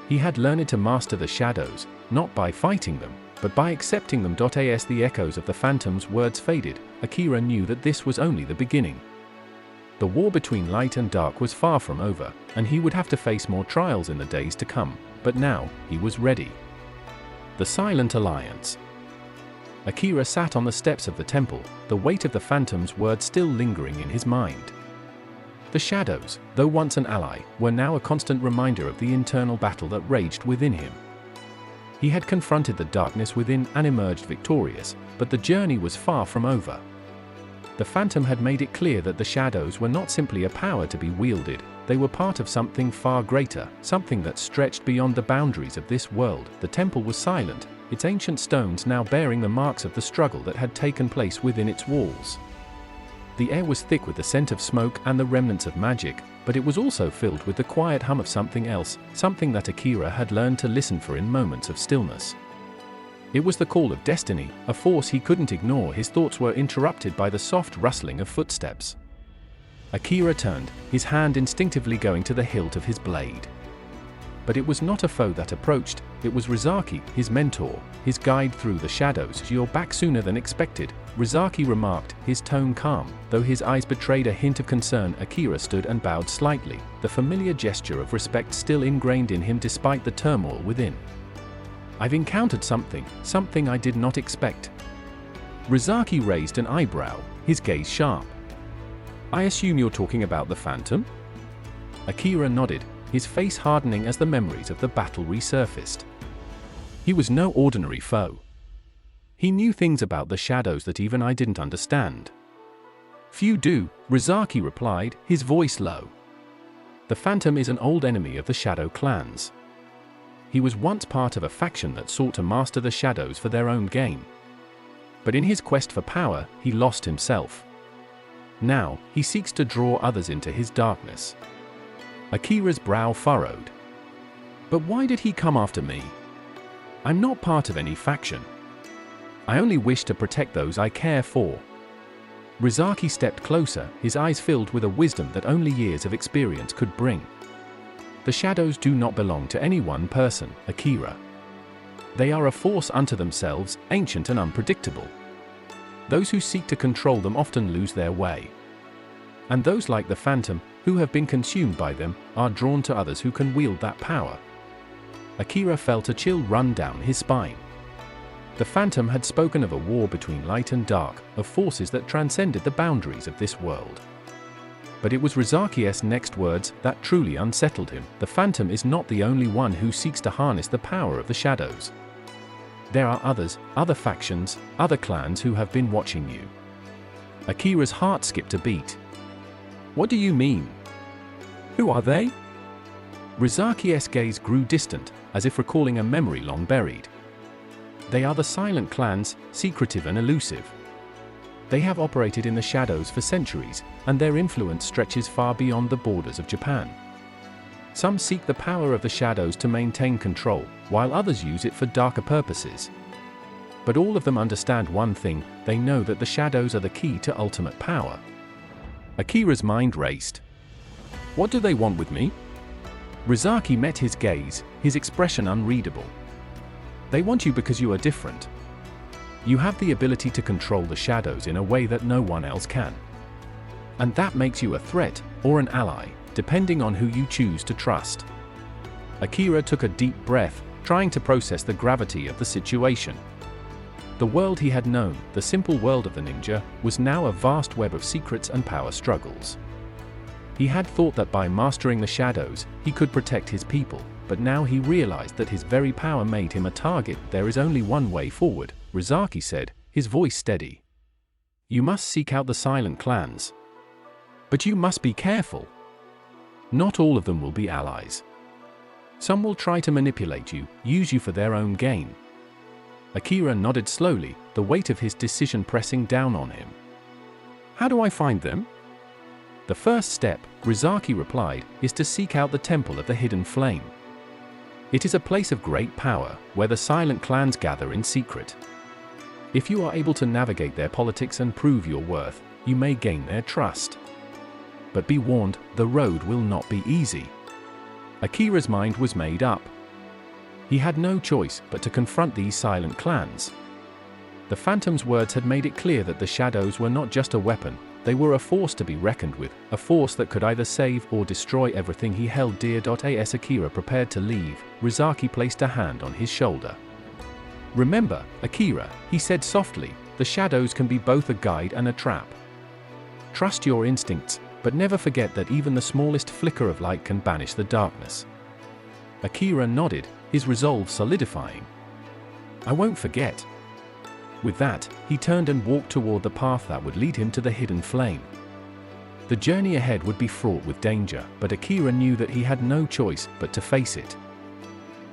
He had learned to master the shadows, not by fighting them, but by accepting them. As the echoes of the phantom's words faded, Akira knew that this was only the beginning. The war between light and dark was far from over, and he would have to face more trials in the days to come, but now, he was ready. The Silent Alliance. Akira sat on the steps of the temple, the weight of the phantom's words still lingering in his mind. The shadows, though once an ally, were now a constant reminder of the internal battle that raged within him. He had confronted the darkness within and emerged victorious, but the journey was far from over. The phantom had made it clear that the shadows were not simply a power to be wielded, they were part of something far greater, something that stretched beyond the boundaries of this world. The temple was silent, its ancient stones now bearing the marks of the struggle that had taken place within its walls. The air was thick with the scent of smoke and the remnants of magic, but it was also filled with the quiet hum of something else, something that Akira had learned to listen for in moments of stillness. It was the call of destiny, a force he couldn't ignore. His thoughts were interrupted by the soft rustling of footsteps. Akira turned, his hand instinctively going to the hilt of his blade. But it was not a foe that approached, it was Rizaki, his mentor, his guide through the shadows. "You're back sooner than expected," Rizaki remarked, his tone calm, though his eyes betrayed a hint of concern. Akira stood and bowed slightly, the familiar gesture of respect still ingrained in him despite the turmoil within. "I've encountered something I did not expect." Rizaki raised an eyebrow, his gaze sharp. "I assume you're talking about the phantom?" Akira nodded, his face hardening as the memories of the battle resurfaced. He was no ordinary foe. He knew things about the shadows that even I didn't understand. "Few do," Rizaki replied, his voice low. "The phantom is an old enemy of the shadow clans. He was once part of a faction that sought to master the shadows for their own gain. But in his quest for power, he lost himself. Now, he seeks to draw others into his darkness. Akira's brow furrowed. But why did he come after me? I'm not part of any faction. I only wish to protect those I care for. Rizaki stepped closer, his eyes filled with a wisdom that only years of experience could bring. The shadows do not belong to any one person, Akira. They are a force unto themselves, ancient and unpredictable. Those who seek to control them often lose their way. And those like the Phantom, who have been consumed by them, are drawn to others who can wield that power. Akira felt a chill run down his spine. The Phantom had spoken of a war between light and dark, of forces that transcended the boundaries of this world. But it was Rizaki's next words that truly unsettled him. The Phantom is not the only one who seeks to harness the power of the shadows. There are others, other factions, other clans who have been watching you. Akira's heart skipped a beat. What do you mean? Who are they? Rizaki's gaze grew distant, as if recalling a memory long buried. They are the silent clans, secretive and elusive. They have operated in the shadows for centuries, and their influence stretches far beyond the borders of Japan. Some seek the power of the shadows to maintain control, while others use it for darker purposes. But all of them understand one thing: they know that the shadows are the key to ultimate power. Akira's mind raced. What do they want with me? Rizaki met his gaze, his expression unreadable. They want you because you are different. You have the ability to control the shadows in a way that no one else can. And that makes you a threat, or an ally, depending on who you choose to trust. Akira took a deep breath, trying to process the gravity of the situation. The world he had known, the simple world of the ninja, was now a vast web of secrets and power struggles. He had thought that by mastering the shadows, he could protect his people, but now he realized that his very power made him a target. There is only one way forward, Rizaki said, his voice steady. You must seek out the silent clans. But you must be careful. Not all of them will be allies. Some will try to manipulate you, use you for their own gain. Akira nodded slowly, the weight of his decision pressing down on him. How do I find them? The first step, Rizaki replied, is to seek out the Temple of the Hidden Flame. It is a place of great power, where the silent clans gather in secret. If you are able to navigate their politics and prove your worth, you may gain their trust. But be warned, the road will not be easy. Akira's mind was made up. He had no choice but to confront these silent clans. The Phantom's words had made it clear that the shadows were not just a weapon, they were a force to be reckoned with, a force that could either save or destroy everything he held dear. As Akira prepared to leave, Rizaki placed a hand on his shoulder. Remember, Akira, he said softly, the shadows can be both a guide and a trap. Trust your instincts, but never forget that even the smallest flicker of light can banish the darkness. Akira nodded, his resolve solidifying. I won't forget. With that, he turned and walked toward the path that would lead him to the hidden flame. The journey ahead would be fraught with danger, but Akira knew that he had no choice but to face it.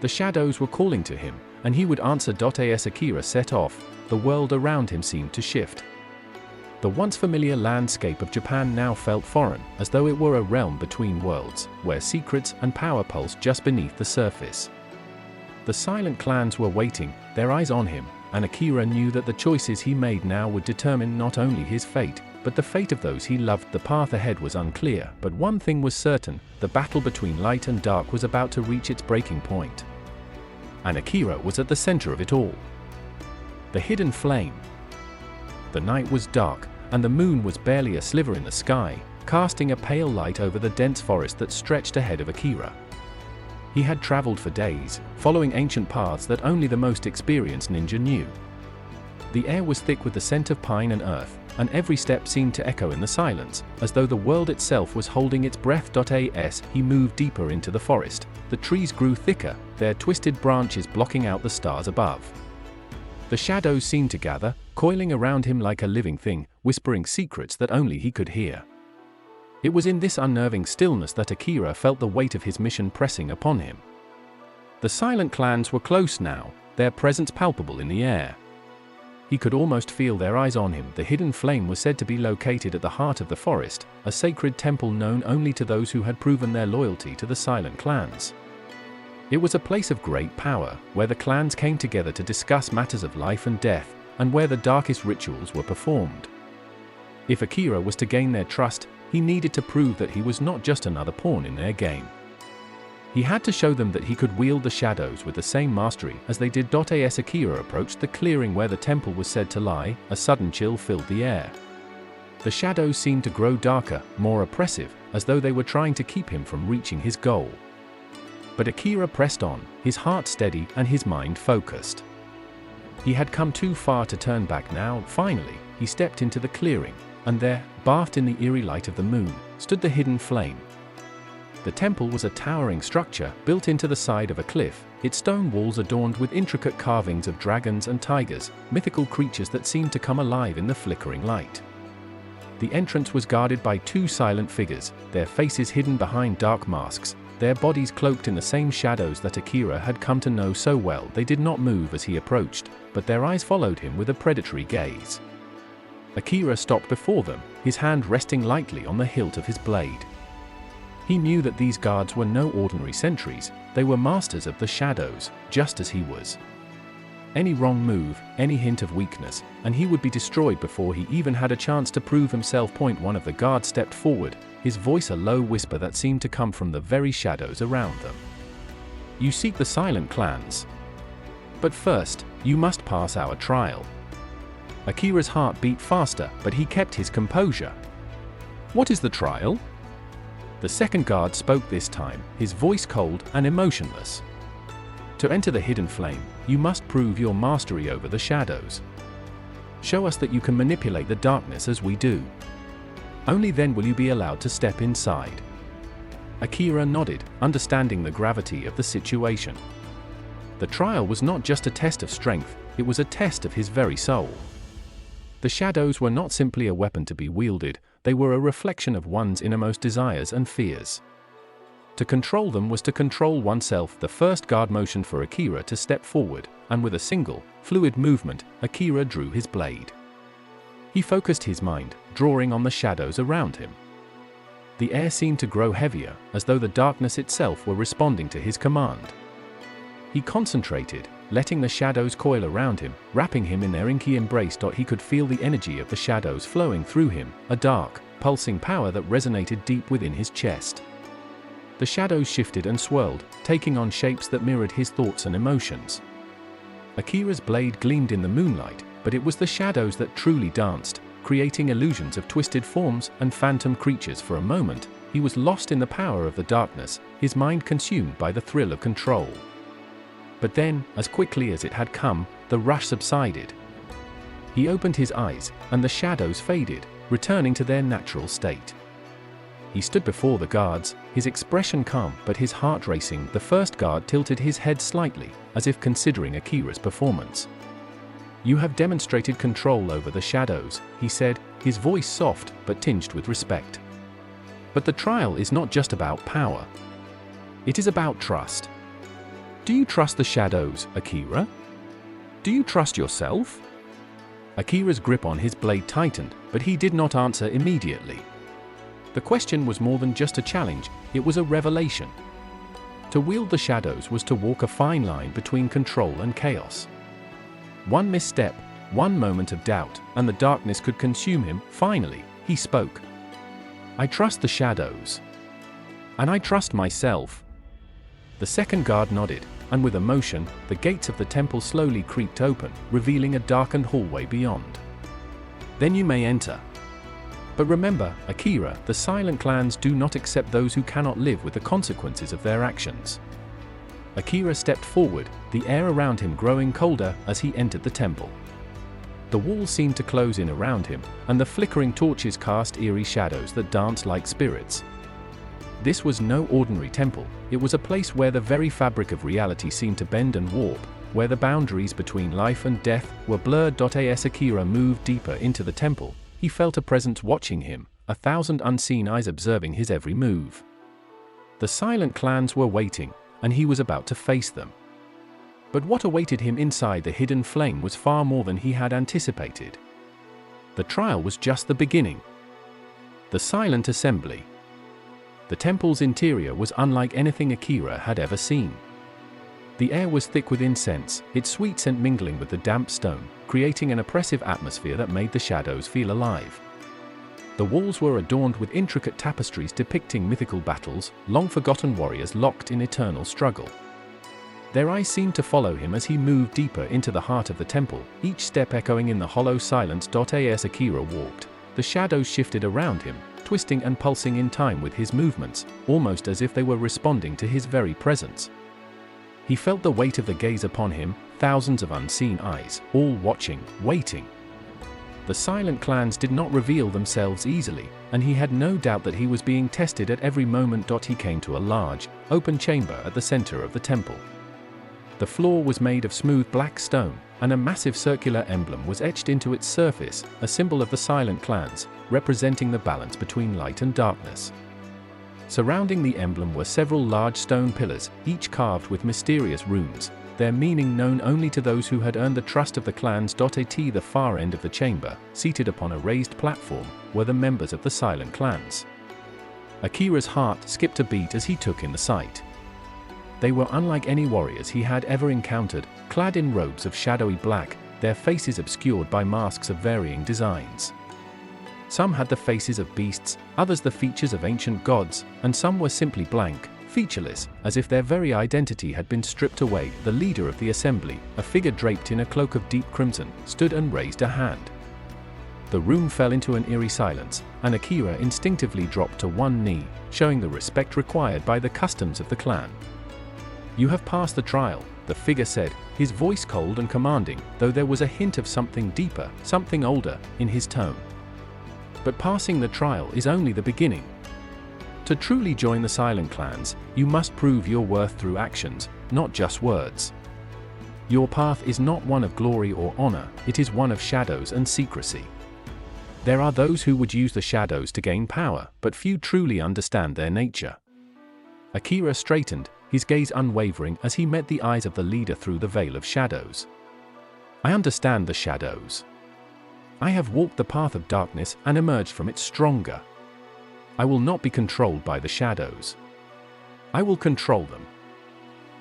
The shadows were calling to him, and he would answer. As Akira set off, the world around him seemed to shift. The once familiar landscape of Japan now felt foreign, as though it were a realm between worlds, where secrets and power pulsed just beneath the surface. The silent clans were waiting, their eyes on him, and Akira knew that the choices he made now would determine not only his fate, but the fate of those he loved. The path ahead was unclear, but one thing was certain: the battle between light and dark was about to reach its breaking point. And Akira was at the center of it all. The hidden flame. The night was dark, and the moon was barely a sliver in the sky, casting a pale light over the dense forest that stretched ahead of Akira. He had traveled for days, following ancient paths that only the most experienced ninja knew. The air was thick with the scent of pine and earth, and every step seemed to echo in the silence, as though the world itself was holding its breath. As he moved deeper into the forest, the trees grew thicker, their twisted branches blocking out the stars above. The shadows seemed to gather, coiling around him like a living thing, whispering secrets that only he could hear. It was in this unnerving stillness that Akira felt the weight of his mission pressing upon him. The silent clans were close now, their presence palpable in the air. He could almost feel their eyes on him. The hidden flame was said to be located at the heart of the forest, a sacred temple known only to those who had proven their loyalty to the silent clans. It was a place of great power, where the clans came together to discuss matters of life and death, and where the darkest rituals were performed. If Akira was to gain their trust, he needed to prove that he was not just another pawn in their game. He had to show them that he could wield the shadows with the same mastery as they did. As Akira approached the clearing where the temple was said to lie, a sudden chill filled the air. The shadows seemed to grow darker, more oppressive, as though they were trying to keep him from reaching his goal. But Akira pressed on, his heart steady and his mind focused. He had come too far to turn back now. Finally, he stepped into the clearing, and there, bathed in the eerie light of the moon, stood the hidden flame. The temple was a towering structure built into the side of a cliff, its stone walls adorned with intricate carvings of dragons and tigers, mythical creatures that seemed to come alive in the flickering light. The entrance was guarded by two silent figures, their faces hidden behind dark masks, their bodies cloaked in the same shadows that Akira had come to know so well. They did not move as he approached, but their eyes followed him with a predatory gaze. Akira stopped before them, his hand resting lightly on the hilt of his blade. He knew that these guards were no ordinary sentries, they were masters of the shadows, just as he was. Any wrong move, any hint of weakness, and he would be destroyed before he even had a chance to prove himself. One of the guards stepped forward, his voice a low whisper that seemed to come from the very shadows around them. "You seek the silent clans. But first, you must pass our trial." Akira's heart beat faster, but he kept his composure. "What is the trial?" The second guard spoke this time, his voice cold and emotionless. "To enter the hidden flame, you must prove your mastery over the shadows. Show us that you can manipulate the darkness as we do. Only then will you be allowed to step inside." Akira nodded, understanding the gravity of the situation. The trial was not just a test of strength, it was a test of his very soul. The shadows were not simply a weapon to be wielded, they were a reflection of one's innermost desires and fears. To control them was to control oneself. The first guard motioned for Akira to step forward, and with a single, fluid movement, Akira drew his blade. He focused his mind, drawing on the shadows around him. The air seemed to grow heavier, as though the darkness itself were responding to his command. He concentrated, letting the shadows coil around him, wrapping him in their inky embrace. He could feel the energy of the shadows flowing through him, a dark, pulsing power that resonated deep within his chest. The shadows shifted and swirled, taking on shapes that mirrored his thoughts and emotions. Akira's blade gleamed in the moonlight, but it was the shadows that truly danced, creating illusions of twisted forms and phantom creatures. For a moment, he was lost in the power of the darkness, his mind consumed by the thrill of control. But then, as quickly as it had come, the rush subsided. He opened his eyes, and the shadows faded, returning to their natural state. He stood before the guards, his expression calm but his heart racing. The first guard tilted his head slightly, as if considering Akira's performance. "You have demonstrated control over the shadows," he said, his voice soft but tinged with respect. "But the trial is not just about power. It is about trust. Do you trust the shadows, Akira? Do you trust yourself?" Akira's grip on his blade tightened, but he did not answer immediately. The question was more than just a challenge, it was a revelation. To wield the shadows was to walk a fine line between control and chaos. One misstep, one moment of doubt, and the darkness could consume him. Finally, he spoke. "I trust the shadows. And I trust myself." The second guard nodded, and with emotion, the gates of the temple slowly creaked open, revealing a darkened hallway beyond. "Then you may enter. But remember, Akira, the silent clans do not accept those who cannot live with the consequences of their actions." Akira stepped forward, the air around him growing colder as he entered the temple. The walls seemed to close in around him, and the flickering torches cast eerie shadows that danced like spirits. This was no ordinary temple, it was a place where the very fabric of reality seemed to bend and warp, where the boundaries between life and death were blurred. As Akira moved deeper into the temple, he felt a presence watching him, 1,000 unseen eyes observing his every move. The silent clans were waiting, and he was about to face them. But what awaited him inside the hidden flame was far more than he had anticipated. The trial was just the beginning. The silent assembly. The temple's interior was unlike anything Akira had ever seen. The air was thick with incense, its sweet scent mingling with the damp stone, creating an oppressive atmosphere that made the shadows feel alive. The walls were adorned with intricate tapestries depicting mythical battles, long-forgotten warriors locked in eternal struggle. Their eyes seemed to follow him as he moved deeper into the heart of the temple, each step echoing in the hollow silence. As Akira walked, the shadows shifted around him, twisting and pulsing in time with his movements, almost as if they were responding to his very presence. He felt the weight of the gaze upon him, thousands of unseen eyes, all watching, waiting. The silent clans did not reveal themselves easily, and he had no doubt that he was being tested at every moment. He came to a large, open chamber at the center of the temple. The floor was made of smooth black stone, and a massive circular emblem was etched into its surface, a symbol of the silent clans, representing the balance between light and darkness. Surrounding the emblem were several large stone pillars, each carved with mysterious runes, their meaning known only to those who had earned the trust of the clans. At the far end of the chamber, seated upon a raised platform, were the members of the silent clans. Akira's heart skipped a beat as he took in the sight. They were unlike any warriors he had ever encountered, clad in robes of shadowy black, their faces obscured by masks of varying designs. Some had the faces of beasts, others the features of ancient gods, and some were simply blank, featureless, as if their very identity had been stripped away. The leader of the assembly, a figure draped in a cloak of deep crimson, stood and raised a hand. The room fell into an eerie silence, and Akira instinctively dropped to one knee, showing the respect required by the customs of the clan. "You have passed the trial," the figure said, his voice cold and commanding, though there was a hint of something deeper, something older, in his tone. But passing the trial is only the beginning. To truly join the silent clans, you must prove your worth through actions, not just words. Your path is not one of glory or honor, it is one of shadows and secrecy. There are those who would use the shadows to gain power, but few truly understand their nature. Akira straightened, his gaze unwavering as he met the eyes of the leader through the veil of shadows. "I understand the shadows. I have walked the path of darkness and emerged from it stronger. I will not be controlled by the shadows. I will control them."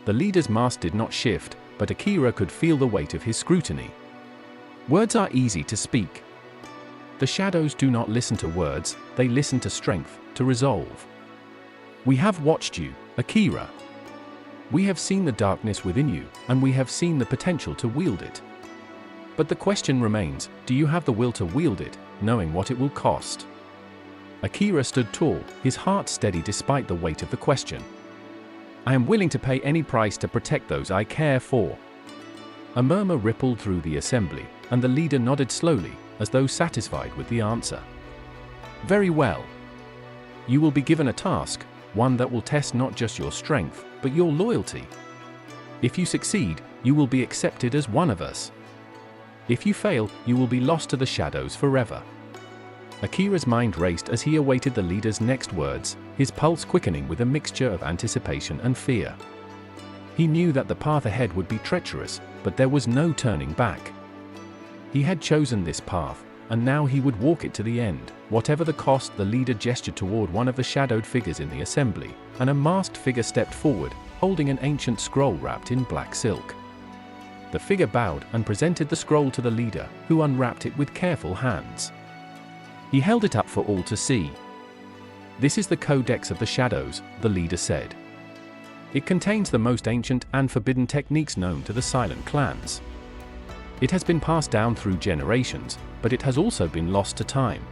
The leader's mask did not shift, but Akira could feel the weight of his scrutiny. Words are easy to speak. The shadows do not listen to words, they listen to strength, to resolve. "We have watched you, Akira. We have seen the darkness within you, and we have seen the potential to wield it. But the question remains, do you have the will to wield it, knowing what it will cost?" Akira stood tall, his heart steady despite the weight of the question. "I am willing to pay any price to protect those I care for." A murmur rippled through the assembly, and the leader nodded slowly, as though satisfied with the answer. "Very well. You will be given a task, one that will test not just your strength, but your loyalty. If you succeed, you will be accepted as one of us. If you fail, you will be lost to the shadows forever." Akira's mind raced as he awaited the leader's next words, his pulse quickening with a mixture of anticipation and fear. He knew that the path ahead would be treacherous, but there was no turning back. He had chosen this path, and now he would walk it to the end, whatever the cost. The leader gestured toward one of the shadowed figures in the assembly, and a masked figure stepped forward, holding an ancient scroll wrapped in black silk. The figure bowed and presented the scroll to the leader, who unwrapped it with careful hands. He held it up for all to see. "This is the Codex of the Shadows," the leader said. "It contains the most ancient and forbidden techniques known to the silent clans. It has been passed down through generations, but it has also been lost to time.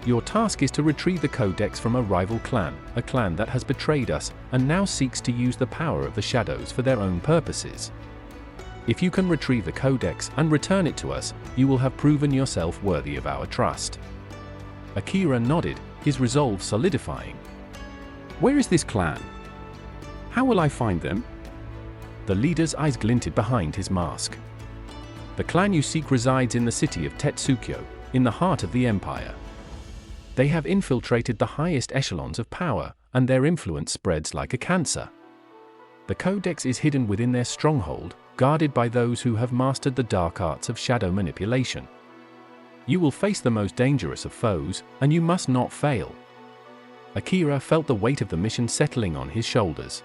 Your task is to retrieve the Codex from a rival clan, a clan that has betrayed us and now seeks to use the power of the shadows for their own purposes. If you can retrieve the Codex and return it to us, you will have proven yourself worthy of our trust." Akira nodded, his resolve solidifying. "Where is this clan? How will I find them?" The leader's eyes glinted behind his mask. "The clan you seek resides in the city of Tetsukyo, in the heart of the empire. They have infiltrated the highest echelons of power, and their influence spreads like a cancer. The Codex is hidden within their stronghold, guarded by those who have mastered the dark arts of shadow manipulation. You will face the most dangerous of foes, and you must not fail. Akira felt the weight of the mission settling on his shoulders.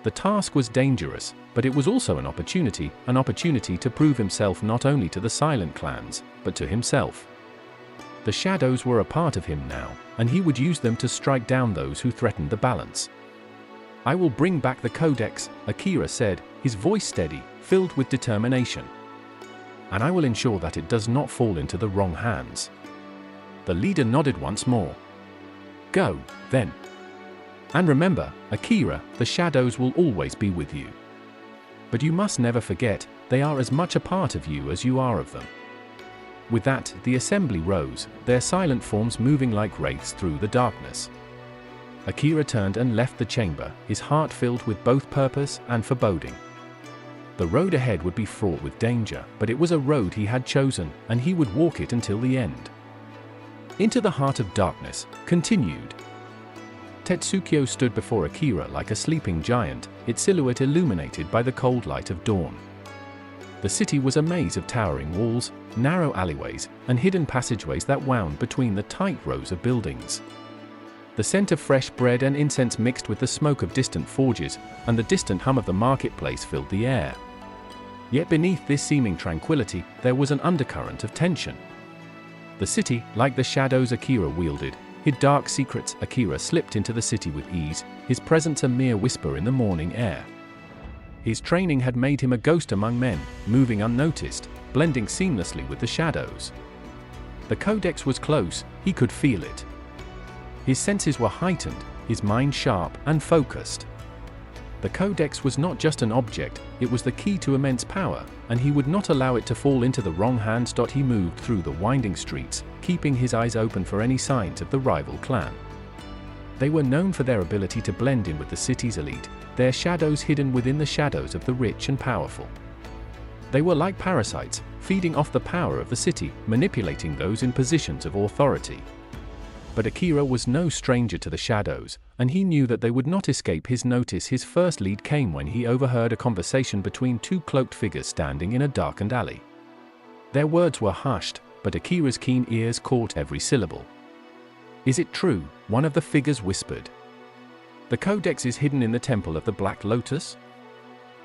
The task was dangerous, but it was also an opportunity to prove himself not only to the silent clans, but to himself. The shadows were a part of him now, and he would use them to strike down those who threatened the balance. "I will bring back the Codex," Akira said, his voice steady, filled with determination. "And I will ensure that it does not fall into the wrong hands." The leader nodded once more. "Go, then. And remember, Akira, the shadows will always be with you. But you must never forget, they are as much a part of you as you are of them." With that, the assembly rose, their silent forms moving like wraiths through the darkness. Akira turned and left the chamber, his heart filled with both purpose and foreboding. The road ahead would be fraught with danger, but it was a road he had chosen, and he would walk it until the end. Into the heart of darkness, continued. Tetsukyo stood before Akira like a sleeping giant, its silhouette illuminated by the cold light of dawn. The city was a maze of towering walls, narrow alleyways, and hidden passageways that wound between the tight rows of buildings. The scent of fresh bread and incense mixed with the smoke of distant forges, and the distant hum of the marketplace filled the air. Yet beneath this seeming tranquility, there was an undercurrent of tension. The city, like the shadows Akira wielded, hid dark secrets. Akira slipped into the city with ease, his presence a mere whisper in the morning air. His training had made him a ghost among men, moving unnoticed, blending seamlessly with the shadows. The Codex was close, he could feel it. His senses were heightened, his mind sharp and focused. The Codex was not just an object, it was the key to immense power, and he would not allow it to fall into the wrong hands. He moved through the winding streets, keeping his eyes open for any signs of the rival clan. They were known for their ability to blend in with the city's elite, their shadows hidden within the shadows of the rich and powerful. They were like parasites, feeding off the power of the city, manipulating those in positions of authority. But Akira was no stranger to the shadows, and he knew that they would not escape his notice. His first lead came when he overheard a conversation between two cloaked figures standing in a darkened alley. Their words were hushed, but Akira's keen ears caught every syllable. "Is it true?" one of the figures whispered. "The Codex is hidden in the Temple of the Black Lotus?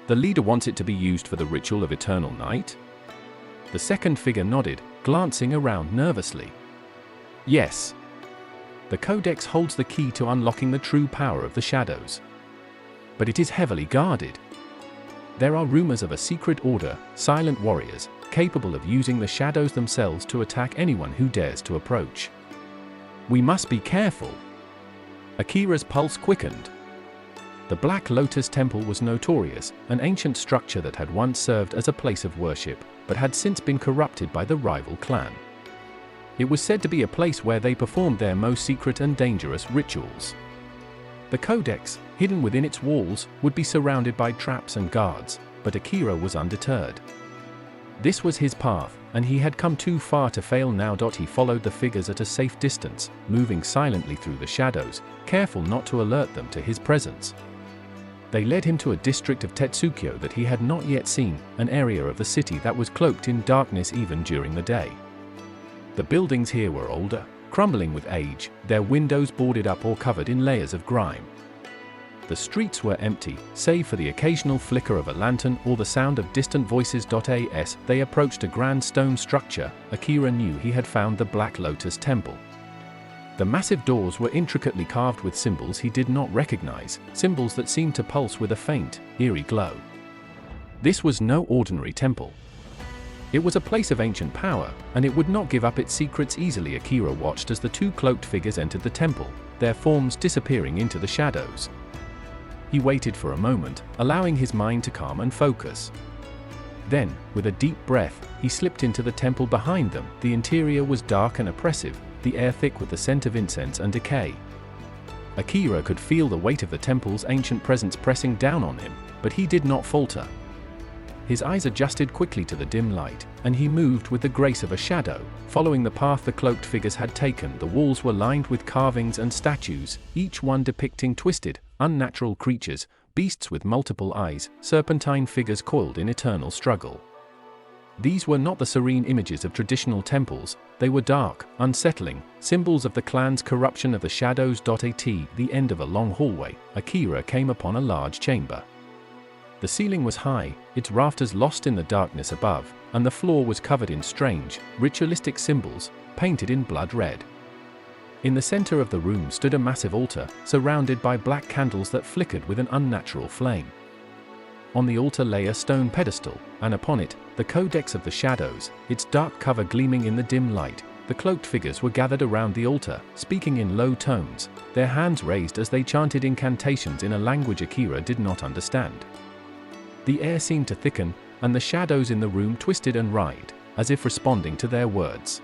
The leader wants it to be used for the ritual of eternal night?" The second figure nodded, glancing around nervously. "Yes. The Codex holds the key to unlocking the true power of the shadows. But it is heavily guarded. There are rumors of a secret order, silent warriors, capable of using the shadows themselves to attack anyone who dares to approach. We must be careful." Akira's pulse quickened. The Black Lotus Temple was notorious, an ancient structure that had once served as a place of worship, but had since been corrupted by the rival clan. It was said to be a place where they performed their most secret and dangerous rituals. The Codex, hidden within its walls, would be surrounded by traps and guards, but Akira was undeterred. This was his path, and he had come too far to fail now. He followed the figures at a safe distance, moving silently through the shadows, careful not to alert them to his presence. They led him to a district of Tetsukyo that he had not yet seen, an area of the city that was cloaked in darkness even during the day. The buildings here were older, crumbling with age, their windows boarded up or covered in layers of grime. The streets were empty, save for the occasional flicker of a lantern or the sound of distant voices. As they approached a grand stone structure, Akira knew he had found the Black Lotus Temple. The massive doors were intricately carved with symbols he did not recognize, symbols that seemed to pulse with a faint, eerie glow. This was no ordinary temple. It was a place of ancient power, and it would not give up its secrets easily. Akira watched as the two cloaked figures entered the temple, their forms disappearing into the shadows. He waited for a moment, allowing his mind to calm and focus. Then, with a deep breath, he slipped into the temple behind them. The interior was dark and oppressive, the air thick with the scent of incense and decay. Akira could feel the weight of the temple's ancient presence pressing down on him, but he did not falter. His eyes adjusted quickly to the dim light, and he moved with the grace of a shadow, following the path the cloaked figures had taken. The walls were lined with carvings and statues, each one depicting twisted, unnatural creatures, beasts with multiple eyes, serpentine figures coiled in eternal struggle. These were not the serene images of traditional temples, they were dark, unsettling, symbols of the clan's corruption of the shadows. At the end of a long hallway, Akira came upon a large chamber. The ceiling was high, its rafters lost in the darkness above, and the floor was covered in strange, ritualistic symbols, painted in blood red. In the center of the room stood a massive altar, surrounded by black candles that flickered with an unnatural flame. On the altar lay a stone pedestal, and upon it, the Codex of the Shadows, its dark cover gleaming in the dim light. The cloaked figures were gathered around the altar, speaking in low tones, their hands raised as they chanted incantations in a language Akira did not understand. The air seemed to thicken, and the shadows in the room twisted and writhed, as if responding to their words.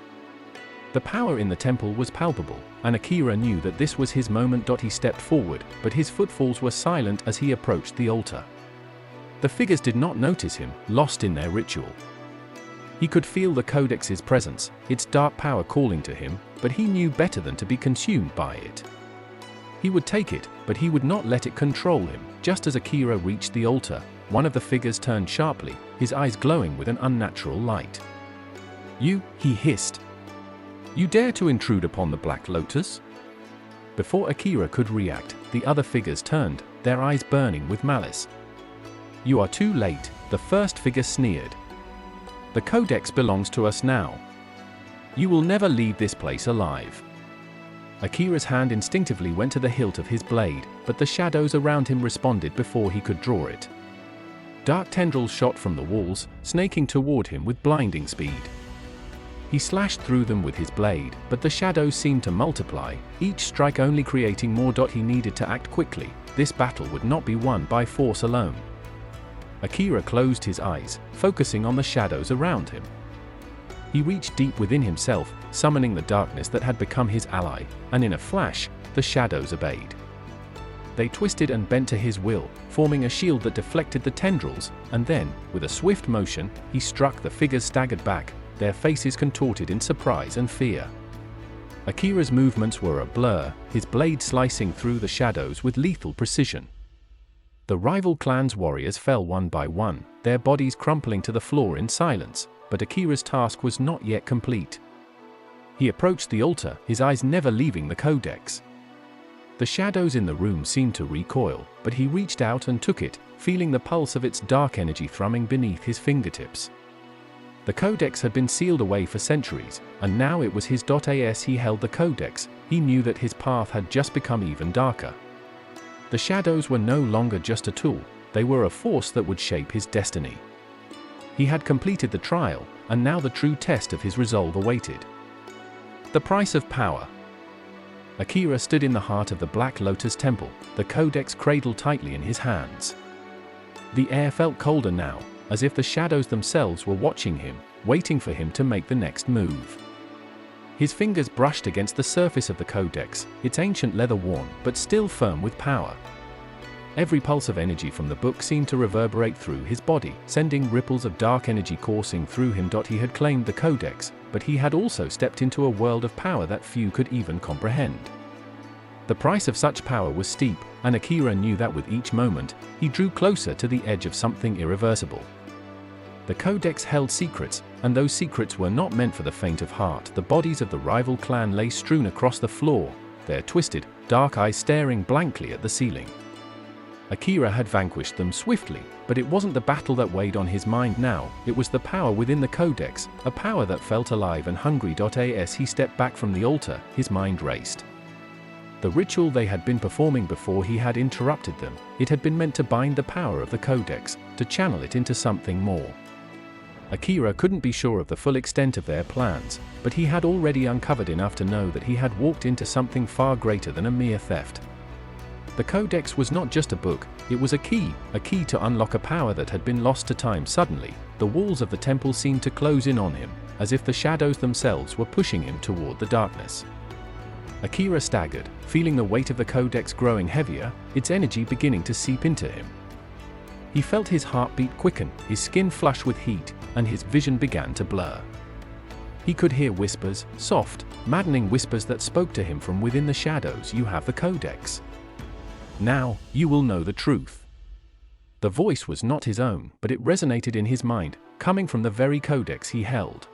The power in the temple was palpable, and Akira knew that this was his moment. He stepped forward, but his footfalls were silent as he approached the altar. The figures did not notice him, lost in their ritual. He could feel the Codex's presence, its dark power calling to him, but he knew better than to be consumed by it. He would take it, but he would not let it control him. Just as Akira reached the altar, one of the figures turned sharply, his eyes glowing with an unnatural light. "You," he hissed. "You dare to intrude upon the Black Lotus?" Before Akira could react, the other figures turned, their eyes burning with malice. "You are too late," the first figure sneered. "The Codex belongs to us now. You will never leave this place alive." Akira's hand instinctively went to the hilt of his blade, but the shadows around him responded before he could draw it. Dark tendrils shot from the walls, snaking toward him with blinding speed. He slashed through them with his blade, but the shadows seemed to multiply, each strike only creating more. He needed to act quickly. This battle would not be won by force alone. Akira closed his eyes, focusing on the shadows around him. He reached deep within himself, summoning the darkness that had become his ally, and in a flash, the shadows obeyed. They twisted and bent to his will, forming a shield that deflected the tendrils, and then, with a swift motion, he struck. The figures staggered back, their faces contorted in surprise and fear. Akira's movements were a blur, his blade slicing through the shadows with lethal precision. The rival clan's warriors fell one by one, their bodies crumpling to the floor in silence, but Akira's task was not yet complete. He approached the altar, his eyes never leaving the Codex. The shadows in the room seemed to recoil, but he reached out and took it, feeling the pulse of its dark energy thrumming beneath his fingertips. The Codex had been sealed away for centuries, and now it was his. As he held the Codex, he knew that his path had just become even darker. The shadows were no longer just a tool, they were a force that would shape his destiny. He had completed the trial, and now the true test of his resolve awaited. The price of power. Akira stood in the heart of the Black Lotus Temple, the Codex cradled tightly in his hands. The air felt colder now, as if the shadows themselves were watching him, waiting for him to make the next move. His fingers brushed against the surface of the Codex, its ancient leather worn but still firm with power. Every pulse of energy from the book seemed to reverberate through his body, sending ripples of dark energy coursing through him. He had claimed the Codex, but he had also stepped into a world of power that few could even comprehend. The price of such power was steep, and Akira knew that with each moment, he drew closer to the edge of something irreversible. The Codex held secrets, and those secrets were not meant for the faint of heart. The bodies of the rival clan lay strewn across the floor, their twisted, dark eyes staring blankly at the ceiling. Akira had vanquished them swiftly, but it wasn't the battle that weighed on his mind now, it was the power within the Codex, a power that felt alive and hungry. As he stepped back from the altar, his mind raced. The ritual they had been performing before he had interrupted them, it had been meant to bind the power of the Codex, to channel it into something more. Akira couldn't be sure of the full extent of their plans, but he had already uncovered enough to know that he had walked into something far greater than a mere theft. The Codex was not just a book, it was a key to unlock a power that had been lost to time. Suddenly, the walls of the temple seemed to close in on him, as if the shadows themselves were pushing him toward the darkness. Akira staggered, feeling the weight of the Codex growing heavier, its energy beginning to seep into him. He felt his heartbeat quicken, his skin flush with heat, and his vision began to blur. He could hear whispers, soft, maddening whispers that spoke to him from within the shadows. "You have the Codex. Now, you will know the truth." The voice was not his own, but it resonated in his mind, coming from the very codex he held.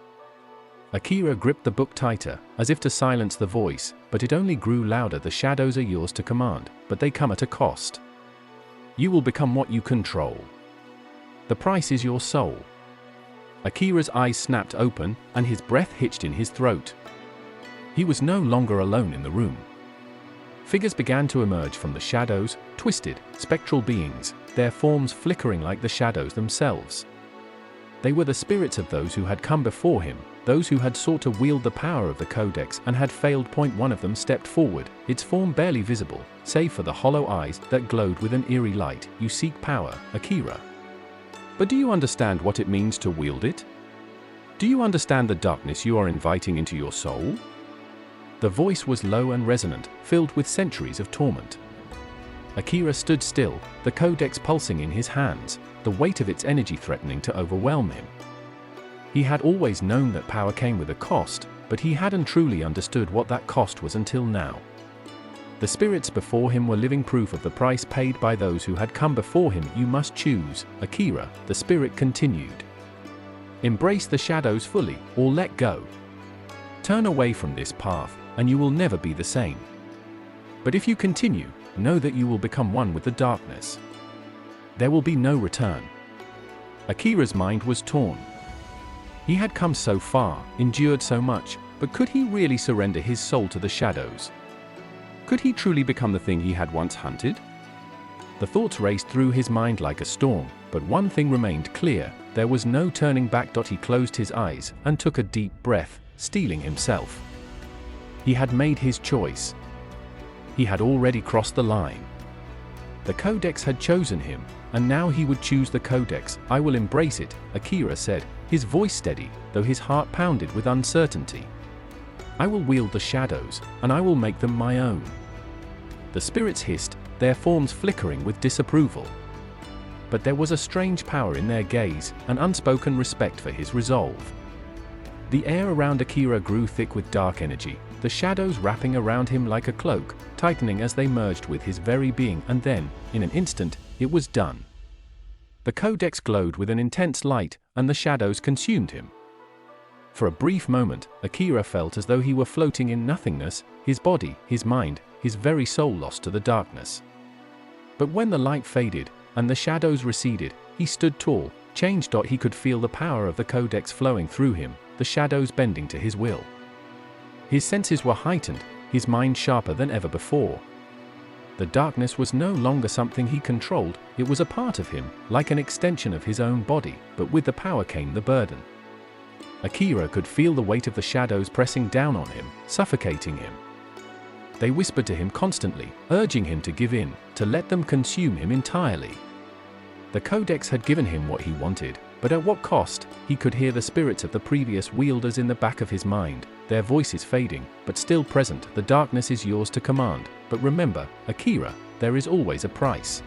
Akira gripped the book tighter, as if to silence the voice, but it only grew louder. The shadows are yours to command, but they come at a cost. You will become what you control. The price is your soul. Akira's eyes snapped open, and his breath hitched in his throat. He was no longer alone in the room. Figures began to emerge from the shadows, twisted, spectral beings, their forms flickering like the shadows themselves. They were the spirits of those who had come before him, those who had sought to wield the power of the codex and had failed. One of them stepped forward, its form barely visible, save for the hollow eyes that glowed with an eerie light. You seek power, Akira. But do you understand what it means to wield it? Do you understand the darkness you are inviting into your soul? The voice was low and resonant, filled with centuries of torment. Akira stood still, the codex pulsing in his hands, the weight of its energy threatening to overwhelm him. He had always known that power came with a cost, but he hadn't truly understood what that cost was until now. The spirits before him were living proof of the price paid by those who had come before him. You must choose, Akira, the spirit continued. Embrace the shadows fully, or let go. Turn away from this path, and you will never be the same. But if you continue, know that you will become one with the darkness. There will be no return. Akira's mind was torn. He had come so far, endured so much, but could he really surrender his soul to the shadows? Could he truly become the thing he had once hunted? The thoughts raced through his mind like a storm, but one thing remained clear: there was no turning back. He closed his eyes and took a deep breath, steeling himself. He had made his choice. He had already crossed the line. The codex had chosen him, and now he would choose the codex. I will embrace it, Akira said, his voice steady, though his heart pounded with uncertainty. I will wield the shadows, and I will make them my own. The spirits hissed, their forms flickering with disapproval. But there was a strange power in their gaze, an unspoken respect for his resolve. The air around Akira grew thick with dark energy, the shadows wrapping around him like a cloak, tightening as they merged with his very being, and then, in an instant, it was done. The codex glowed with an intense light, and the shadows consumed him. For a brief moment, Akira felt as though he were floating in nothingness, his body, his mind, his very soul lost to the darkness. But when the light faded, and the shadows receded, he stood tall, changed. He could feel the power of the codex flowing through him, the shadows bending to his will. His senses were heightened, his mind sharper than ever before. The darkness was no longer something he controlled, it was a part of him, like an extension of his own body, but with the power came the burden. Akira could feel the weight of the shadows pressing down on him, suffocating him. They whispered to him constantly, urging him to give in, to let them consume him entirely. The codex had given him what he wanted, but at what cost? He could hear the spirits of the previous wielders in the back of his mind, their voices fading, but still present. The darkness is yours to command, but remember, Akira, there is always a price.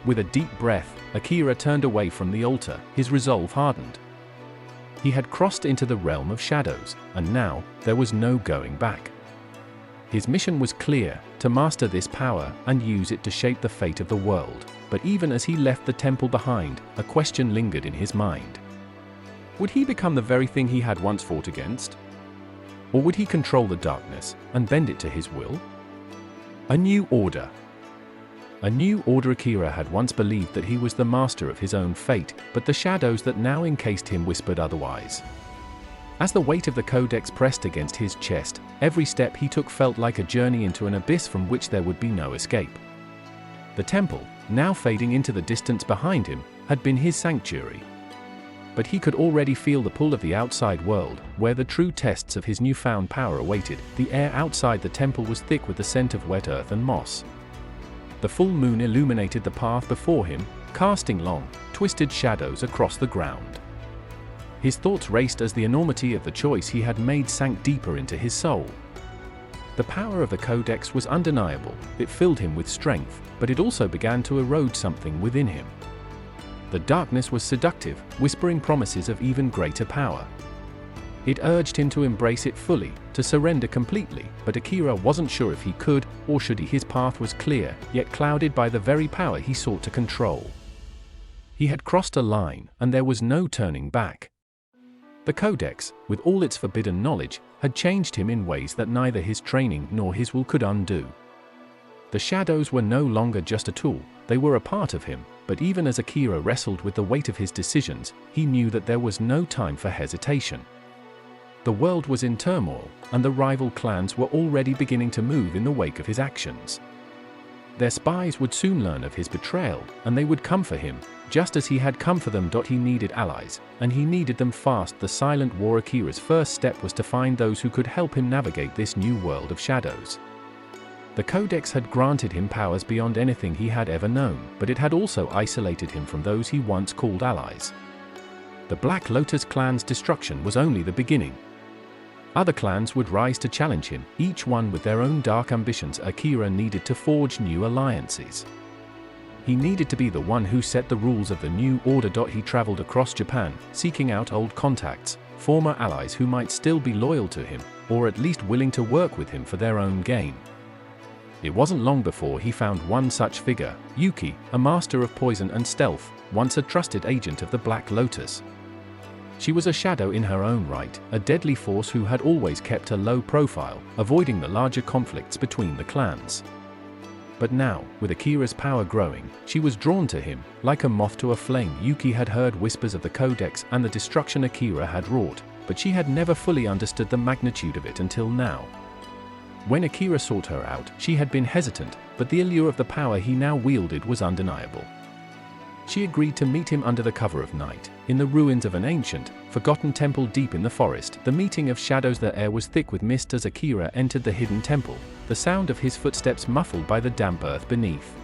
With a deep breath, Akira turned away from the altar, his resolve hardened. He had crossed into the realm of shadows, and now, there was no going back. His mission was clear, to master this power and use it to shape the fate of the world. But even as he left the temple behind, a question lingered in his mind. Would he become the very thing he had once fought against? Or would he control the darkness and bend it to his will? A new order. A new order. Akira had once believed that he was the master of his own fate, but the shadows that now encased him whispered otherwise. As the weight of the codex pressed against his chest, every step he took felt like a journey into an abyss from which there would be no escape. The temple, now fading into the distance behind him, had been his sanctuary. But he could already feel the pull of the outside world, where the true tests of his newfound power awaited. The air outside the temple was thick with the scent of wet earth and moss. The full moon illuminated the path before him, casting long, twisted shadows across the ground. His thoughts raced as the enormity of the choice he had made sank deeper into his soul. The power of the codex was undeniable, it filled him with strength, but it also began to erode something within him. The darkness was seductive, whispering promises of even greater power. It urged him to embrace it fully, to surrender completely, but Akira wasn't sure if he could, or should he. His path was clear, yet clouded by the very power he sought to control. He had crossed a line, and there was no turning back. The Codex, with all its forbidden knowledge, had changed him in ways that neither his training nor his will could undo. The shadows were no longer just a tool, they were a part of him, but even as Akira wrestled with the weight of his decisions, he knew that there was no time for hesitation. The world was in turmoil, and the rival clans were already beginning to move in the wake of his actions. Their spies would soon learn of his betrayal, and they would come for him, just as he had come for them. He needed allies, and he needed them fast. The silent war. Akira's first step was to find those who could help him navigate this new world of shadows. The Codex had granted him powers beyond anything he had ever known, but it had also isolated him from those he once called allies. The Black Lotus clan's destruction was only the beginning. Other clans would rise to challenge him, each one with their own dark ambitions. Akira needed to forge new alliances. He needed to be the one who set the rules of the new order. He traveled across Japan, seeking out old contacts, former allies who might still be loyal to him, or at least willing to work with him for their own gain. It wasn't long before he found one such figure, Yuki, a master of poison and stealth, once a trusted agent of the Black Lotus. She was a shadow in her own right, a deadly force who had always kept a low profile, avoiding the larger conflicts between the clans. But now, with Akira's power growing, she was drawn to him, like a moth to a flame. Yuki had heard whispers of the Codex and the destruction Akira had wrought, but she had never fully understood the magnitude of it until now. When Akira sought her out, she had been hesitant, but the allure of the power he now wielded was undeniable. She agreed to meet him under the cover of night, in the ruins of an ancient, forgotten temple deep in the forest. The meeting of shadows. The air was thick with mist as Akira entered the hidden temple, the sound of his footsteps muffled by the damp earth beneath.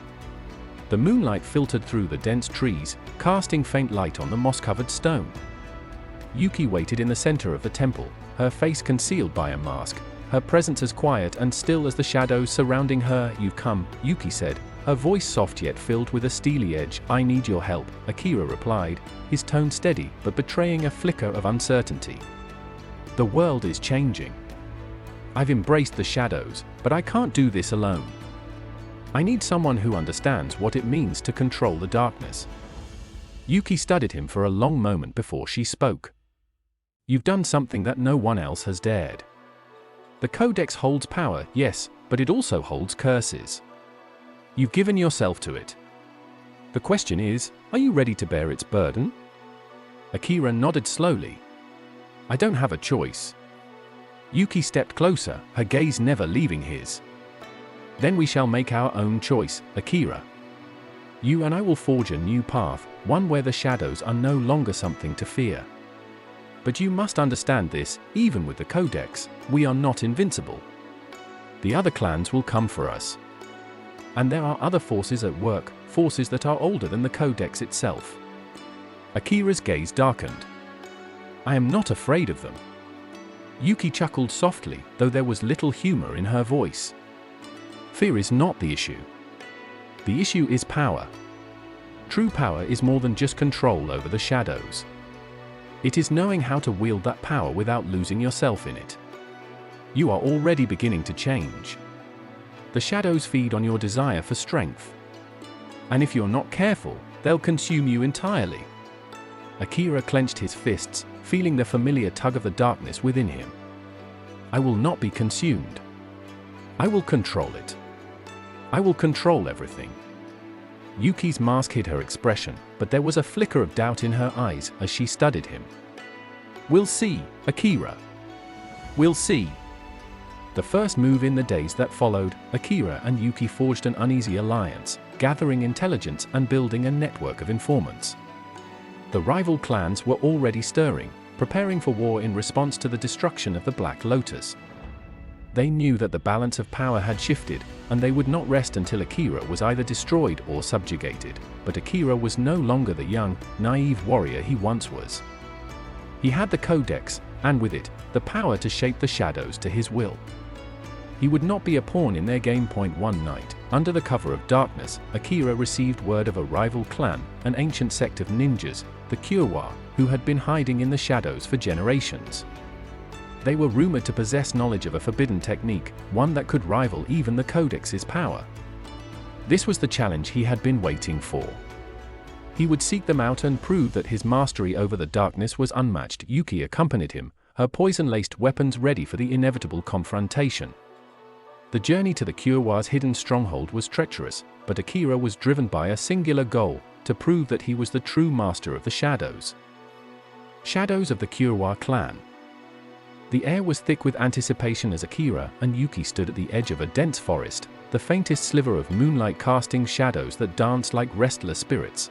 The moonlight filtered through the dense trees, casting faint light on the moss-covered stone. Yuki waited in the center of the temple, her face concealed by a mask, her presence as quiet and still as the shadows surrounding her. "You've come," Yuki said, her voice soft yet filled with a steely edge. "I need your help," Akira replied, his tone steady but betraying a flicker of uncertainty. "The world is changing. I've embraced the shadows, but I can't do this alone. I need someone who understands what it means to control the darkness." Yuki studied him for a long moment before she spoke. "You've done something that no one else has dared. The Codex holds power, yes, but it also holds curses. You've given yourself to it. The question is, are you ready to bear its burden?" Akira nodded slowly. "I don't have a choice." Yuki stepped closer, her gaze never leaving his. "Then we shall make our own choice, Akira. You and I will forge a new path, one where the shadows are no longer something to fear. But you must understand this, even with the Codex, we are not invincible. The other clans will come for us. And there are other forces at work, forces that are older than the Codex itself." Akira's gaze darkened. "I am not afraid of them." Yuki chuckled softly, though there was little humor in her voice. "Fear is not the issue. The issue is power. True power is more than just control over the shadows. It is knowing how to wield that power without losing yourself in it. You are already beginning to change. The shadows feed on your desire for strength. And if you're not careful, they'll consume you entirely." Akira clenched his fists, feeling the familiar tug of the darkness within him. "I will not be consumed. I will control it. I will control everything." Yuki's mask hid her expression, but there was a flicker of doubt in her eyes as she studied him. "We'll see, Akira. We'll see." The first move in the days that followed, Akira and Yuki forged an uneasy alliance, gathering intelligence and building a network of informants. The rival clans were already stirring, preparing for war in response to the destruction of the Black Lotus. They knew that the balance of power had shifted, and they would not rest until Akira was either destroyed or subjugated. But Akira was no longer the young, naive warrior he once was. He had the Codex, and with it, the power to shape the shadows to his will. He would not be a pawn in their game. One night, under the cover of darkness, Akira received word of a rival clan, an ancient sect of ninjas, the Kyowa, who had been hiding in the shadows for generations. They were rumored to possess knowledge of a forbidden technique, one that could rival even the Codex's power. This was the challenge he had been waiting for. He would seek them out and prove that his mastery over the darkness was unmatched. Yuki accompanied him, her poison-laced weapons ready for the inevitable confrontation. The journey to the Kyowa's hidden stronghold was treacherous, but Akira was driven by a singular goal: to prove that he was the true master of the shadows. Shadows of the Kyowa clan. The air was thick with anticipation as Akira and Yuki stood at the edge of a dense forest, the faintest sliver of moonlight casting shadows that danced like restless spirits.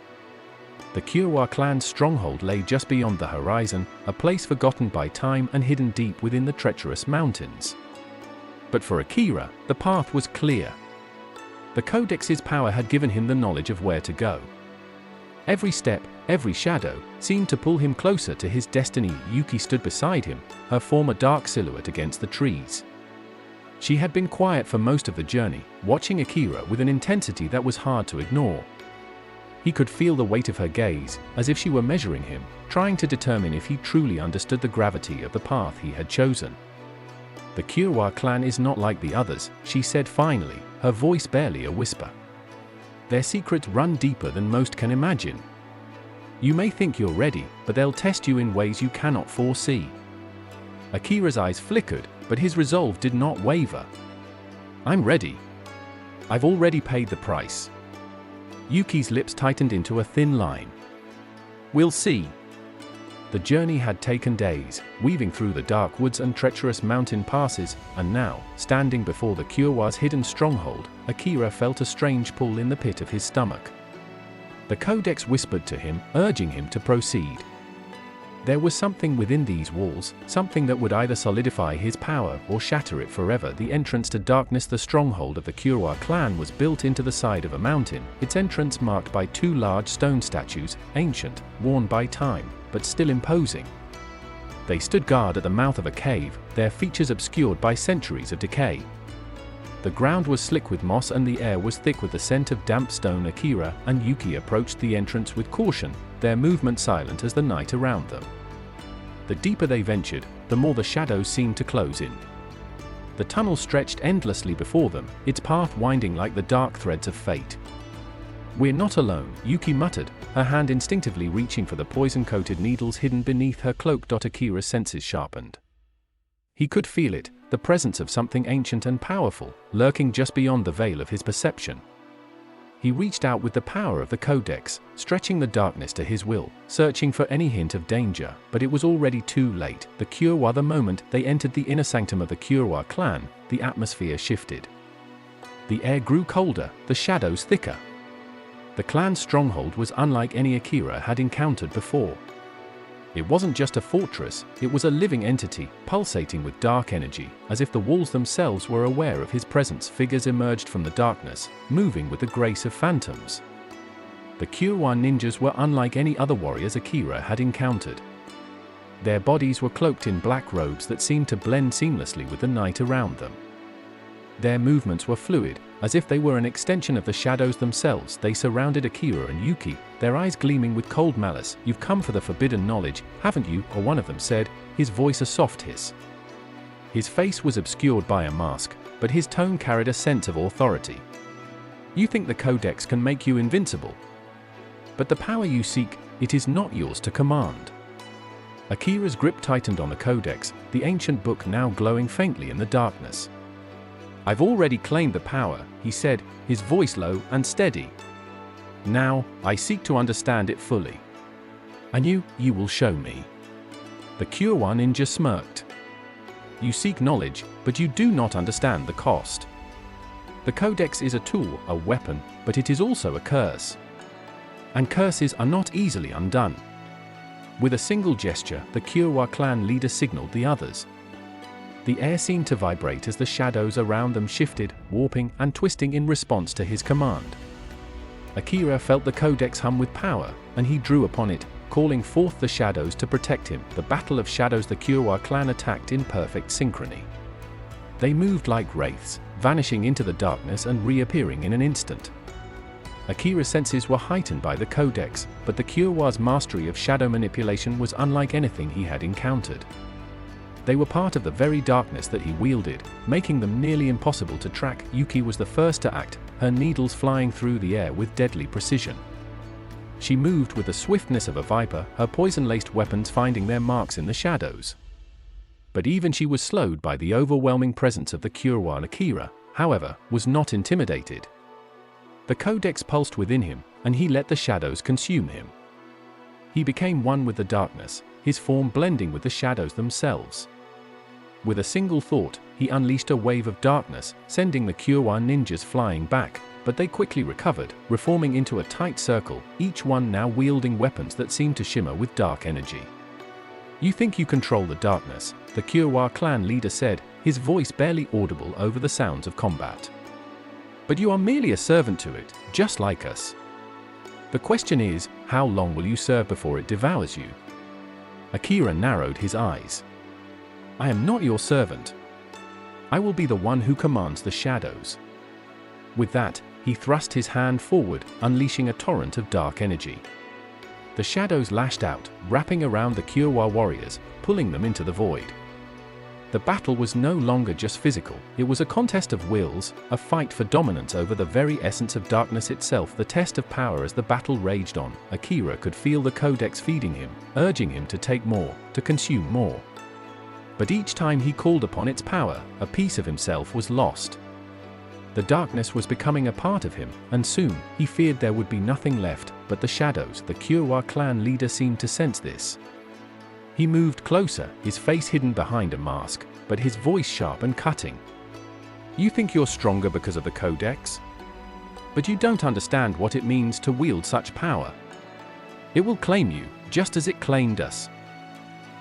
The Kyowa clan's stronghold lay just beyond the horizon, a place forgotten by time and hidden deep within the treacherous mountains. But for Akira, the path was clear. The Codex's power had given him the knowledge of where to go. Every step, every shadow, seemed to pull him closer to his destiny. Yuki stood beside him, her form a dark silhouette against the trees. She had been quiet for most of the journey, watching Akira with an intensity that was hard to ignore. He could feel the weight of her gaze, as if she were measuring him, trying to determine if he truly understood the gravity of the path he had chosen. "The Kyowa clan is not like the others," she said finally, her voice barely a whisper. "Their secrets run deeper than most can imagine. You may think you're ready, but they'll test you in ways you cannot foresee." Akira's eyes flickered, but his resolve did not waver. "I'm ready. I've already paid the price." Yuki's lips tightened into a thin line. "We'll see." The journey had taken days, weaving through the dark woods and treacherous mountain passes, and now, standing before the Kyowa's hidden stronghold, Akira felt a strange pull in the pit of his stomach. The Codex whispered to him, urging him to proceed. There was something within these walls, something that would either solidify his power or shatter it forever. The entrance to darkness. The stronghold of the Kyowa clan was built into the side of a mountain, its entrance marked by two large stone statues, ancient, worn by time, but still imposing. They stood guard at the mouth of a cave, their features obscured by centuries of decay. The ground was slick with moss and the air was thick with the scent of damp stone. Akira and Yuki approached the entrance with caution, their movement silent as the night around them. The deeper they ventured, the more the shadows seemed to close in. The tunnel stretched endlessly before them, its path winding like the dark threads of fate. "We're not alone," Yuki muttered, her hand instinctively reaching for the poison-coated needles hidden beneath her cloak. Akira's senses sharpened. He could feel it, the presence of something ancient and powerful, lurking just beyond the veil of his perception. He reached out with the power of the Codex, stretching the darkness to his will, searching for any hint of danger, but it was already too late. The Kyowa. The moment they entered the inner sanctum of the Kyowa clan, the atmosphere shifted. The air grew colder, the shadows thicker. The clan's stronghold was unlike any Akira had encountered before. It wasn't just a fortress, it was a living entity, pulsating with dark energy, as if the walls themselves were aware of his presence. Figures emerged from the darkness, moving with the grace of phantoms. The Kyowa ninjas were unlike any other warriors Akira had encountered. Their bodies were cloaked in black robes that seemed to blend seamlessly with the night around them. Their movements were fluid, as if they were an extension of the shadows themselves. They surrounded Akira and Yuki, their eyes gleaming with cold malice. "You've come for the forbidden knowledge, haven't you?" or one of them said, his voice a soft hiss. His face was obscured by a mask, but his tone carried a sense of authority. "You think the Codex can make you invincible? But the power you seek, it is not yours to command." Akira's grip tightened on the Codex, the ancient book now glowing faintly in the darkness. "I've already claimed the power," he said, his voice low and steady. "Now, I seek to understand it fully. And you will show me." The Kyowa ninja smirked. "You seek knowledge, but you do not understand the cost. The Codex is a tool, a weapon, but it is also a curse. And curses are not easily undone." With a single gesture, the Kyowa clan leader signaled the others. The air seemed to vibrate as the shadows around them shifted, warping and twisting in response to his command. Akira felt the Codex hum with power, and he drew upon it, calling forth the shadows to protect him. The battle of shadows. The Kyowa clan attacked in perfect synchrony. They moved like wraiths, vanishing into the darkness and reappearing in an instant. Akira's senses were heightened by the Codex, but the Kyowa's mastery of shadow manipulation was unlike anything he had encountered. They were part of the very darkness that he wielded, making them nearly impossible to track. Yuki was the first to act, her needles flying through the air with deadly precision. She moved with the swiftness of a viper, her poison-laced weapons finding their marks in the shadows. But even she was slowed by the overwhelming presence of the Kyowa. Akira, however, was not intimidated. The codex pulsed within him, and he let the shadows consume him. He became one with the darkness, his form blending with the shadows themselves. With a single thought, he unleashed a wave of darkness, sending the Kyowa ninjas flying back, but they quickly recovered, reforming into a tight circle, each one now wielding weapons that seemed to shimmer with dark energy. "You think you control the darkness," the Kyowa clan leader said, his voice barely audible over the sounds of combat. "But you are merely a servant to it, just like us. The question is, how long will you serve before it devours you?" Akira narrowed his eyes. "I am not your servant. I will be the one who commands the shadows." With that, he thrust his hand forward, unleashing a torrent of dark energy. The shadows lashed out, wrapping around the Kyowa warriors, pulling them into the void. The battle was no longer just physical, it was a contest of wills, a fight for dominance over the very essence of darkness itself, the test of power. As the battle raged on, Akira could feel the codex feeding him, urging him to take more, to consume more. But each time he called upon its power, a piece of himself was lost. The darkness was becoming a part of him, and soon, he feared there would be nothing left but the shadows. The Kyowa clan leader seemed to sense this. He moved closer, his face hidden behind a mask, but his voice sharp and cutting. "You think you're stronger because of the codex? But you don't understand what it means to wield such power. It will claim you, just as it claimed us.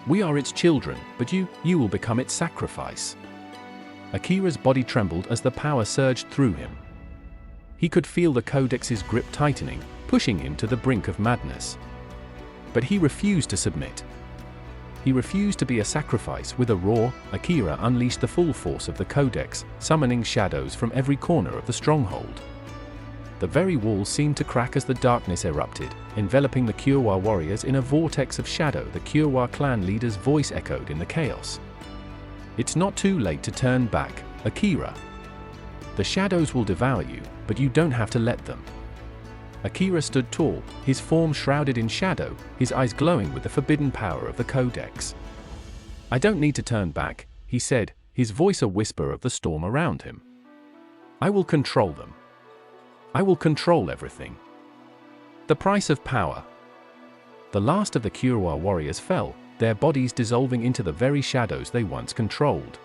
We are its children, but you will become its sacrifice." Akira's body trembled as the power surged through him. He could feel the codex's grip tightening, pushing him to the brink of madness. But he refused to submit. He refused to be a sacrifice. With a roar, Akira unleashed the full force of the codex, summoning shadows from every corner of the stronghold. The very walls seemed to crack as the darkness erupted, enveloping the Kyowa warriors in a vortex of shadow. The Kyowa clan leader's voice echoed in the chaos. "It's not too late to turn back, Akira. The shadows will devour you, but you don't have to let them." Akira stood tall, his form shrouded in shadow, his eyes glowing with the forbidden power of the codex. "I don't need to turn back," he said, his voice a whisper of the storm around him. "I will control them. I will control everything." The price of power. The last of the Kyowa warriors fell, their bodies dissolving into the very shadows they once controlled.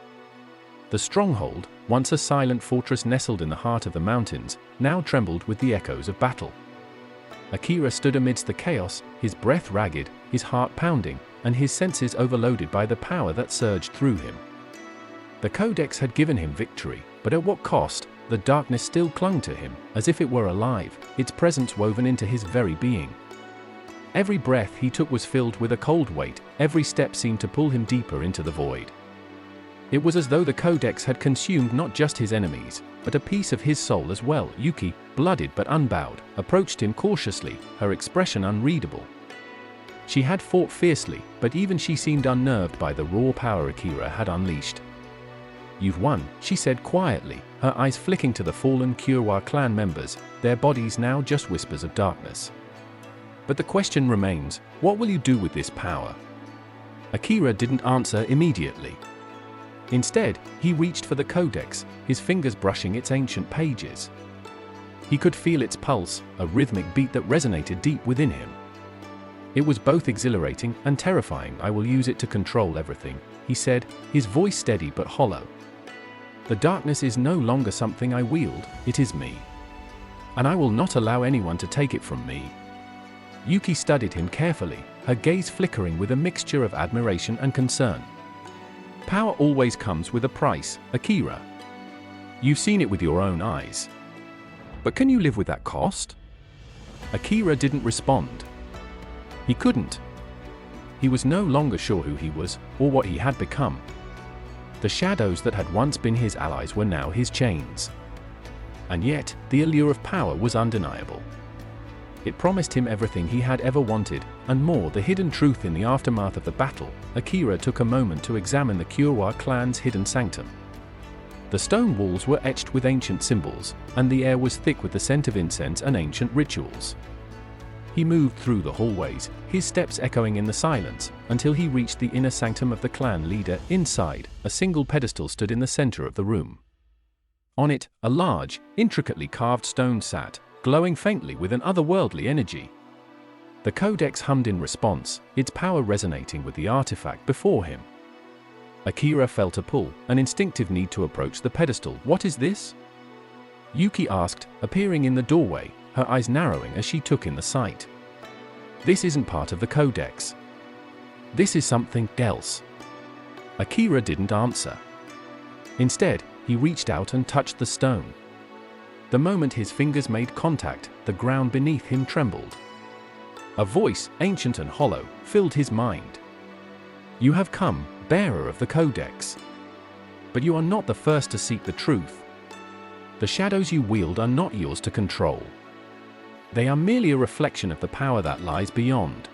The stronghold, once a silent fortress nestled in the heart of the mountains, now trembled with the echoes of battle. Akira stood amidst the chaos, his breath ragged, his heart pounding, and his senses overloaded by the power that surged through him. The codex had given him victory, but at what cost? The darkness still clung to him, as if it were alive, its presence woven into his very being. Every breath he took was filled with a cold weight, every step seemed to pull him deeper into the void. It was as though the codex had consumed not just his enemies, but a piece of his soul as well. Yuki, blooded but unbowed, approached him cautiously, her expression unreadable. She had fought fiercely, but even she seemed unnerved by the raw power Akira had unleashed. "You've won," she said quietly, her eyes flicking to the fallen Kyowa clan members, their bodies now just whispers of darkness. "But the question remains, what will you do with this power?" Akira didn't answer immediately. Instead, he reached for the codex, his fingers brushing its ancient pages. He could feel its pulse, a rhythmic beat that resonated deep within him. It was both exhilarating and terrifying. "I will use it to control everything," he said, his voice steady but hollow. "The darkness is no longer something I wield, it is me. And I will not allow anyone to take it from me." Yuki studied him carefully, her gaze flickering with a mixture of admiration and concern. "Power always comes with a price, Akira. You've seen it with your own eyes. But can you live with that cost?" Akira didn't respond. He couldn't. He was no longer sure who he was, or what he had become. The shadows that had once been his allies were now his chains. And yet, the allure of power was undeniable. It promised him everything he had ever wanted, and more. The hidden truth. In the aftermath of the battle, Akira took a moment to examine the Kyowa clan's hidden sanctum. The stone walls were etched with ancient symbols, and the air was thick with the scent of incense and ancient rituals. He moved through the hallways, his steps echoing in the silence, until he reached the inner sanctum of the clan leader. Inside, a single pedestal stood in the center of the room. On it, a large, intricately carved stone sat, glowing faintly with an otherworldly energy. The codex hummed in response, its power resonating with the artifact before him. Akira felt a pull, an instinctive need to approach the pedestal. "What is this?" Yuki asked, appearing in the doorway, her eyes narrowing as she took in the sight. "This isn't part of the codex. This is something else." Akira didn't answer. Instead, he reached out and touched the stone. The moment his fingers made contact, the ground beneath him trembled. A voice, ancient and hollow, filled his mind. "You have come, bearer of the codex. But you are not the first to seek the truth. The shadows you wield are not yours to control. They are merely a reflection of the power that lies beyond."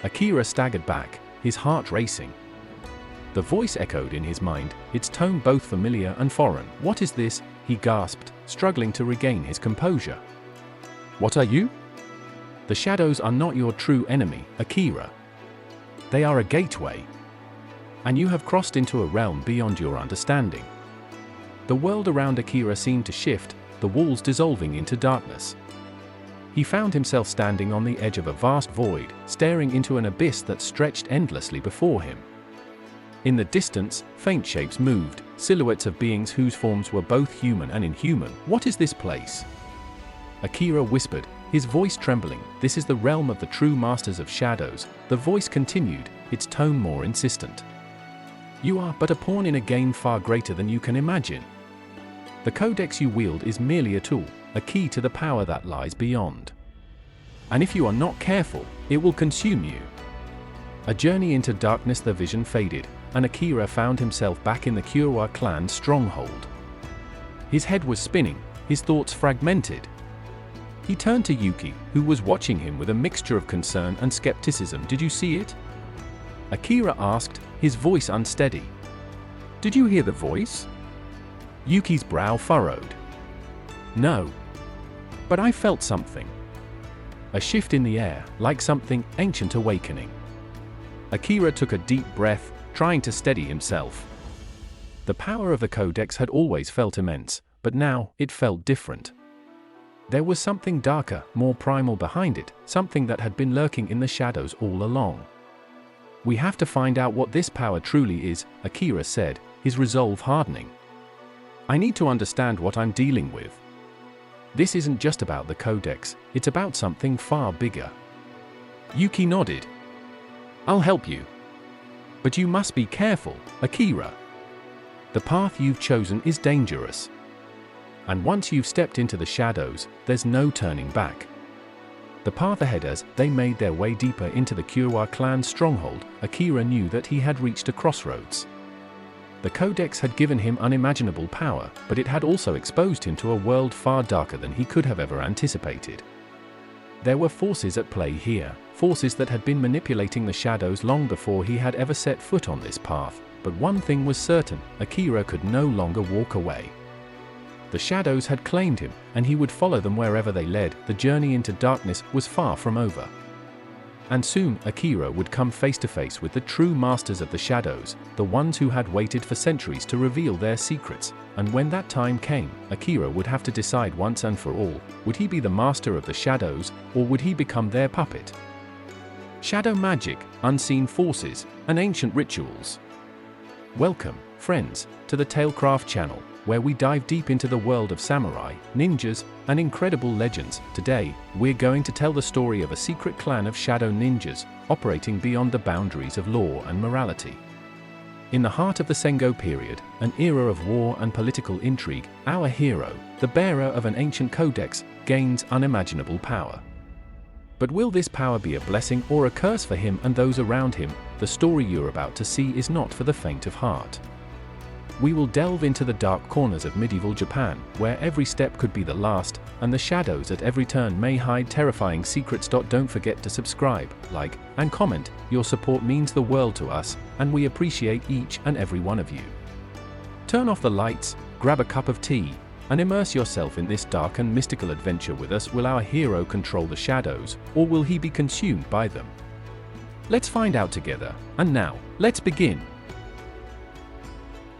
Akira staggered back, his heart racing. The voice echoed in his mind, its tone both familiar and foreign. "What is this?" he gasped, struggling to regain his composure. "What are you?" "The shadows are not your true enemy, Akira. They are a gateway. And you have crossed into a realm beyond your understanding." The world around Akira seemed to shift, the walls dissolving into darkness. He found himself standing on the edge of a vast void, staring into an abyss that stretched endlessly before him. In the distance, faint shapes moved, silhouettes of beings whose forms were both human and inhuman. "What is this place?" Akira whispered, his voice trembling. "This is the realm of the true masters of shadows," the voice continued, its tone more insistent. "You are but a pawn in a game far greater than you can imagine. The codex you wield is merely a tool, a key to the power that lies beyond. And if you are not careful, it will consume you." A journey into darkness. The vision faded, and Akira found himself back in the Kyowa clan's stronghold. His head was spinning, his thoughts fragmented. He turned to Yuki, who was watching him with a mixture of concern and skepticism. "Did you see it?" Akira asked, his voice unsteady. "Did you hear the voice?" Yuki's brow furrowed. "No. But I felt something. A shift in the air, like something ancient awakening." Akira took a deep breath, trying to steady himself. The power of the codex had always felt immense, but now it felt different. There was something darker, more primal behind it, something that had been lurking in the shadows all along. "We have to find out what this power truly is," Akira said, his resolve hardening. "I need to understand what I'm dealing with. This isn't just about the codex, it's about something far bigger." Yuki nodded. "I'll help you. But you must be careful, Akira. The path you've chosen is dangerous. And once you've stepped into the shadows, there's no turning back." The path ahead. As they made their way deeper into the Kyowa clan's stronghold, Akira knew that he had reached a crossroads. The codex had given him unimaginable power, but it had also exposed him to a world far darker than he could have ever anticipated. There were forces at play here, forces that had been manipulating the shadows long before he had ever set foot on this path, but one thing was certain, Akira could no longer walk away. The shadows had claimed him, and he would follow them wherever they led. The journey into darkness was far from over. And soon, Akira would come face to face with the true masters of the shadows, the ones who had waited for centuries to reveal their secrets. And when that time came, Akira would have to decide once and for all, would he be the master of the shadows, or would he become their puppet? Shadow magic, unseen forces, and ancient rituals. Welcome, friends, to the Talecraft channel, where we dive deep into the world of samurai, ninjas, and incredible legends. Today, we're going to tell the story of a secret clan of shadow ninjas, operating beyond the boundaries of law and morality. In the heart of the Sengoku period, an era of war and political intrigue, our hero, the bearer of an ancient codex, gains unimaginable power. But will this power be a blessing or a curse for him and those around him? The story you're about to see is not for the faint of heart. We will delve into the dark corners of medieval Japan, where every step could be the last, and the shadows at every turn may hide terrifying secrets. Don't forget to subscribe, like, and comment. Your support means the world to us, and we appreciate each and every one of you. Turn off the lights, grab a cup of tea, and immerse yourself in this dark and mystical adventure with us. Will our hero control the shadows, or will he be consumed by them? Let's find out together, and now, let's begin.